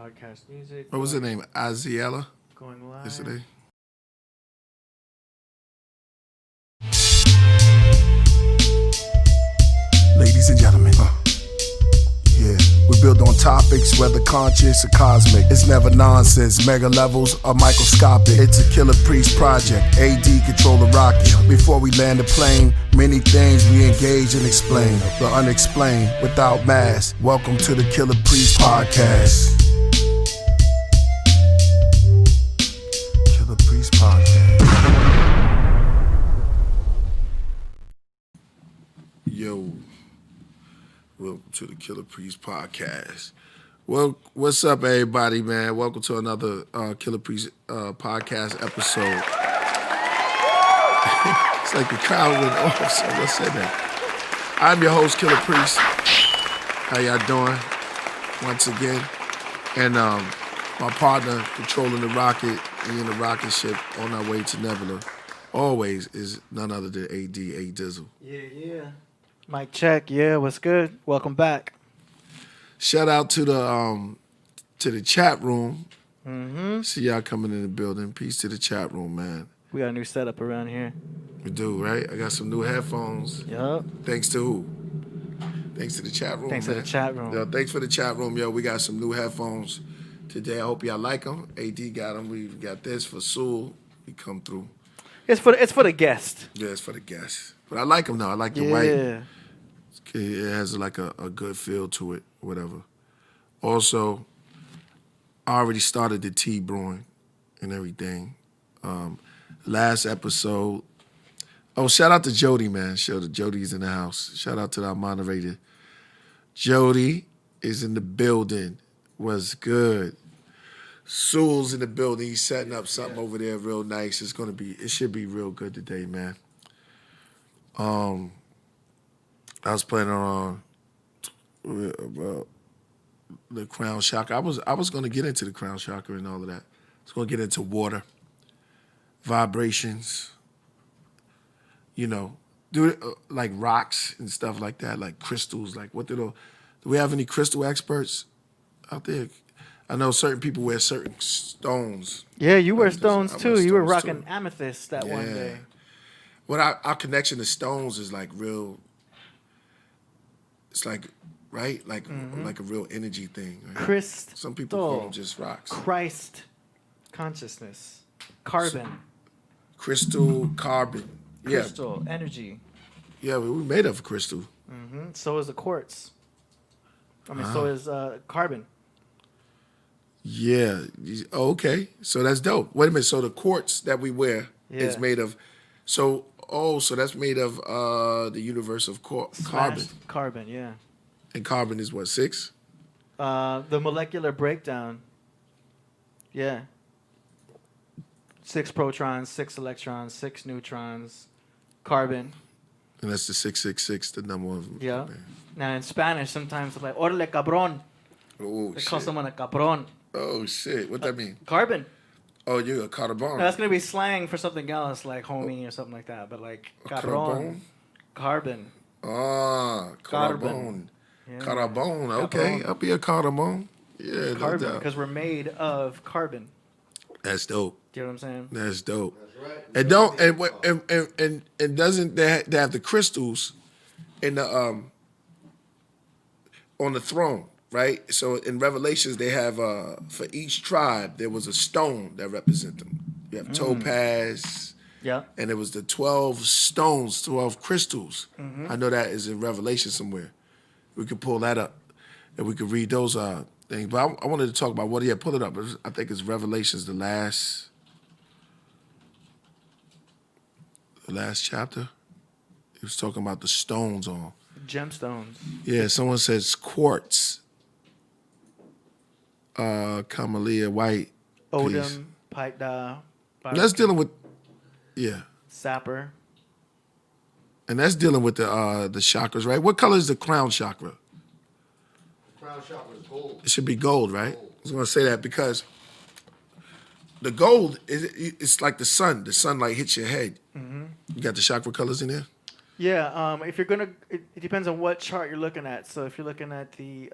Podcast music. What was her name? Aziella? Going live. Yesterday. Ladies and gentlemen. Yeah, we build on topics, whether conscious or cosmic. It's never nonsense, mega levels or microscopic. It's a killer priest project, AD control the rocket. Before we land the plane, many things we engage and explain. The unexplained, without mask. Welcome to the Killer Priest Podcast. Killer Priest Podcast. Yo. Welcome to the Killer Priest Podcast. Well, what's up, everybody, man? Welcome to another Killer Priest Podcast episode. It's like the crowd went off, so let's say that. I'm your host, Killer Priest. How y'all doing? Once again. And my partner controlling the rocket and in the rocket ship on our way to Nebula always is none other than AD, A Dizzle. Yeah. Mic check. Yeah, what's good? Welcome back. Shout out to the chat room. Mm-hmm. See y'all coming in the building. Peace to the chat room, man. We got a new setup around here. We do, right? I got some new headphones. Yup. Thanks to who? Thanks to the chat room. Thanks man. to the chat room. Yo, thanks for the chat room, yo. We got some new headphones today. I hope y'all like them. AD got them. We got this for Sul. We come through. It's for the guest. Yeah, it's for the guests. But I like them though. I like the white. It has like a good feel to it, whatever. Also, I already started the tea brewing and everything. Last episode. Oh, shout out to Jody, man. Jody's in the house. Shout out to our moderator. Jody is in the building. Was good. Sul's in the building. He's setting up something over there real nice. It should be real good today, man. I was planning on the crown chakra. I was going to get into the crown chakra and all of that. I was going to get into water, vibrations, do like rocks and stuff like that, like crystals. Like do we have any crystal experts out there? I know certain people wear certain stones. Yeah, you wear stones too. You were rocking amethyst that one day. Well, our connection to stones is like real. It's like, right? Like a real energy thing. Right? Some people call them just rocks. Christ consciousness. Carbon. Crystal, carbon. Crystal, energy. Yeah, we made of crystal. Mm-hmm. So is the quartz. So is carbon. Yeah. Okay. So that's dope. Wait a minute. So the quartz that we wear is made of... So that's made of the universe of carbon. Carbon, yeah. And carbon is what, 6? The molecular breakdown. Yeah. 6 protons, 6 electrons, 6 neutrons, carbon. And that's the 666, the number of... Yeah. Now in Spanish, sometimes they're like, orale cabrón. Oh, They call someone a cabrón. Oh, shit. What that mean? Carbon. Oh, you're a carbon. No, that's going to be slang for something else, like homie or something like that. But like, cabrón. Carbon. Ah, carbon. Yeah. Carbon. Okay, I'll be a carbon. Yeah, carbon, no doubt. because we're made of carbon. That's dope. Do you know what I'm saying? That's dope. That's right. And doesn't they have the crystals in the on the throne, right? So in Revelations they have for each tribe there was a stone that represent them. You have topaz. Yeah. And it was the 12 stones, 12 crystals. I know that is in Revelation somewhere. We could pull that up and we could read those things. But I wanted to talk about what he had. Pull it up. I think it's Revelations, the last chapter. He was talking about the stones on. Gemstones. Yeah, someone says quartz. Camellia white. Odom, Paida. That's dealing with, Sapper. And that's dealing with the chakras, right? What color is the crown chakra? The crown chakra is gold. It should be gold, right? I was going to say that because the gold, it's like the sun. The sunlight hits your head. You got the chakra colors in there? Yeah, if you're gonna, it depends on what chart you're looking at. So if you're looking at the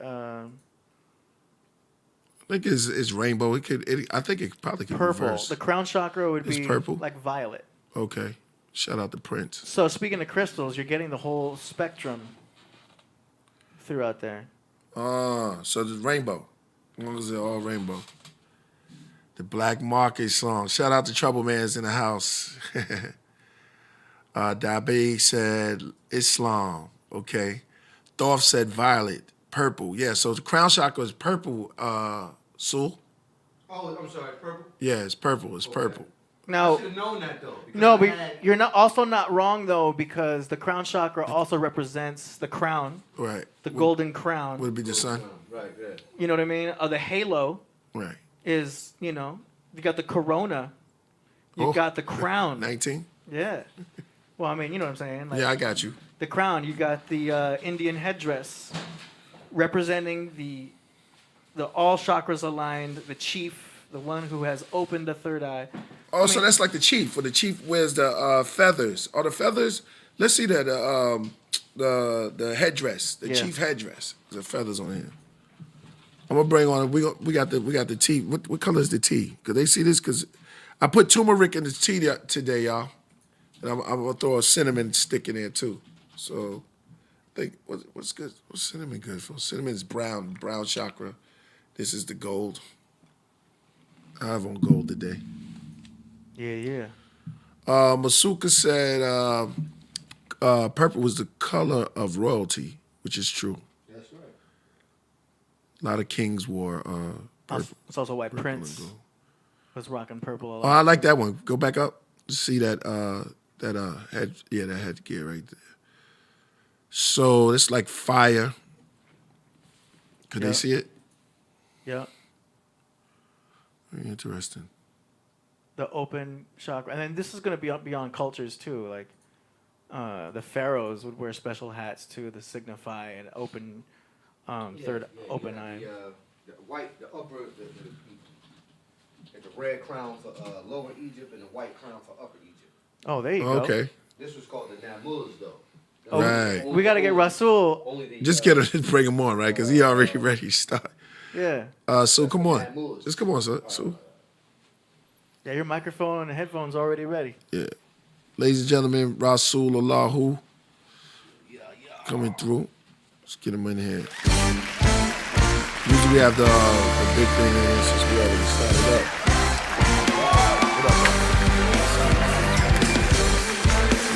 I think it's rainbow. I think it probably could Purple. reverse. The crown chakra would It's be purple? like violet. Okay. Shout out to Prince. So speaking of crystals, you're getting the whole spectrum throughout there. So the rainbow. As long as they're all rainbow. The Black Market song. Shout out to Troublemans in the house. Dabe said Islam. Okay. Thorf said violet. Purple. Yeah, so the crown chakra is purple, Sul. Oh, I'm sorry, purple? Yeah, it's purple. It's purple. I Now, should have known that, though. because no, I but had- you're not wrong though, because the crown chakra also represents the crown, Right. the golden crown. Would it be the sun? Right, yeah. You know what I mean? The halo Right. is, you got the corona, you Oh. got the crown. 19? Yeah. Well, I mean, you know what I'm saying? Like, Yeah, I got you. the crown, you got the Indian headdress representing the all chakras aligned, the chief, the one who has opened the third eye. Oh, so that's like the chief. Or the chief wears the feathers. Are the feathers? Let's see that the headdress, the Yeah. chief headdress. There's feathers on here. I'm gonna bring on. We got the tea. What color is the tea? Cause they see this. Cause I put turmeric in the tea today, y'all. And I'm gonna throw a cinnamon stick in there too. So, I think what's good? What's cinnamon good for? Cinnamon's brown chakra. This is the gold. I have on gold today. Yeah. Masuka said purple was the color of royalty, which is true. That's right. A lot of kings wore purple. It's also why purple Prince and gold. was rocking purple a Oh, lot. I like that one. Go back up. See that that headgear right there. So it's like fire. Could Yeah. they see it? Yeah. Very interesting. The open chakra. And then this is going to be beyond cultures too. Like the pharaohs would wear special hats too to signify an open open you eye. have the white, the upper, the red crown for Lower Egypt and the white crown for Upper Egypt. Oh, there you go. Okay. This was called the Namuz, though. Oh, Right. We got to get Rasul. Only the, Just get him, bring him on, right? Because he already ready to start. Yeah. So come on. Namuz. Just come on, sir. So, Yeah, your microphone and headphones already ready. yeah. Ladies and gentlemen, Rasulullah coming through. Let's get him in here. Usually we have the big thing in here since we already started up. What up, man?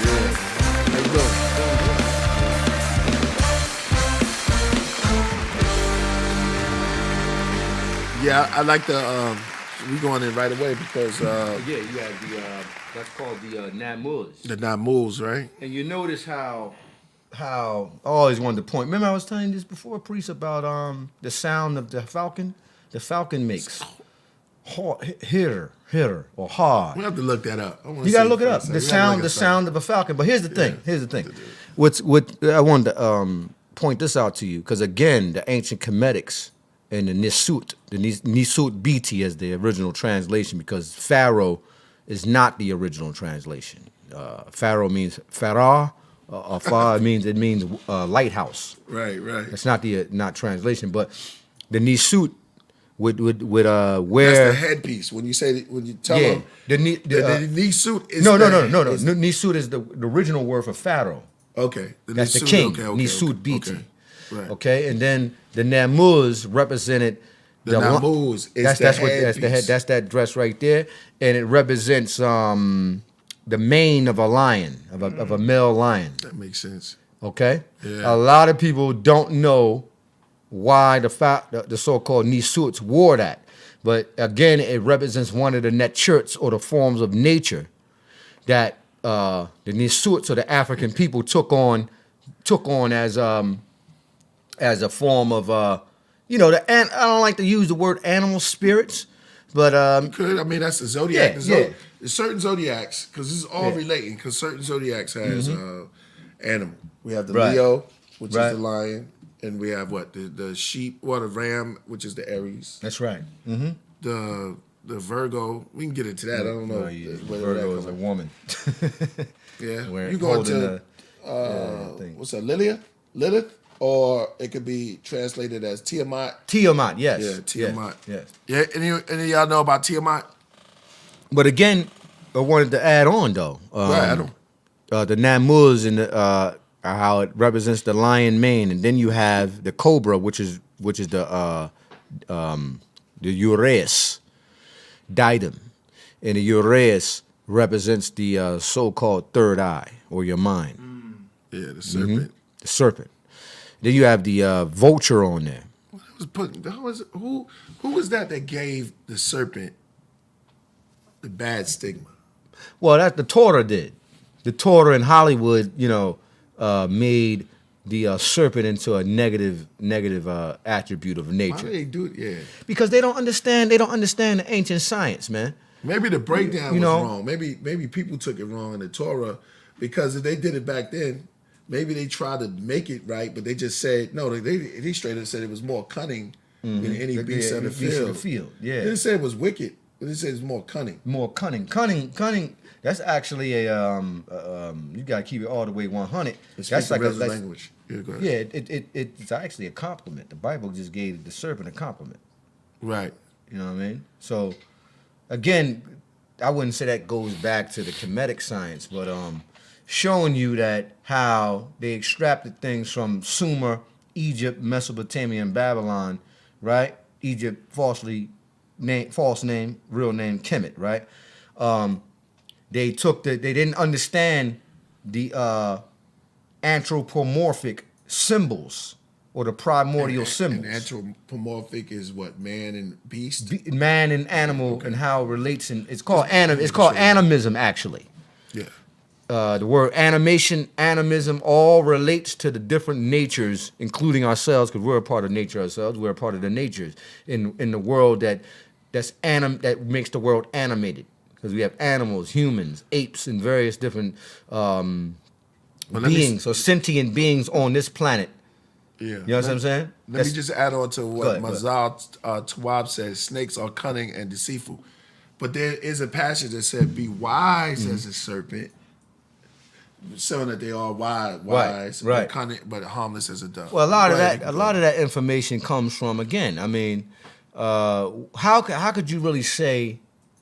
Yeah. How you doing? Yeah, I like the, we going in right away because Yeah, you have the, that's called the Namuz. the not moves, right? And you notice how I always wanted to point. Remember I was telling you this before, Priest, about the sound of the falcon? The falcon makes hitter, or hard. We have to look that up. I wanna You gotta see look it for a up. second. The We gotta look sound of a falcon. But here's the thing. Here's the thing. What I wanted to point this out to you, because again, the ancient Kemetics and the Nisut Biti as the original translation, because Pharaoh is not the original translation. Pharaoh means Farah, or Fa means lighthouse. Right. That's not not translation, but the Nisut would wear. That's the headpiece. When you say when you tell them the knee suit is no. is- Nisut is the original word for Pharaoh. Okay, That's the knee king. suit. Nisut Biti. Okay. Right. Okay, and then the Namuz represented The Namuz is the headpiece. That's that dress right there, and it represents the mane of a lion, of a male lion. That makes sense. Okay, Yeah. a lot of people don't know why the so-called Nisuts wore that, but again, it represents one of the netchurts or the forms of nature that the Nisuts or the African people took on as a form of I don't like to use the word animal spirits, but Could I mean that's the zodiac? Yeah. There's certain zodiacs because this is all Yeah. relating. Because certain zodiacs has animal. We have the Right. Leo, which Right. is the lion, and we have what the sheep, or the ram, which is the Aries. that's right. The Virgo. We can get into that. I don't know whether Virgo that is a comes. woman. Yeah, Where you going holding to thing. what's that? Lilith? or it could be translated as Tiamat. Tiamat, yes. Yeah, Tiamat. Yes. Yeah, any of y'all know about Tiamat? But again, I wanted to add on though. Right, I don't. The Namuz and how it represents the lion mane, and then you have the cobra, which is the uraeus diadem, and the uraeus represents the so-called third eye or your mind. Yeah, the serpent. The serpent. Then you have the vulture on there. Who was that gave the serpent the bad stigma? Well, that the Torah did. The Torah in Hollywood, made the serpent into a negative attribute of nature. Why do they do it? Yeah. Because they don't understand. They don't understand the ancient science, man. Maybe the breakdown was wrong. Maybe people took it wrong in the Torah, because if they did it back then, maybe they tried to make it right, but they just said no. They straight up said it was more cunning than any beast of the field. Yeah. They didn't say it was wicked, but they said it was more cunning. More cunning. That's actually a you gotta keep it all the way 100. That's like a language. Yeah, go ahead. Yeah, it's actually a compliment. The Bible just gave the serpent a compliment. Right. You know what I mean? So again, I wouldn't say that goes back to the Kemetic science, but showing you that how they extracted things from Sumer, Egypt, Mesopotamia, and Babylon, right? Egypt false name, real name Kemet, right? They didn't understand the anthropomorphic symbols or the primordial symbols. And anthropomorphic is what, man and beast? Man and animal, and how it relates, and it's called animism actually. Yeah. The word animism all relates to the different natures, including ourselves, because we're a part of nature ourselves. We're a part of the natures in the world that makes the world animated. Because we have animals, humans, apes, and various different beings, or sentient beings on this planet. Yeah. You know what I'm saying? Let me just add on to what Mazal Tawab says. Snakes are cunning and deceitful. But there is a passage that said, be wise as a serpent, showing that they are wise, right. Cunning, but harmless as a dove. Well, a lot of that information comes from, again, I mean, how could you really say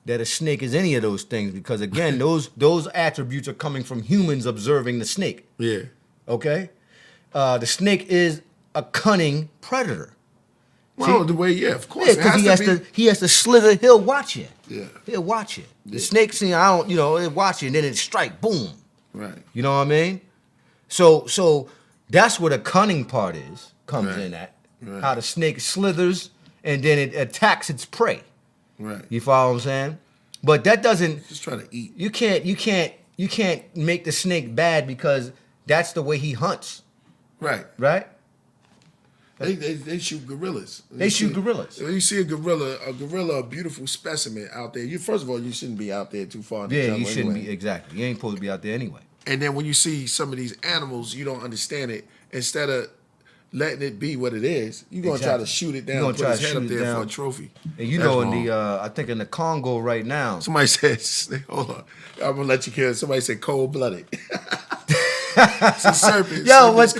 that a snake is any of those things? Because again, those attributes are coming from humans observing the snake. Yeah. Okay? The snake is a cunning predator. Well, of course. Yeah, because he has to slither. He'll watch you. Yeah. He'll watch you. The Yeah. snake, it'll watch you, and then it strike, boom. Right. You know what I mean? So that's where the cunning part comes in at. Right. How the snake slithers and then it attacks its prey. Right. You follow what I'm saying? But that doesn't. Just trying to eat. You can't make the snake bad because that's the way he hunts. Right. Right? They shoot gorillas. They shoot gorillas. When you see a gorilla, a beautiful specimen out there, first of all, you shouldn't be out there too far in the jungle. Yeah, you shouldn't anyway. be, exactly. You ain't supposed to be out there anyway. And then when you see some of these animals, you don't understand it. Instead of letting it be what it is, you're going to try to shoot it down, put his head up there for a trophy. And you That's know, wrong. I think in the Congo right now. Somebody says, hold on, I'm going to let you kill it. Somebody said cold-blooded. It's a serpent. That's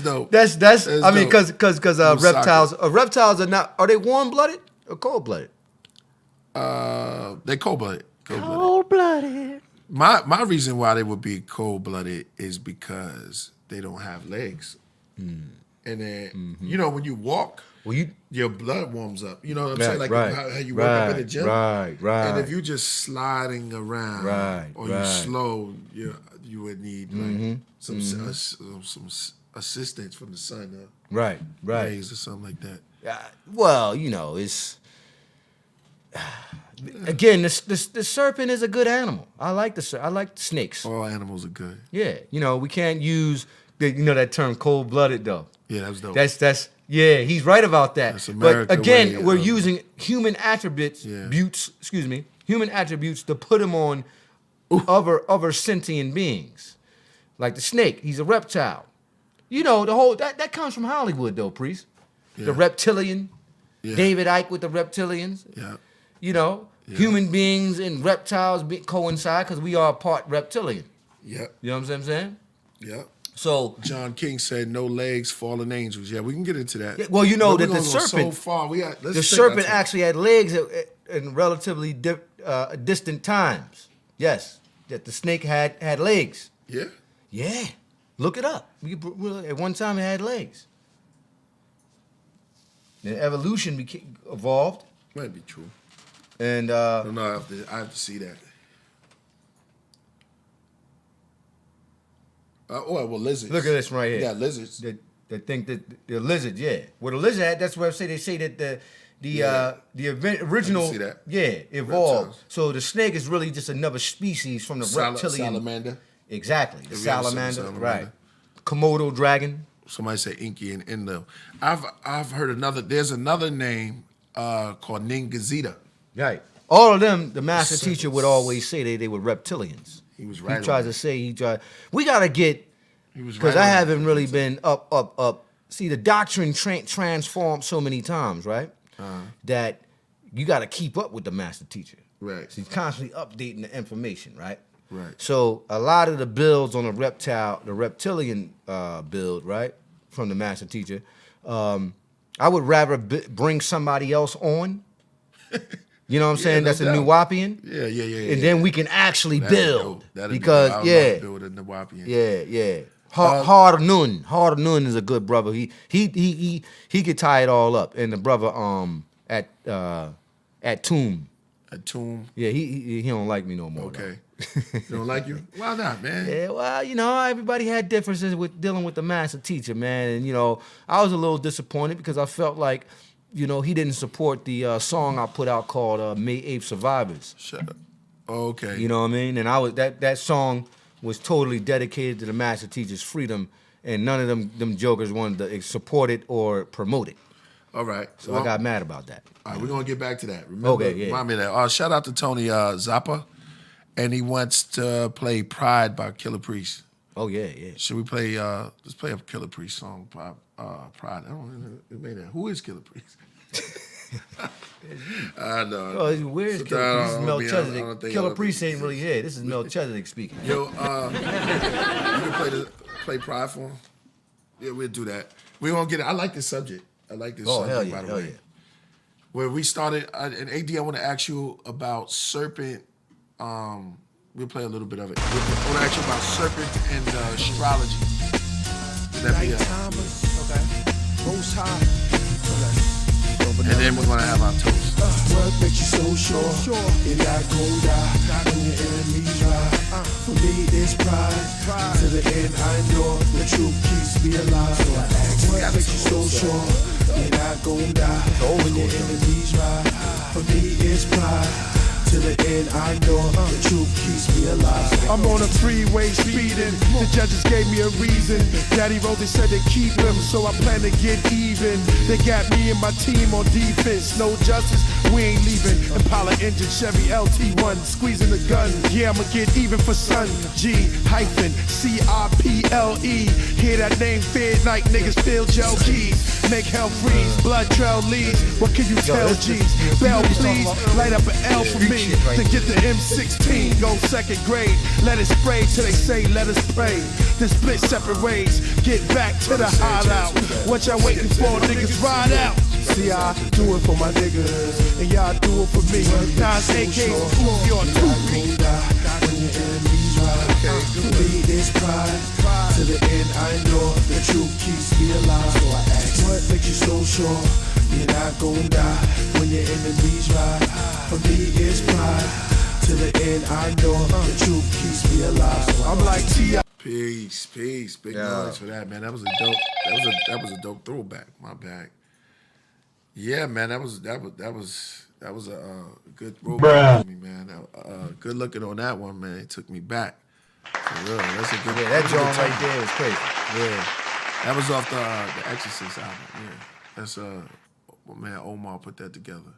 dope. That's I mean, dope. because reptiles are they warm-blooded or cold-blooded? They cold-blooded. Cold-blooded. My reason why they would be cold-blooded is because they don't have legs. And then, when you walk, your blood warms up. You know what I'm saying? Like how you work up in the gym. Right. And if you're just sliding around or you're slow, you would need some assistance from the sun. Right. Rays or something like that. Well, it's... Again, the serpent is a good animal. I like snakes. All animals are good. Yeah. We can't use that term cold-blooded though. Yeah, that's dope. That's he's right about that. That's America but again, way, we're using human attributes, human attributes to put him on other sentient beings. Like the snake, he's a reptile. The whole that comes from Hollywood though, Priest. Yeah. The Reptilian. Yeah. David Icke with the Reptilians. Yeah. Human beings and reptiles coincide because we are part reptilian. Yep. You know what I'm saying? Yep. So John King said, "No legs, fallen angels." Yeah, we can get into that. yeah, well, you know But that we're the gonna go serpent, so far. the serpent actually had legs in relatively distant times. Yes, that the snake had legs. Yeah. Yeah, look it up. At one time, it had legs. Then evolution evolved, Might be true. and I don't know. I have to see that. Well, lizards. look at this right here. Yeah, lizards. They think that the lizard, yeah. Well, the lizard had, that's what they say that the original, see that. yeah, evolved. Reptiles. So the snake is really just another species from the reptilian. Salamander. Exactly, the Have you ever seen salamander, salamander? right? Komodo dragon. Somebody say Inky and Enlil. I've heard another. There's another name called Ningazita. Right. All of them, the master teacher would always say they were reptilians. He was right. He tries to say we gotta get, He was because right I on haven't really been up. See, the doctrine transformed so many times, right? That you got to keep up with the master teacher. Right. So he's constantly updating the information, right? Right. So a lot of the builds on the reptilian build, right, from the master teacher, I would rather bring somebody else on. You know what I'm saying? no That's a doubt. Nuwapian. Yeah. And then we can actually That'd be build. dope. That'd be Because dope. I would yeah, love to build a Nawapian. yeah. Hardanun is a good brother. He could tie it all up. And the brother at Tomb. A tomb. Yeah, he don't like me no more. Okay. You don't like you? Why not, man? Yeah, well, you know, everybody had differences with dealing with the master teacher, man. And, you know, I was a little disappointed because I felt like, you know, he didn't support the song I put out called May 8th Survivors. Shut up. Okay. You know what I mean? And I was that song was totally dedicated to the master teacher's freedom, and none of them jokers wanted to support it or promote it. All right. So I got mad about that. All right, we're gonna get back to that. Remember, Okay, yeah. Remind me of that. Shout out to Tony Zappa, and he wants to play "Pride" by Killer Priest. Oh yeah. Should we play? Let's play a Killer Priest song. Pride. I don't know who made that. Who is Killer Priest? I know. Oh, where's Killer Priest? This is I Melchizedek. don't think Killer I'll Priest be- ain't really here. This is Melchizedek speaking. Yo, you can play Pride for him? Yeah, we'll do that. We're gonna get it. I like this subject. I like this subject, hell yeah, by the hell way. yeah. Where we started, and AD, I want to ask you about serpent. We'll play a little bit of it. I want to ask you about serpent and astrology. Would that be Okay. Most high. and then we're going to have our toast. What makes you so sure? You're not gon' die when your enemies ride. For me, it's pride. To the end, I know the truth keeps me alive. So I ask, what makes you so sure? You're not gon' die when your enemies ride. For me, it's pride. To the end, I know the truth keeps me alive. I'm on a freeway speeding. The judges gave me a reason. Daddy wrote, they said they keep him, so I plan to get even. They got me and my team on defense. No justice, we ain't leaving. Impala engine, Chevy LT1, squeezing the gun. Yeah, I'ma get even for son. G-hyphen C-R-P-L-E. Hear that name, Fed Night, niggas feel gel keys. Make hell freeze, blood trail leads. What can you tell, G's? Bell, please, light up an L for me. To get the M16, go second grade. Let it spray till they say let us pray. Then split separate ways, get back to the hideout. What y'all waiting for, niggas ride out. See, I do it for my niggas, and y'all do it for me. Nas AK's Uzi on 2-3. When your enemies ride, for me it's pride. To the end, I know the truth keeps me alive. So I ask, what makes you so sure you're not gon' die when your enemies ride? For me it's pride. To the end, I know the truth keeps me alive. So I'm like T.I. Peace. Big Yeah. noise for that, man. That was a dope. That was a dope throwback. My bad. Yeah, man. That was a good throwback for me, man. Good looking on that one, man. It took me back. For real. That's a good. Yeah, that that's a good joint right time. there was crazy. Yeah. That was off the Exorcist album. Yeah, that's my man Omar put that together.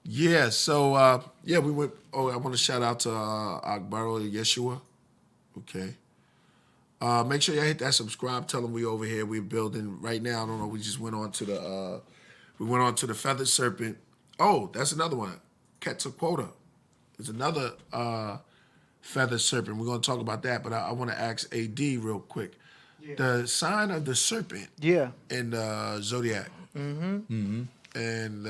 Yeah, so we went. Oh, I want to shout out to Akbaro Yeshua. Okay. Make sure you hit that subscribe. Tell them we over here. We're building right now. I don't know. We just went on to the feathered serpent. Oh, that's another one. Quetzalcoatl. There's another feathered serpent. We're gonna talk about that, but I want to ask AD real quick. the sign of the serpent Yeah. in Zodiac. And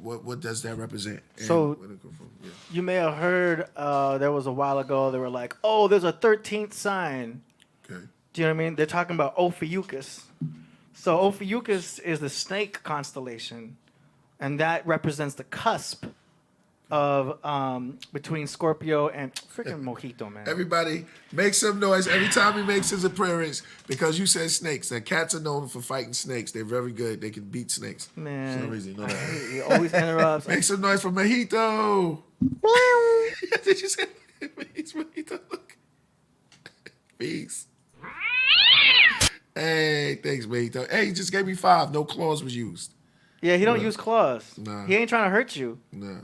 what does that represent? And So- where it come from? Yeah. You may have heard there was a while ago they were like, oh, there's a 13th sign. Okay. Do you know what I mean? They're talking about Ophiuchus. So Ophiuchus is the snake constellation, and that represents the cusp of between Scorpio and freaking Mojito, man. Everybody make some noise every time he makes his appearance because you said snakes. And cats are known for fighting snakes. They're very good. They can beat snakes. Man, For some reason, you know that. he always interrupts. Make some noise for Mojito. Did you say it's Mojito? Look. Peace. Hey, thanks, Mojito. Hey, you just gave me 5. No claws was used. Yeah, he don't use claws. Nah. He ain't trying to hurt you. No.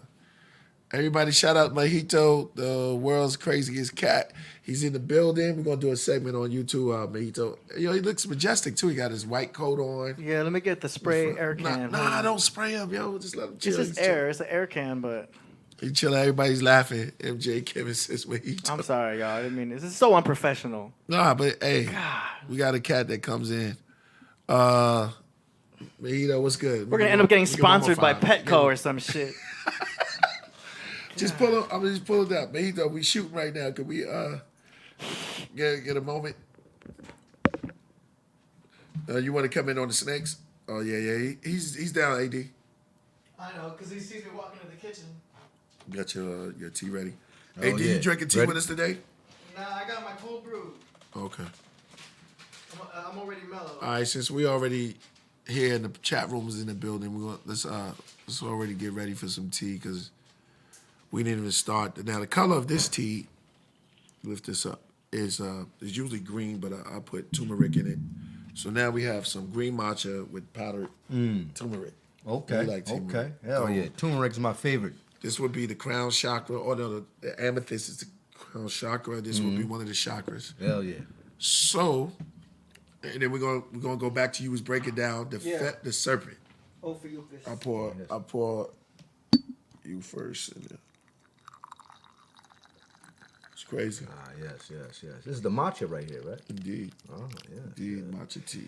Everybody shout out Mojito, the world's craziest cat. He's in the building. We're going to do a segment on YouTube, Mojito. He looks majestic, too. He got his white coat on. Yeah, let me get the spray air can. Nah, don't spray him, yo. Just let him chill. It's just air. It's an air can, but He chill. Everybody's laughing. MJ Kevin says Mojito. I'm sorry, y'all. I didn't mean this. This is so unprofessional. Nah, but hey, we got a cat that comes in. Mojito, what's good? We're gonna end up getting Give him one sponsored by 5. Petco or some shit. Just pull up. I'm gonna just pull it out. Mojito, we shooting right now. Could we get a moment? You want to come in on the snakes? Oh yeah. He's down. AD, I know, because he sees me walking to the kitchen. got your tea ready. Oh, AD, yeah. you drinking tea Ready? with us today? Nah, I got my cold brew. Okay. I'm already mellow. All right. Since we already here and the chat room is in the building, let's already get ready for some tea because we didn't even start. Now the color of this tea, lift this up, is usually green, but I put turmeric in it. So now we have some green matcha with powdered turmeric. Okay. We like turmeric. Okay. Hell yeah. Turmeric's my favorite. This would be the crown chakra, or no, the amethyst is the crown chakra. This would be one of the chakras. Hell yeah. So, and then we're gonna go back to you. Was break it down the serpent. Ophiuchus. I pour you first. And then. It's crazy. Ah, yes. This is the matcha right here, right? Indeed. Oh, yeah. Indeed, matcha tea.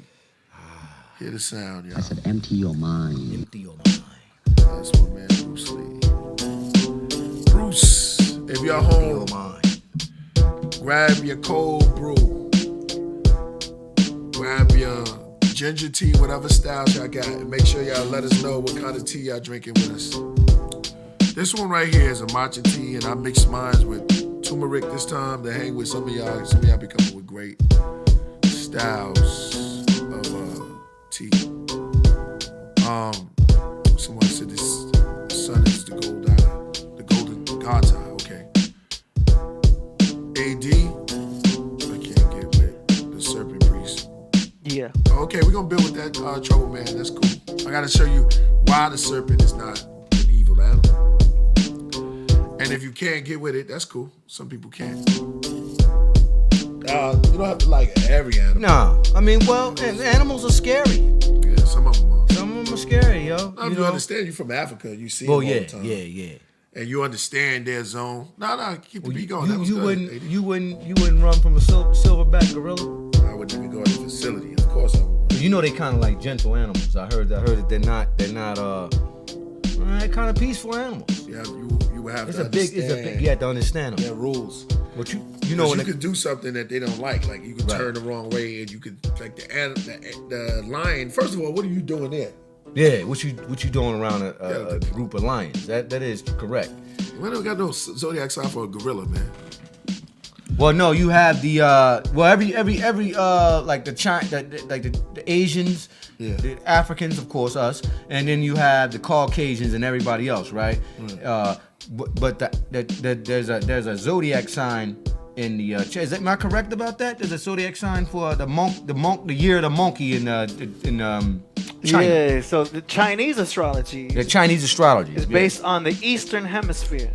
Hear the sound, y'all. I said, empty your mind. Empty your mind. That's my man Bruce Lee. Bruce, if you're Empty your home, mind. grab your cold brew. Grab your ginger tea, whatever style y'all got, and make sure y'all let us know what kind of tea y'all drinking with us. This one right here is a matcha tea, and I mix mine with turmeric this time to hang with some of y'all. Some of y'all be coming with great styles of tea. Someone said this sun is the golden God's eye. Okay. AD, I can't get with the serpent priest. Yeah. Okay, we're gonna build with that trouble, man. That's cool. I gotta show you why the serpent is not an evil animal. And if you can't get with it, that's cool. Some people can't. You don't have to like every animal. Nah, I mean, well, animals are scary. Yeah, some of them are. Some of them are scary, yo. You understand? You're from Africa. You see them Well, all yeah, the time. yeah. And you understand their zone. No, keep the beat going. That was You good. wouldn't run from a silverback gorilla. I wouldn't even go to the facility. Of course I would run. You know they kind of like gentle animals. I heard that they're not kind of peaceful animals. Yeah, you would have It's to a big. You have to understand their them. rules. But you You know know, when you could do something that they don't like you could Right. turn the wrong way, and you could like the lion. First of all, what are you doing there? yeah, what you doing around a group of lions? That is correct. We don't got no zodiac sign for a gorilla, man. Well, no, you have the every like the Asians, Yeah. the Africans, of course, us, and then you have the Caucasians and everybody else, right? But there's a zodiac sign in the am I correct about that? There's a zodiac sign for the year of the monkey in China. Yeah, so the Chinese astrology The Chinese astrology is based on the Eastern Hemisphere.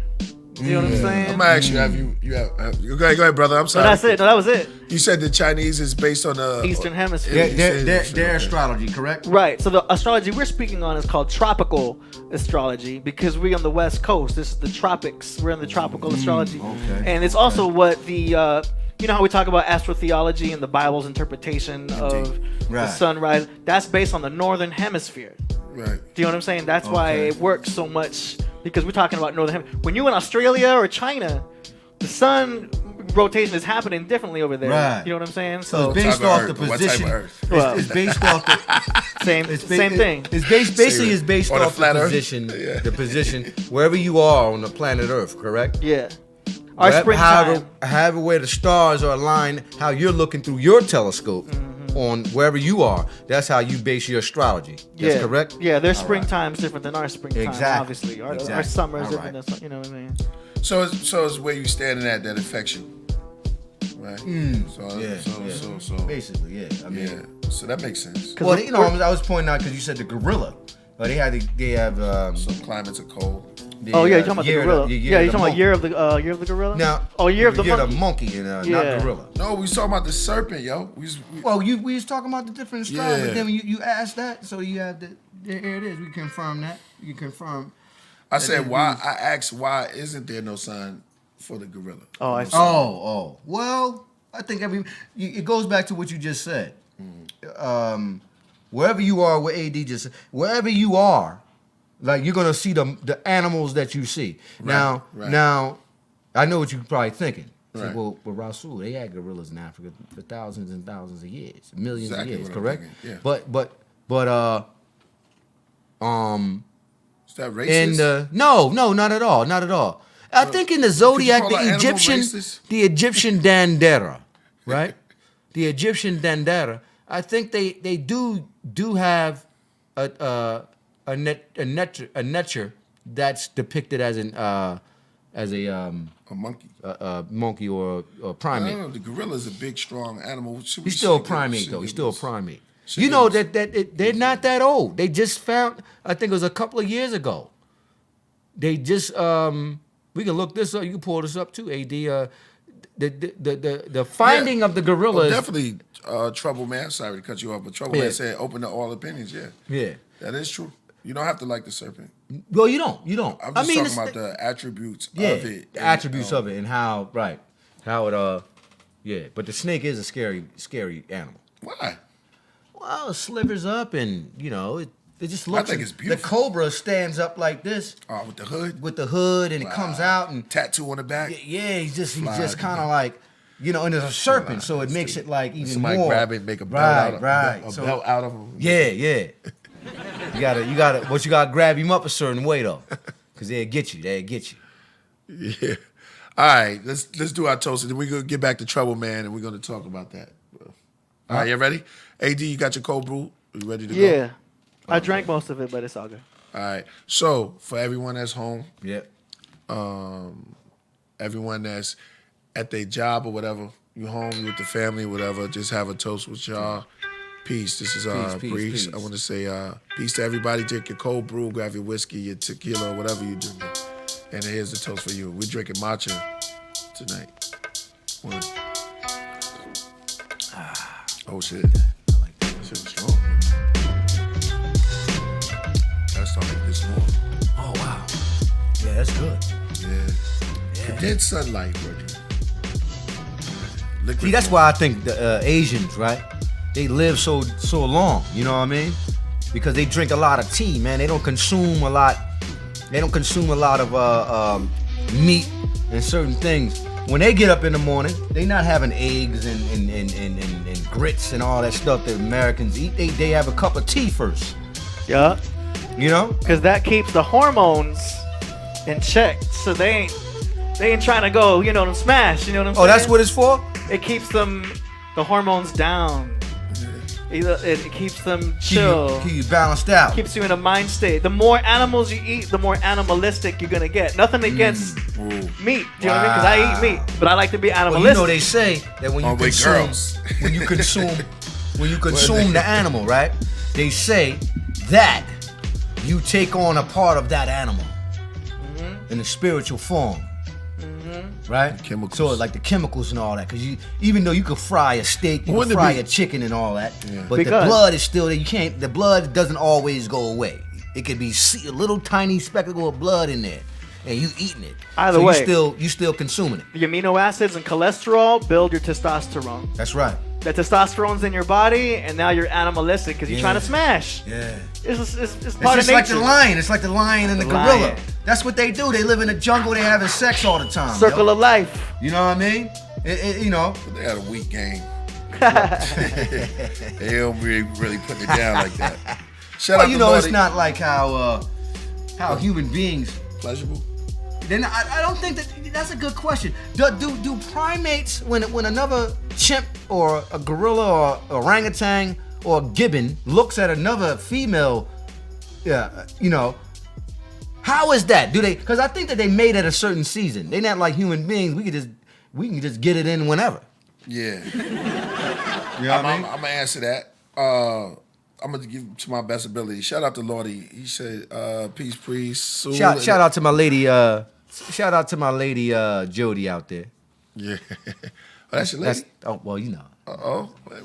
You know what I'm saying? I'm gonna ask you, you have go ahead, brother. I'm No, sorry. that's it. No, that was it. You said the Chinese is based on the Eastern Hemisphere. Their astrology, correct? Right. So the astrology we're speaking on is called tropical astrology because we're on the West Coast. This is the tropics. We're in the tropical astrology. okay. And it's also what the you know how we talk about astrotheology and the Bible's interpretation of the Right. sunrise? That's based on the northern hemisphere. Right. Do you know what I'm saying? That's why Okay. it works so much, because we're talking about northern hemisphere. When you're in Australia or China, the sun rotation is happening differently over there. Right. You know what I'm saying? So So it's based Type of off Earth, the but what type of position. Earth? Well- It's based off the same thing. It's basically it's based On a off the flat Earth? position, Yeah. the position wherever you are on the planet Earth, correct? Yeah. Our springtime. However where the stars are aligned, how you're looking through your telescope on wherever you are, that's how you base your astrology. That's Yeah. correct? Yeah, their springtime's different than our springtime, Exactly. obviously. Our Exactly. summer is All different right. than, you know what I mean? So it's where you standing at that affects you, right? So Basically, yeah. I mean, yeah. So that makes sense. well, you know, I was pointing out because you said the gorilla, but they have Some climates are cold. the, Oh yeah, you're talking about the year of gorilla. year yeah, of you're the talking about monkey. year of the gorilla. Now, year of the year monkey. of the monkey, Yeah. not gorilla. No, we was talking about the serpent, yo. Well, we was talking about the different styles, Yeah. but then when you asked that, so you have the here it is. We confirm that. You confirm. I said why. I asked why isn't there no sign for the gorilla? Oh, I see. Oh. Well, I think it goes back to what you just said. Wherever you are, what AD just said, wherever you are, like you're gonna see the animals that you see. Now, I know what you're probably thinking. It's like, Right. well, Rasul, they had gorillas in Africa for thousands and thousands of years, millions Exactly of years, what I'm correct? thinking, yeah. But Is that racist? in the no, not at all, not at all. I think in the Zodiac, call an animal racist? the Egyptian dandera, right? The Egyptian dandera. I think they do have a nature that's depicted as a monkey. monkey or a I primate. don't know. The gorilla's a big, strong animal. He's still a primate though. He's still a primate. You know that they're not that old. They just found. I think it was a couple of years ago. They just we can look this up. You can pull this up too. AD. The finding of the gorillas. Definitely Trouble Man. Sorry to cut you off, but Trouble Yeah. Man said open to all opinions. Yeah. Yeah. That is true. You don't have to like the serpent. Well, you don't. I'm just talking it's- about the attributes yeah, of it. the attributes of it and how it yeah. But the snake is a scary animal. Why? Well, it slivers up and it just looks. think it's The beautiful. cobra stands up like this With the hood, with the hood and it comes out and tattoo on the back. yeah, he's just Fly. kind of like and there's a serpent, so it makes it like even Somebody more. grab it, make a belt right, out of right. a So- belt out of him. Yeah. You gotta, but you gotta grab him up a certain way though, because they'll get you. Yeah. All right, let's do our toast, and then we're gonna get back to Trouble Man, and we're gonna talk about that. All right, you ready? AD, you got your cold brew? You ready to go? Yeah. I drank most of it, but it's all good. All right. So for everyone that's home, Yep. everyone that's at their job or whatever, you home, you with the family, whatever, just have a toast with y'all. Peace. This is Peace, Breeze. peace. I want to say peace to everybody. Drink your cold brew, grab your whiskey, your tequila, whatever you drink. And here's the toast for you. We're drinking matcha tonight. One. Oh shit. I like that. That shit was strong. Gotta start making this more. Oh wow. Yeah, that's good. Yeah. Condensed sunlight, bro. Liquid See, that's why I think the Asians, right? They live so long. You know what I mean? Because they drink a lot of tea, man. They don't consume a lot. They don't consume a lot of meat and certain things. When they get up in the morning, they not having eggs and grits and all that stuff that Americans eat. They have a cup of tea first. Yeah. You know? Because that keeps the hormones in check. So they ain't trying to go, smash. You know what I'm saying? Oh, that's what it's for? It keeps the hormones down. It keeps them chill. Keep you balanced out. Keeps you in a mind state. The more animals you eat, the more animalistic you're gonna get. Nothing against meat. Do you know what I mean? Because I eat meat, but I like to be Well, animalistic. they say that when you consume, girls. when you consume the animal, right? They say that you take on a part of that animal in the spiritual form, right? Chemicals. So like the chemicals and all that, because even though you could fry a steak, you Wouldn't can it fry be- a chicken and all that, but Because- the blood is still there. The blood doesn't always go away. It could be a little tiny speckle of blood in there. and you eating it. Either so way. you still consuming it. The amino acids and cholesterol build your testosterone. That's right. The testosterone's in your body, and now you're animalistic because you're trying to smash. Yeah. It's It's part just of like nature. the lion. It's like the lion and the The gorilla. lion. That's what they do. They live in the jungle. They having sex all the time. Circle yo. of life. You know what I mean? You know. They had a weak game. They don't really putting it down like that. Shout Well, out you to know, Lordy. it's not like how human beings. Pleasurable. Then I don't think that's a good question. Do primates when another chimp or a gorilla or orangutan or a gibbon looks at another female, you know, how is that? Do they? Because I think that they made at a certain season. They're not like human beings. We can just get it in whenever. Yeah. You know what I mean? I'm gonna answer that. I'm gonna give to my best ability. Shout out to Lordy. He said, "Peace, priest." Shout out to my lady. Shout out to my lady Jody out there. Yeah. Oh, that's your lady. Well, you know.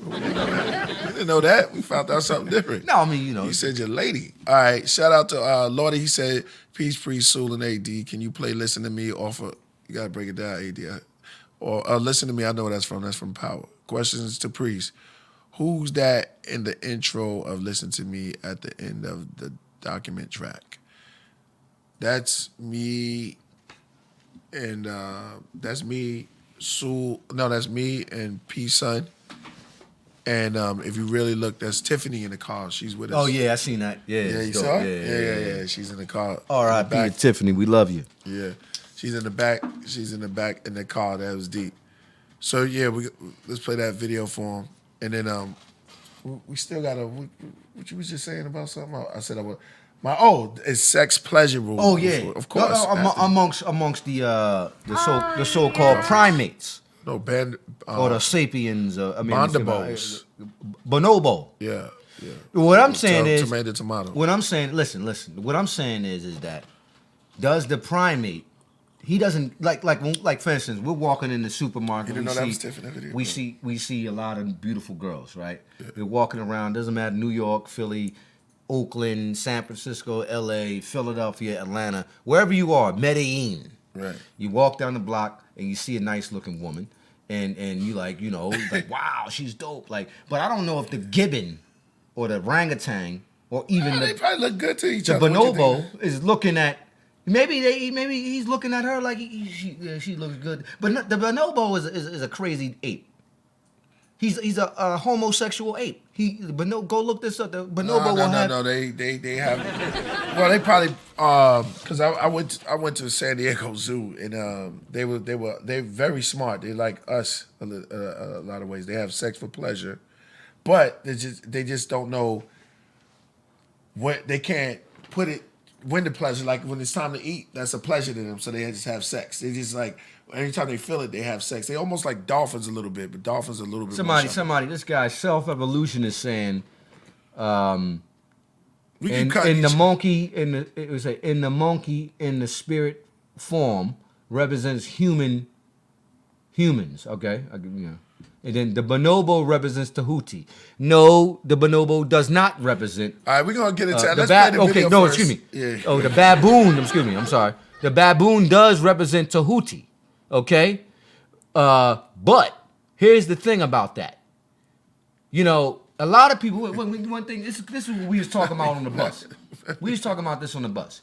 We didn't know that. We found out something different. No, I mean, you know. You said your lady. All right. Shout out to Lordy. He said, "Peace, priest, Soul, and AD. Can you play Listen to Me off of, you gotta break it down, AD. Or Listen to Me, I know where that's from. That's from Power. Questions to priest. Who's that in the intro of Listen to Me at the end of the document track? That's me and that's me, Soul. No, that's me and P Son. And if you really look, that's Tiffany in the car. She's with us. Oh yeah, I seen that. Yeah, Yeah, it's you dope. saw it? Yeah. She's in the car. R.I.P. to Tiffany, we love you. Yeah, she's in the back. She's in the back in the car. That was deep. So yeah, let's play that video for him, and then we still got what you was just saying about something. I said I would. It's sex pleasurable. Oh yeah, of course. amongst the so-called primates No band. or the sapiens. Bondabos. Bonobo. Yeah. What I'm saying is tomato. What I'm saying, listen. What I'm saying is that does the primate? He doesn't like for instance, we're walking in the supermarket. You didn't know that was Tiffany video, we see a lot of beautiful girls, right? Yeah. We're walking around. Doesn't matter, New York, Philly, Oakland, San Francisco, L.A., Philadelphia, Atlanta, wherever you are, Medellin. Right. You walk down the block and you see a nice looking woman, and you like wow, she's dope. Like, but I don't know if the gibbon or the orangutan or even they probably look good to each the other. bonobo is looking at. Maybe he's looking at her like she looks good, but the bonobo is a crazy ape. He's a homosexual ape. Go look this up. The bonobo No. They have. Well, they probably because I went to San Diego Zoo and they're very smart. They like us a lot of ways. They have sex for pleasure, but they just don't know what they can't put it. When the pleasure, like when it's time to eat, that's a pleasure to them. So they just have sex. They just like anytime they feel it, they have sex. They almost like dolphins a little bit, but dolphins a little bit. Somebody. This guy self-evolution is saying, we in the monkey in the spirit form represents humans. Okay, And then the bonobo represents Tahuti. No, the bonobo does not represent. All right, we're gonna get into that. Let's play the video first. Excuse me. Yeah. Oh, the baboon. Excuse me. I'm sorry. The baboon does represent Tahuti. Okay, but here's the thing about that. You know, a lot of people. One thing. This is what we was talking about on the bus. We was talking about this on the bus.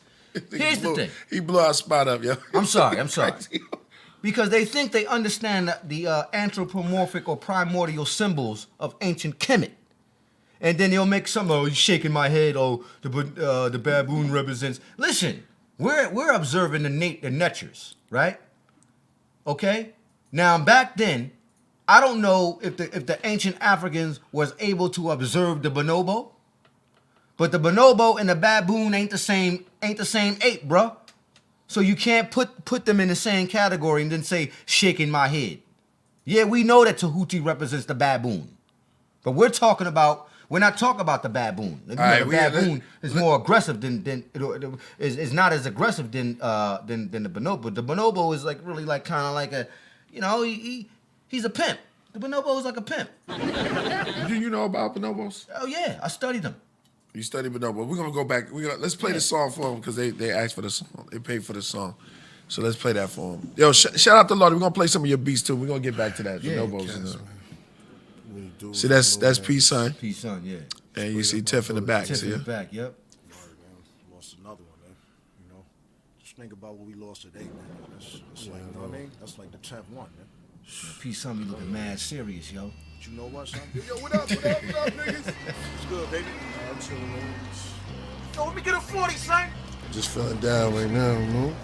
Here's the thing. He blew our spot up, yo. I'm sorry. Because they think they understand the anthropomorphic or primordial symbols of ancient Kemet. And then they'll make some, he's shaking my head, the baboon represents. Listen, we're observing the natures, right? Okay? Now, back then, I don't know if the ancient Africans was able to observe the bonobo, but the bonobo and the baboon ain't the same ape, bruh. So you can't put them in the same category and then say, shaking my head. Yeah, we know that Tahuti represents the baboon. But we're not talking about the baboon. The baboon is more aggressive is not as aggressive than the bonobo. The bonobo is like really like kind of like a, he's a pimp. The bonobo is like a pimp. Do you know about bonobos? Oh yeah, I studied them. You study, but no. But we're gonna go back. Let's play the song for them because they asked for the song. They paid for the song, so let's play that for them. Yo, shout out to Lordy. We're gonna play some of your beats too. We're gonna get back to that. Yeah, See, that's Peace Son, Peace Son, yeah. and you see Tiff in the back. Tiff See in the ya? back, yep. Lost another one, man. You know, just think about what we lost today, man. That's like, you know what I mean? That's like the 10th one, man. Peace Son be looking mad serious, yo. But you know what, son? Yo, what up, niggas? It's good, baby. I'm chilling, man. Yo, let me get a 40, son. Just feeling down right now, you know?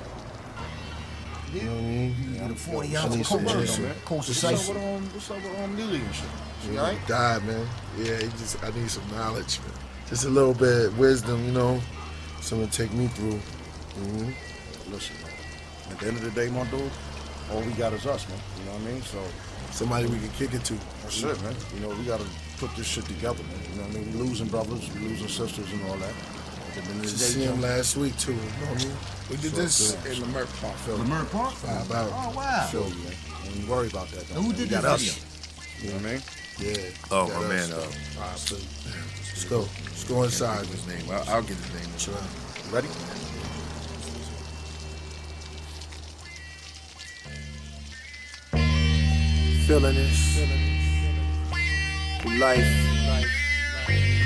You know what I mean? You get a 40 I ounce need of some coke, juice, man. man. Coach What's up with Lily and shit? She He all right? died, man. Yeah, I need some knowledge, man. Just a little bit of wisdom, you know? Something to take me through. Mm-hmm. Listen, man. At the end of the day, my dude, all we got is us, man. You know what I mean? So Somebody we can kick it to. that's it, man. You know, we gotta put this shit together, man. You know what I mean? We losing brothers, we losing sisters and all that. At the end of the Just day, see him Joe, last week, too. You know what I mean? We did this in the Merc Park. Lamert Park? 5 hours. Oh, wow. feel you, man. Don't even worry about that, though. And who man. did We got this us. video? You know what I mean? Yeah. Oh, got my us, man, though. All right, so let's go. Let's go inside. His name. I'll get his name. Sure. You ready? Feeling this. Life.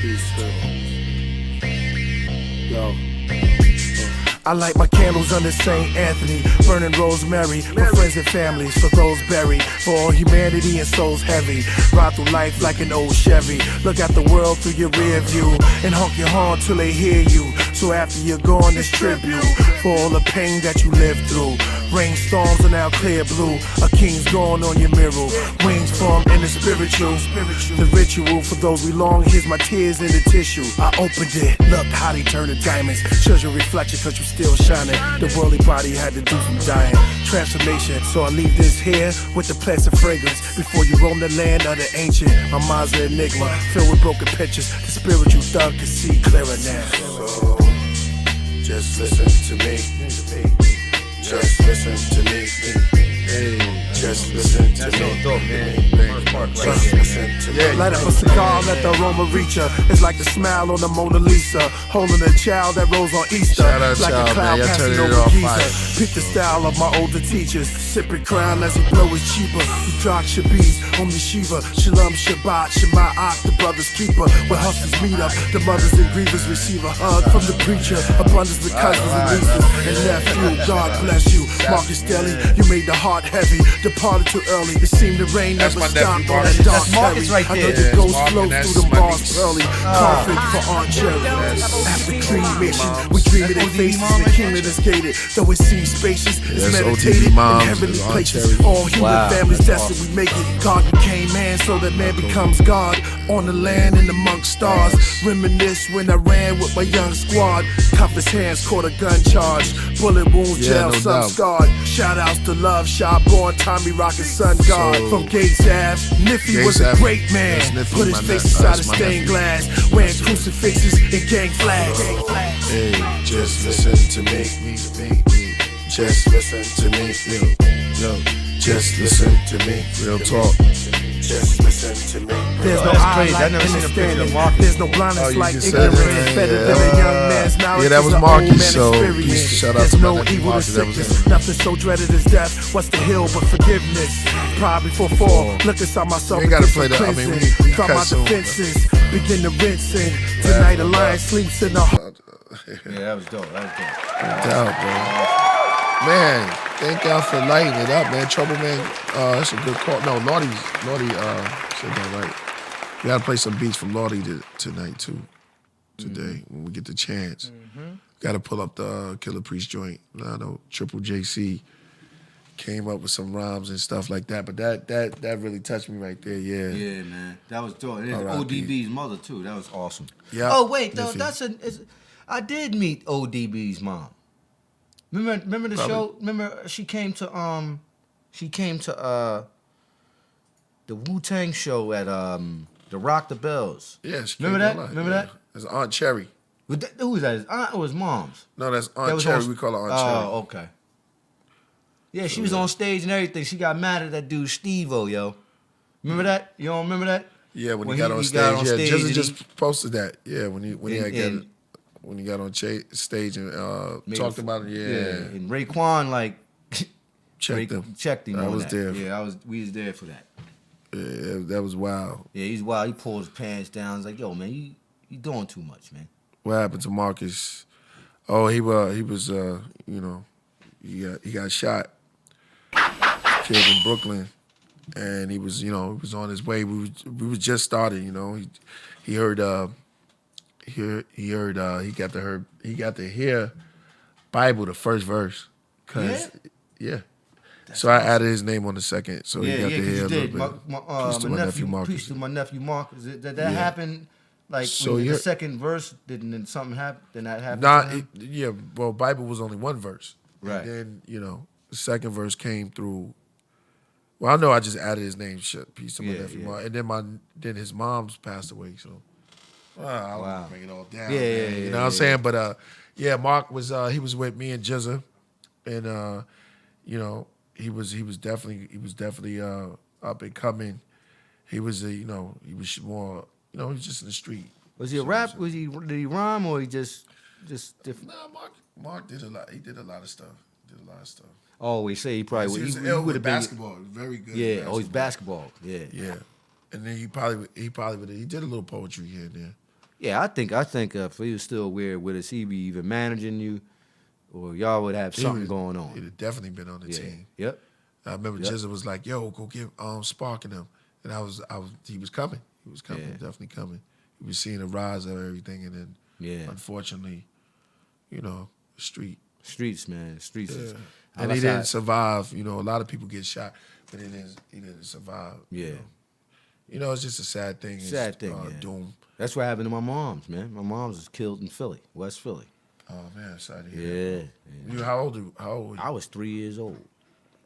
Priesthood. Yo. I light my candles under St. Anthony, burning rosemary for friends and families, for those buried, for all humanity and souls heavy. Ride through life like an old Chevy. Look at the world through your rear view and honk your horn till they hear you. So after you're gone, this tribute for all the pain that you lived through. Rainstorms are now clear blue. A king's gone on your mirror. Wings formed in the spiritual. The ritual for those we long. Here's my tears in the tissue. I opened it. Look how they turn to diamonds. Shows your reflection cause you still shining. The worldly body had to do some dying. Transformation. So I leave this here with the pleasant fragrance. Before you roam the land of the ancient. My mind's an enigma. Filled with broken pictures. The spiritual thug can see clearer now. So, just listen to me. Just listen to me. Just listen to That's so me. dope, man. Park right Just there. listen to me. Light up a cigar, let the aroma reach her. It's like the smile on the Mona Lisa, holding a child that rose on Easter. Shout out, Like y'all, a cloud man. Y'all passing turning it over off Giza. fire. Pick the style of my older teachers. Sipping crown as he blow is cheaper. You drop Shabis on the Shiva. Shalom Shabbat, Shema Ak, the brother's keeper. Where hustlers meet up, the mothers and grievers receive a hug from the preacher. Abundance with cousins and nieces and nephew. God bless you. Marcus Deli, you made the heart heavy. Departed too early. It seemed the rain That's never my nephew, stopped on Marcus. that dark That's Marcus ferry. right I there. know the Yeah, ghost Marcus, flow that's through the my bars niece. early. Conflict for Aunt Cherry. After cremation, we dream of their ODB faces. mom The right kingdom is gated, though it seems spacious. It's That's meditated ODB moms in heavenly and Aunt places. Cherry. All human Wow, families that's destined, we make it. God became man, so that man becomes God. On the land and amongst stars. Reminisce when I ran with my young squad. Cuff his hands, caught a gun charge. Bullet wounds, Yeah, jail, no some doubt. scarred. Shout outs to Love, Shot Born, Tommy Rockin' Sun God. So- From Gates Ave, Niffy Gates was a Ave. great man. That's Niffy, Put his my face nephew. inside That's of my stained nephew. glass. Wearing crucifixes and gang flags. Hey, just listen to me. Just listen to me. Yo, Just listen to me. real talk. Just listen to me. There's no That's eye crazy. I like never seen a picture of understanding. Marcus. There's no blindness Oh, you like just said ignorance. that, It's better yeah. than a young man's knowledge. Yeah, that is was an Marcus, old man's so experience. shout out There's to no my nephew evil to Marcus, that was sickness. him. Nothing so dreaded as death. What's the hill but forgiveness? Pride before fall. Look inside myself. You ain't gotta and get play some that. I mean, cleansing. we From cut my soon, but- defenses. Begin to rinsing. Tonight a lion sleeps in the heart. Yeah, that was dope. That was dope. Doubt, bro. Man, thank y'all for lighting it up, man. Trouble, man. That's a good call. No, Lordy said that right. We gotta play some beats from Lordy tonight too. Today when we get the chance, gotta pull up the Killer Priest joint. I know Triple JC came up with some rhymes and stuff like that, but that really touched me right there. Yeah. Yeah, man. That was dope. And it's R.I.P. ODB's mother, too. That was awesome. Yeah. Oh, wait, though. Niffy. I did meet ODB's mom. Remember the Probably. show? Remember she came to the Wu-Tang show at the Rock the Bells. Yeah, she Remember came that? a lot, Remember yeah. that? That's Aunt Cherry. Who was that? His aunt or his mom's? No, that's That Aunt was Cherry. on- We call her Aunt Cherry. Oh, okay. Yeah, she was on stage and everything. She got mad at that dude Steve-O, yo. Remember that? You don't remember that? Yeah, when When he got he- on he stage. got on Yeah, stage Jizza and just posted that. Yeah, when he And- got on stage and made talked a- about it. Yeah, And Raekwon like checked him. checked him I on was that. there. Yeah, we was there for that. Yeah, that was wild. Yeah, he's wild. He pulls his pants down. He's like, yo, man, you doing too much, man. What happened to Marcus? Oh, he was he got shot, killed in Brooklyn, and he was on his way. We was just started. He heard he got to hear Bible the first verse. Yeah. So I added his name on the second, so he got to hear a little bit. Peace to my nephew Marcus. Peace to my nephew Marcus. Did that Yeah. happen? Like So when the you're- second verse, didn't something happen? Did that happen? Nah, to him? well, Bible was only one verse. Right. And then, the second verse came through. Well, I know I just added his name, peace to my nephew yeah. Mark. And then his mom's passed away, so I don't Wow. bring it all down. Yeah, man, yeah, you know what I'm saying? But Mark was he was with me and Jizza, and he was definitely up and coming. He was he was more he was just in the street. Was he a rap? Did he rhyme or he just different? Nah, Mark did a lot. He did a lot of stuff. Always say he probably He was would. ill with have been. basketball. Very good. Yeah. at Oh, he's basketball. Yeah. Yeah, and then he probably would. He did a little poetry here and there. Yeah, I think if he was still weird with us, he'd be even managing you, or y'all would have something going on. He'd have definitely been on the Yeah. team. Yep. I remember Yep. Jizza was like, "Yo, go get Spark and him," and he was coming. He was coming, Yeah. definitely coming. He was seeing the rise of everything, and then unfortunately, street. Streets, man. Streets. Yeah. Is, And he didn't survive. A lot of people get shot, but he didn't survive. Yeah. It's just a sad thing. Sad thing, yeah. Doom. That's what happened to my mom's, man. My mom's was killed in Philly, West Philly. Oh man, sorry to hear Yeah. that. You how old were you? I was 3 years old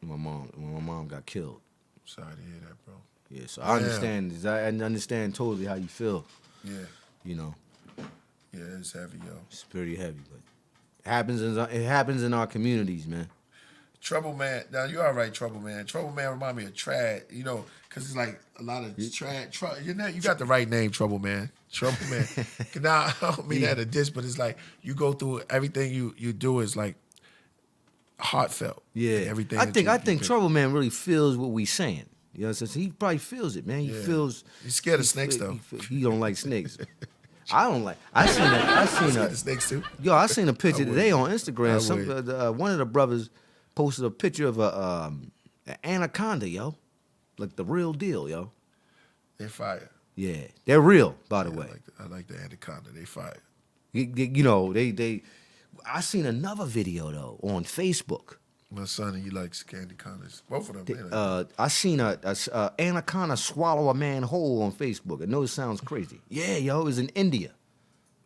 when my mom got killed. Sorry to hear that, bro. Yeah, so I understand. I understand totally how you feel. Yeah. Yeah, it's heavy, yo. It's pretty heavy, but it happens in our communities, man. Trouble Man. Now you all right, Trouble Man. Trouble Man remind me of Trad, because it's like a lot of Trad. You got the right name, Trouble Man. Trouble Man. Now I don't mean that a diss, but it's like you go through everything you do is like heartfelt. Yeah, Everything. I think Trouble Man really feels what we saying. You know what I'm saying? He probably feels it, man. He feels. He's scared of snakes, though. He don't like snakes. I don't like. I seen Scared a of snakes too. Yo, I seen a picture would. today on I Instagram. would. One of the brothers posted a picture of an anaconda, yo, like the real deal, yo. They fire. Yeah, they're real, by the Yeah, way. I like the anaconda. They fire. They. I seen another video though on Facebook. My son, he likes anacondas. Both of them. they like I seen a anaconda swallow a man whole on Facebook. I know it sounds crazy. Yeah, yo, it was in India.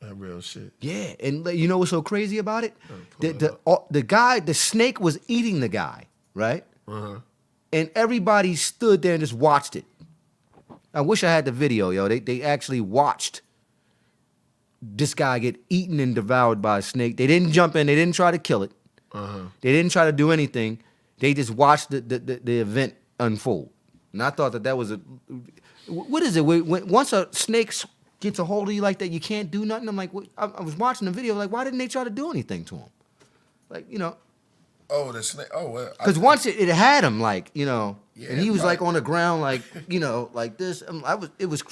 that real shit. Yeah, and you know what's so crazy about it? pull it The snake was eating the guy, right? Uh-huh. And everybody stood there and just watched it. I wish I had the video, yo. They actually watched this guy get eaten and devoured by a snake. They didn't jump in. They didn't try to kill it. Uh-huh. They didn't try to do anything. They just watched the event unfold. And I thought that was what is it? Once a snake gets a hold of you like that, you can't do nothing. I'm like, I was watching the video, like, why didn't they try to do anything to him? Like, Oh, the snake. Oh, well. because once it had him, like, Yeah, and he was right. like on the ground, like, like this. It was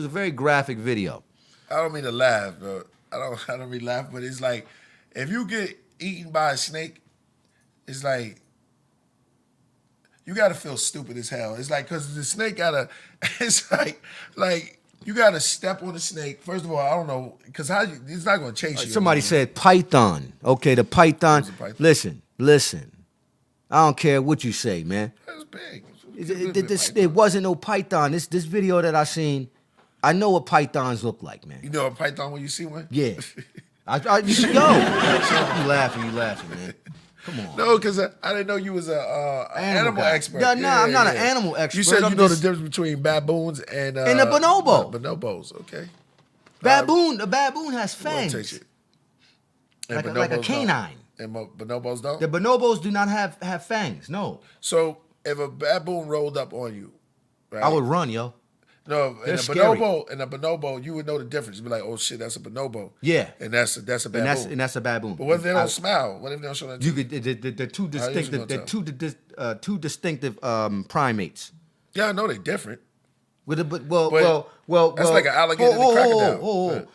a very graphic video. I don't mean to laugh, bro. I don't really laugh, but it's like if you get eaten by a snake, it's like you gotta feel stupid as hell. It's like because the snake gotta. It's like you gotta step on the snake. First of all, I don't know because it's not gonna chase you. Somebody said python. Okay, the python. It was a python. Listen. I don't care what you say, man. It was big. It wasn't no python. This video that I seen, I know what pythons look like, man. You know a python when you see one? Yeah. You laughing, man. Come on. No, because I didn't know you was a animal guy. expert. No, I'm not an animal expert. You said I'm you know just- the difference between baboons and And a bonobo. Bonobos, okay. The baboon has We'll fangs. take it. And Like a bonobos canine. don't. And bonobos don't? The bonobos do not have fangs. No. So if a baboon rolled up on you, right? I would run, yo. No, They're in a scary. bonobo, you would know the difference. You'd be like, oh shit, that's a bonobo. Yeah. And that's a baboon. And that's a baboon. But what if they don't smile? What if they don't show that? You teeth? could the two How you distinctive gonna two distinctive primates. Yeah, I know they're different. With a That's like an alligator and a crocodile.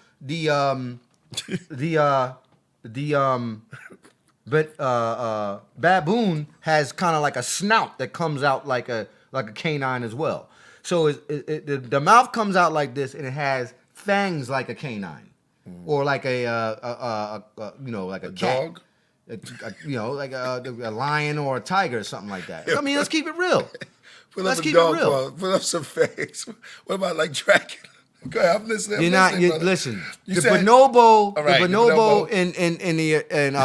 Baboon has kind of like a snout that comes out like a canine as well. So the mouth comes out like this, and it has fangs like a canine, or like a like a cat. Dog. Like a lion or a tiger or something like that. I mean, let's keep it real. Let's keep it real. Put up some fangs. What about like Dracula? Go ahead, I'm listening. Listen. You The said- bonobo, right, the the bonobo, bonobo. and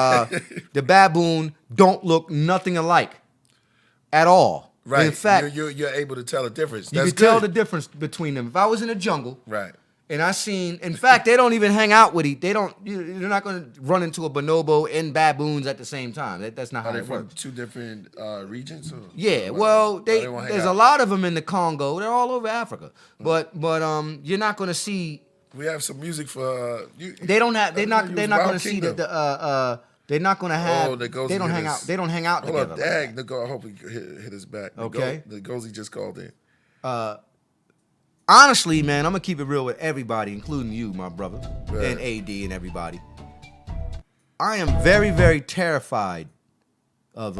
the baboon don't look nothing alike at all. Right. In fact, you're able to tell the difference. you That's can tell the good. difference between them. If I was in a jungle, Right. and I seen, in fact, they don't even hang out with each. You're not going to run into a bonobo and baboons at the same time. That's not how Are they it from works. two different regions? Or Yeah, what? well, They won't hang there's a out? lot of them in the Congo. They're all over Africa, but you're not going to see. We have some music for. They don't have. They're not going to see Kingdom. They're not going to have. Oh, Ngozi they don't hit hang us. out. They don't hang out Hold together. up, like dag. I hope he hit us back. Okay. The Ngozi just called in. Honestly, man, I'm gonna keep it real with everybody, including you, my brother, Right. and AD and everybody. I am very, very terrified of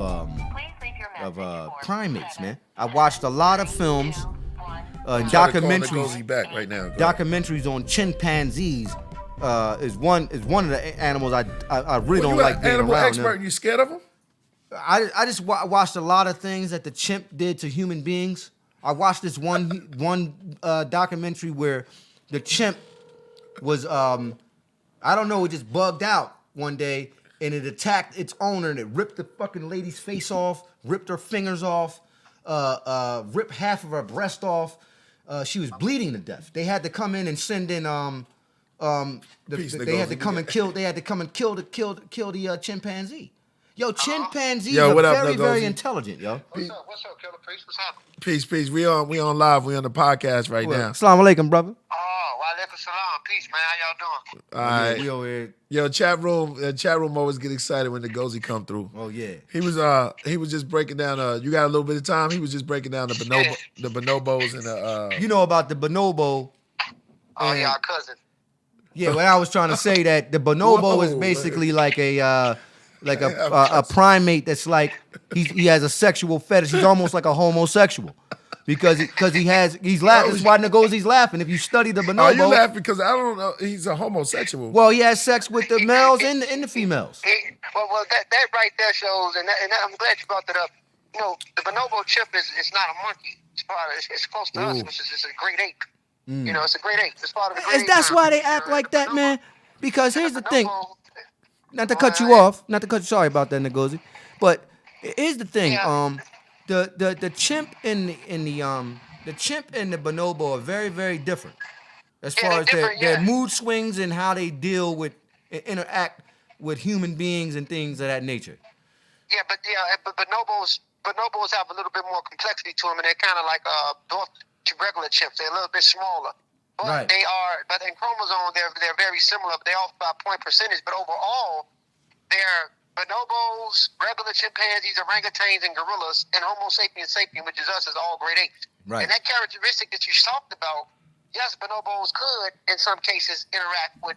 primates, man. I watched a lot of films, Try to call documentaries. Ngozi back right now. Go ahead. Documentaries on chimpanzees is one of the animals I really Well, don't you like an being animal around. expert. You scared of him? I just watched a lot of things that the chimp did to human beings. I watched this one documentary where the chimp was I don't know, it just bugged out one day and it attacked its owner and it ripped the fucking lady's face off, ripped her fingers off, ripped half of her breast off. She was bleeding to death. They had to come in and send in they had to come and kill the chimpanzee. Yo, chimpanzees Yo, are what up, very, very Ngozi? intelligent, yo. What's up, Killer Priest? What's happening? Peace. We on live. We on the podcast right now. Assalamu alaikum, brother. Oh, wa alaikum salam. Peace, man. How y'all doing? All right. We over here. Yo, chat room always get excited when the Ngozi come through. Oh yeah. He was just breaking down. You got a little bit of time. He was just breaking down the bonobos and the. You know about the bonobo. Oh, y'all cousin. Yeah, what I was trying to say that the bonobo is Whoa. basically like a primate that's like he has a sexual fetish. He's almost like a homosexual because he's laughing. That's why Ngozi's laughing. If you study the Oh, you bonobo, laughing because I don't know. He's a homosexual. well, he has sex with the males and the females. Well, that right there shows, and I'm glad you brought that up. You know, the bonobo chimp is not a monkey. It's close to us, which is a great ape. You know, it's a great ape. It's part of the great ape. That's why they family. act like that, man. Because here's the thing. Bonobo- Not to cut you off. Sorry about that, Ngozi. But here's the thing. Yeah. The chimp and the chimp and the bonobo are very, very different as Yeah, far as they're different, their yeah. mood swings and how they deal with interact with human beings and things of that nature. but bonobos have a little bit more complexity to them, and they're kind of like dwarf to regular chimps. They're a little bit smaller. But Right. but in chromosome, they're very similar. But they're off by point percentage. But overall, they're bonobos, regular chimpanzees, orangutans, and gorillas, and Homo sapiens sapien, which is us, is all great apes. Right. And that characteristic that you talked about, yes, bonobos could, in some cases, interact with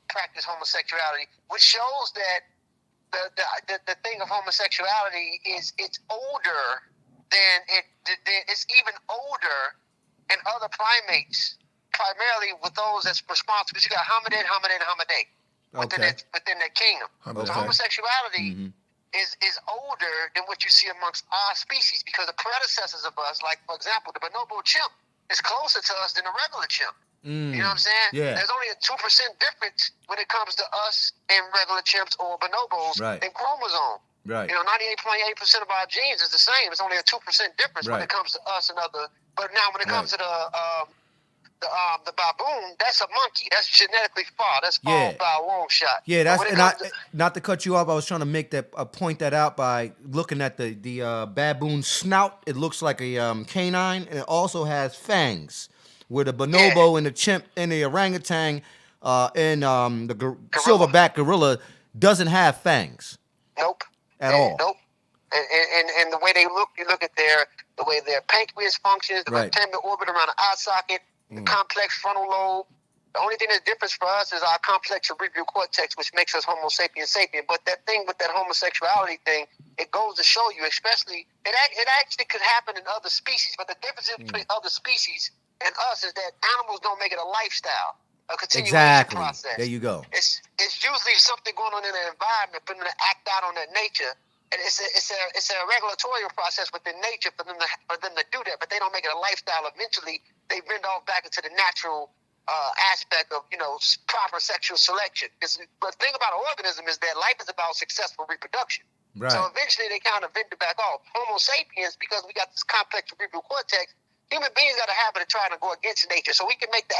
practice homosexuality, which shows that the thing of homosexuality is it's older than it's even older in other primates, primarily with those that's responsible. You got hominid, and hominidae within that kingdom. Okay. So homosexuality is older than what you see amongst our species, because the predecessors of us, like for example, the bonobo chimp, is closer to us than the regular chimp. You know what I'm saying? Yeah. There's only a 2% difference when it comes to us and regular chimps or bonobos Right. in chromosome. Right. You know, 98.8% of our genes is the same. It's only a 2% difference when Right. it comes to us and other. But now when it comes to the baboon, that's a monkey. That's genetically far. That's far by a long shot. Yeah, But that's when it and I, comes to- not to cut you off. I was trying to make that point that out by looking at the baboon snout. It looks like a canine, and it also has fangs, where the bonobo and the chimp and the orangutan and the silverback gorilla doesn't have fangs. Nope. At all. Nope. And the way they look, you look at the way their pancreas functions, the rectangular orbit around the eye socket, the complex frontal lobe. The only thing that's different for us is our complex cerebral cortex, which makes us Homo sapiens sapien. But that thing with that homosexuality thing, it goes to show you, especially, it actually could happen in other species, but the difference between other species and us is that animals don't make it a lifestyle, a continuation process. There you go. It's usually something going on in the environment for them to act out on that nature. And it's a regulatory process within nature for them to do that, but they don't make it a lifestyle. Eventually, they bend off back into the natural aspect of proper sexual selection. But the thing about an organism is that life is about successful reproduction. Right. So eventually, they kind of bend it back off. Homo sapiens, because we got this complex cerebral cortex, human beings got a habit of trying to go against nature, so we can make the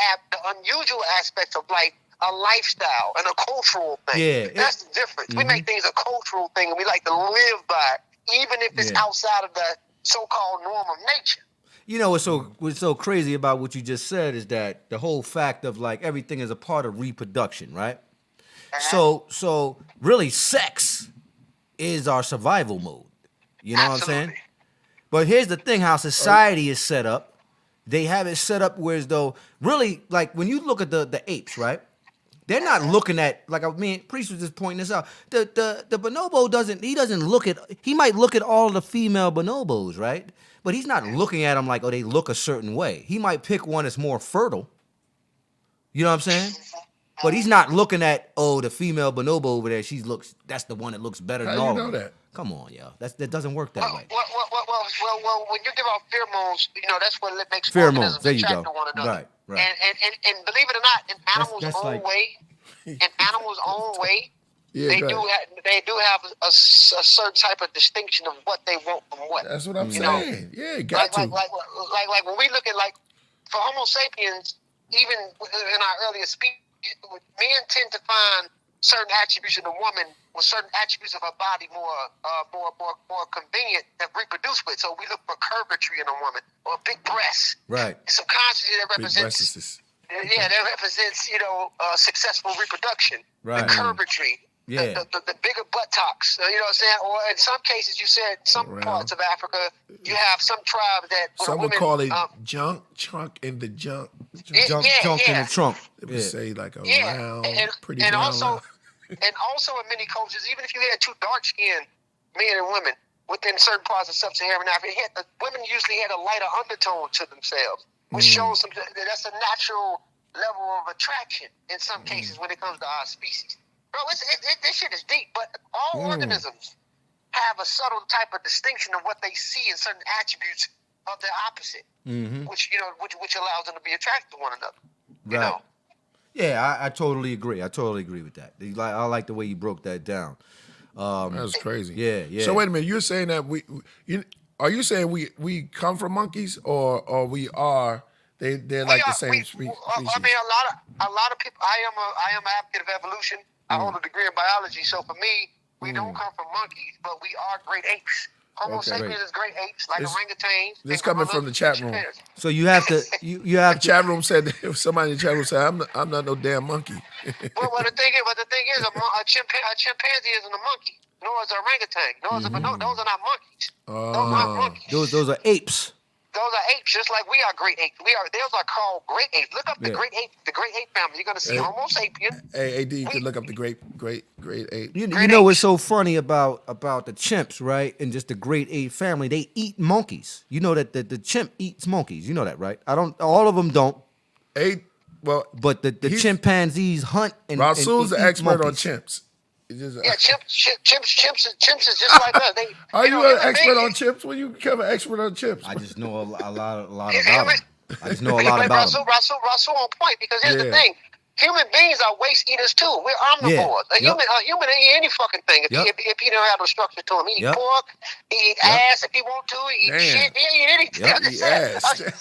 unusual aspects of life a lifestyle and a cultural thing. Yeah, that's the difference. We make things a cultural thing, and we like to live by it, even if it's outside of the so-called norm of nature. You know, what's so crazy about what you just said is that the whole fact of like everything is a part of reproduction, right? So really, sex is our survival mode. You know what I'm saying? But here's the thing: how society is set up. They have it set up where as though really, like when you look at the apes, right? They're not looking at, like I mean, Priest was just pointing this out. The bonobo he might look at all the female bonobos, right? But he's not looking at them like, oh, they look a certain way. He might pick one that's more fertile. You know what I'm saying? But he's not looking at, oh, the female bonobo over there, that's the one that looks better than all of them. How do you know that? Come on, yo. That doesn't work that way. Well, when you give out pheromones, that's what makes Pheromones, organisms there you attract go. to one another. Right. And believe it or not, in animals' own way, they do have a certain type of distinction of what they want from what. That's what I'm saying. Yeah, got to. Like when we look at for Homo sapiens, even in our earlier speech, men tend to find certain attributes in a woman with certain attributes of her body more convenient to reproduce with. So we look for curvatry in a woman or big breasts. Right. Subconsciously that represents. That represents successful reproduction. Right. The curvatry. Yeah. The bigger buttocks, you know what I'm saying? Or in some cases, you said some parts of Africa, you have some tribes that some would call it trunk in the junk. Junk in the trunk. They would say like a round, pretty and brown also in many cultures, even if you had two dark-skinned men and women within certain parts of sub-Saharan Africa, women usually had a lighter undertone to themselves, which shows that's a natural level of attraction in some cases when it comes to our species. Bro, this shit is deep, but all organisms have a subtle type of distinction of what they see in certain attributes of their opposite, which allows them to be attracted to one another. You know? Yeah, I totally agree. I totally agree with that. I like the way you broke that down. That's crazy. Yeah. So wait a minute, you're saying that are you saying we come from monkeys or we are? They're like the same species. I mean, a lot of people. I am an advocate of evolution. I hold a degree in biology, so for me, we don't come from monkeys, but we are great apes. Homo sapiens is great apes, like orangutans. This coming from the chat room. So you have to. You have the chat room said somebody in the chat room said I'm not no damn monkey. well, the thing is, a chimpanzee isn't a monkey, nor is an orangutan. Those are not monkeys. Those aren't monkeys. Those are apes. Those are apes, just like we are great apes. Those are called great apes. Look up the great ape family. You're gonna see Homo sapien. Hey, AD, you can look up the great ape. You know what's so funny about the chimps, right? And just the great ape family, they eat monkeys. You know that the chimp eats monkeys. You know that, right? All of them don't. But the chimpanzees hunt and Rasul's and the expert monkeys. on chimps. Chimps is just like us. Are you an expert on chimps? When you become an expert on chimps? I just know a lot about them. I just know a lot about them. Rasul on point, because here's the thing. Human beings are waste eaters too. We're omnivores. A human eat any fucking thing if he don't have no structure to him. He eat pork, he eat ass if he want to, he eat shit, he eat anything.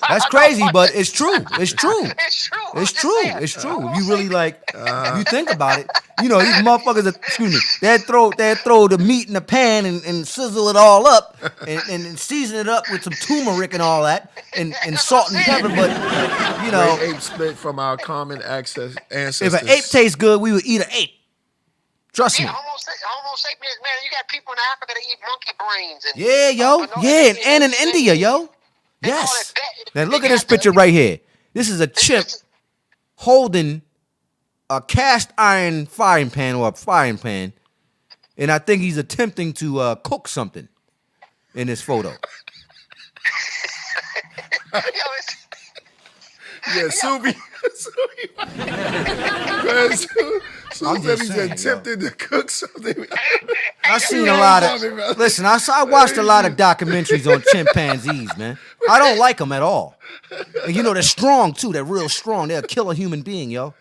That's crazy, but it's true. It's true. It's true. It's true. If you really if you think about it, these motherfuckers they'd throw the meat in the pan and sizzle it all up, and season it up with some turmeric and all that, and salt and pepper. But you know, Great ape split from our common ancestors. if an ape tastes good, we would eat an ape. Trust me. Yeah, Homo sapiens, man. You got people in Africa that eat monkey brains. And, Yeah, yo. Yeah, and in India, yo. Yes. Now look at this picture right here. This is a chimp holding a cast iron frying pan or a frying pan, and I think he's attempting to cook something in this photo. Yeah, Subi. Sue said he's attempting to cook something. I seen a lot of. Listen, I watched a lot of documentaries on chimpanzees, man. I don't like them at all. And you know they're strong too. They're real strong. They'll kill a human being, yo.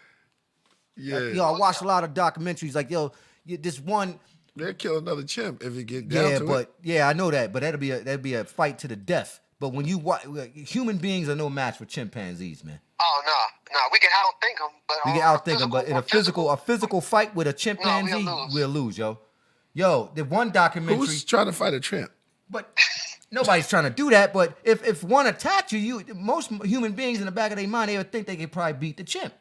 Yeah. Yo, I watched a lot of documentaries. Like, yo, this one. They'll kill another chimp if it get down to it. Yeah, I know that. But that'd be a fight to the death. But when you watch, human beings are no match for chimpanzees, man. Oh no, we can outthink them. But We can outthink them, but in a physical fight with a chimpanzee, we'll lose, yo. Yo, the one documentary. Who's trying to fight a chimp? But nobody's trying to do that. But if one attacked you, most human beings in the back of their mind, they would think they could probably beat the chimp.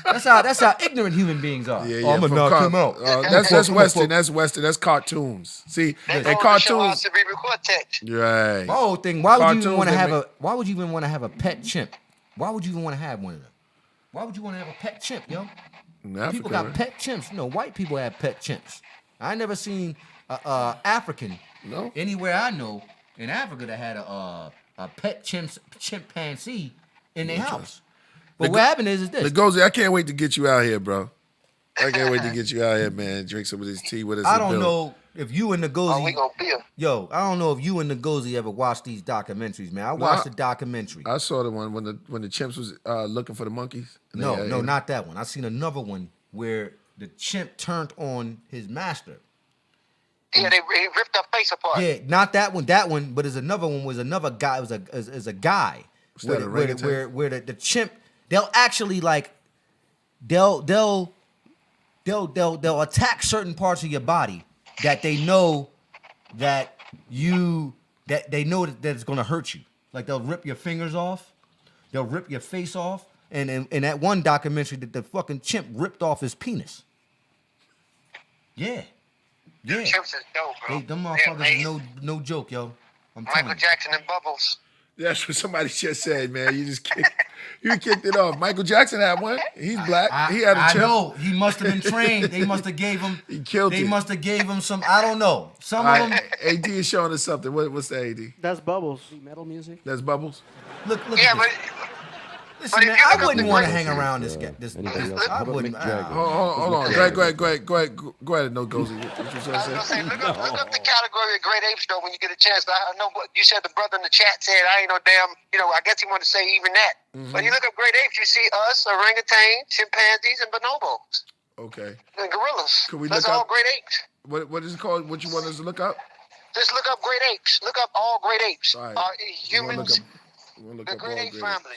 That's how ignorant human beings are. Yeah, I'm gonna knock him out. That's Western. That's Western. That's cartoons. See, they and cartoons. My Right. whole thing. Why would you even want to have a pet chimp? Why would you even want to have one of them? Why would you want to have a pet chimp, yo? In Africa, People got right? pet chimps. You know, white people have pet chimps. I never seen African anywhere I know in Africa that had a pet chimpanzee in their house. But what happened is this. Ngozi, I can't wait to get you out here, bro. I can't wait to get you out here, man. Drink some of this tea with us. I don't know if you and Ngozi. we gonna feel. Yo, I don't know if you and Ngozi ever watched these documentaries, man. I watched the documentary. I saw the one when the chimps was looking for the monkeys. No, not that one. I seen another one where the chimp turned on his master. Yeah, they ripped her face apart. Yeah, not that one. That one, but there's another one. Was another guy. It was a guy where the chimp. They'll actually like. They'll attack certain parts of your body that they know that they know that it's gonna hurt you. Like they'll rip your fingers off, they'll rip your face off, and in that one documentary that the fucking chimp ripped off his penis. Yeah. Chimps is dope, bro. Them motherfuckers is no joke, yo. I'm telling Michael Jackson and Bubbles. That's what somebody just said, man. You kicked it off. Michael Jackson had one. He's black. He had a chimp. I know. He must have been trained. They must have gave him. He killed They it. must have gave him some. I don't know. Some All of them. right, AD is showing us something. What's the AD? That's Bubbles. Metal music? That's Bubbles. Look Yeah, at but this. Listen, but man, if you I look up wouldn't the want to great- hang around this. Anybody else? I How about wouldn't. Mick Jagger? Hold on. Go ahead. Go ahead. No, Ngozi. What you I was trying gonna to say? say, look up the category of great apes though when you get a chance. I know what you said. The brother in the chat said, "I ain't no damn." I guess he wanted to say even that. But you look up great apes, you see us, orangutan, chimpanzees, and bonobos, Okay. and gorillas. Could we That's look all up- great apes. What is it called? What you want us to look up? Just look up great apes. Look up all great apes. All right. Humans, We wanna look the up great all ape family.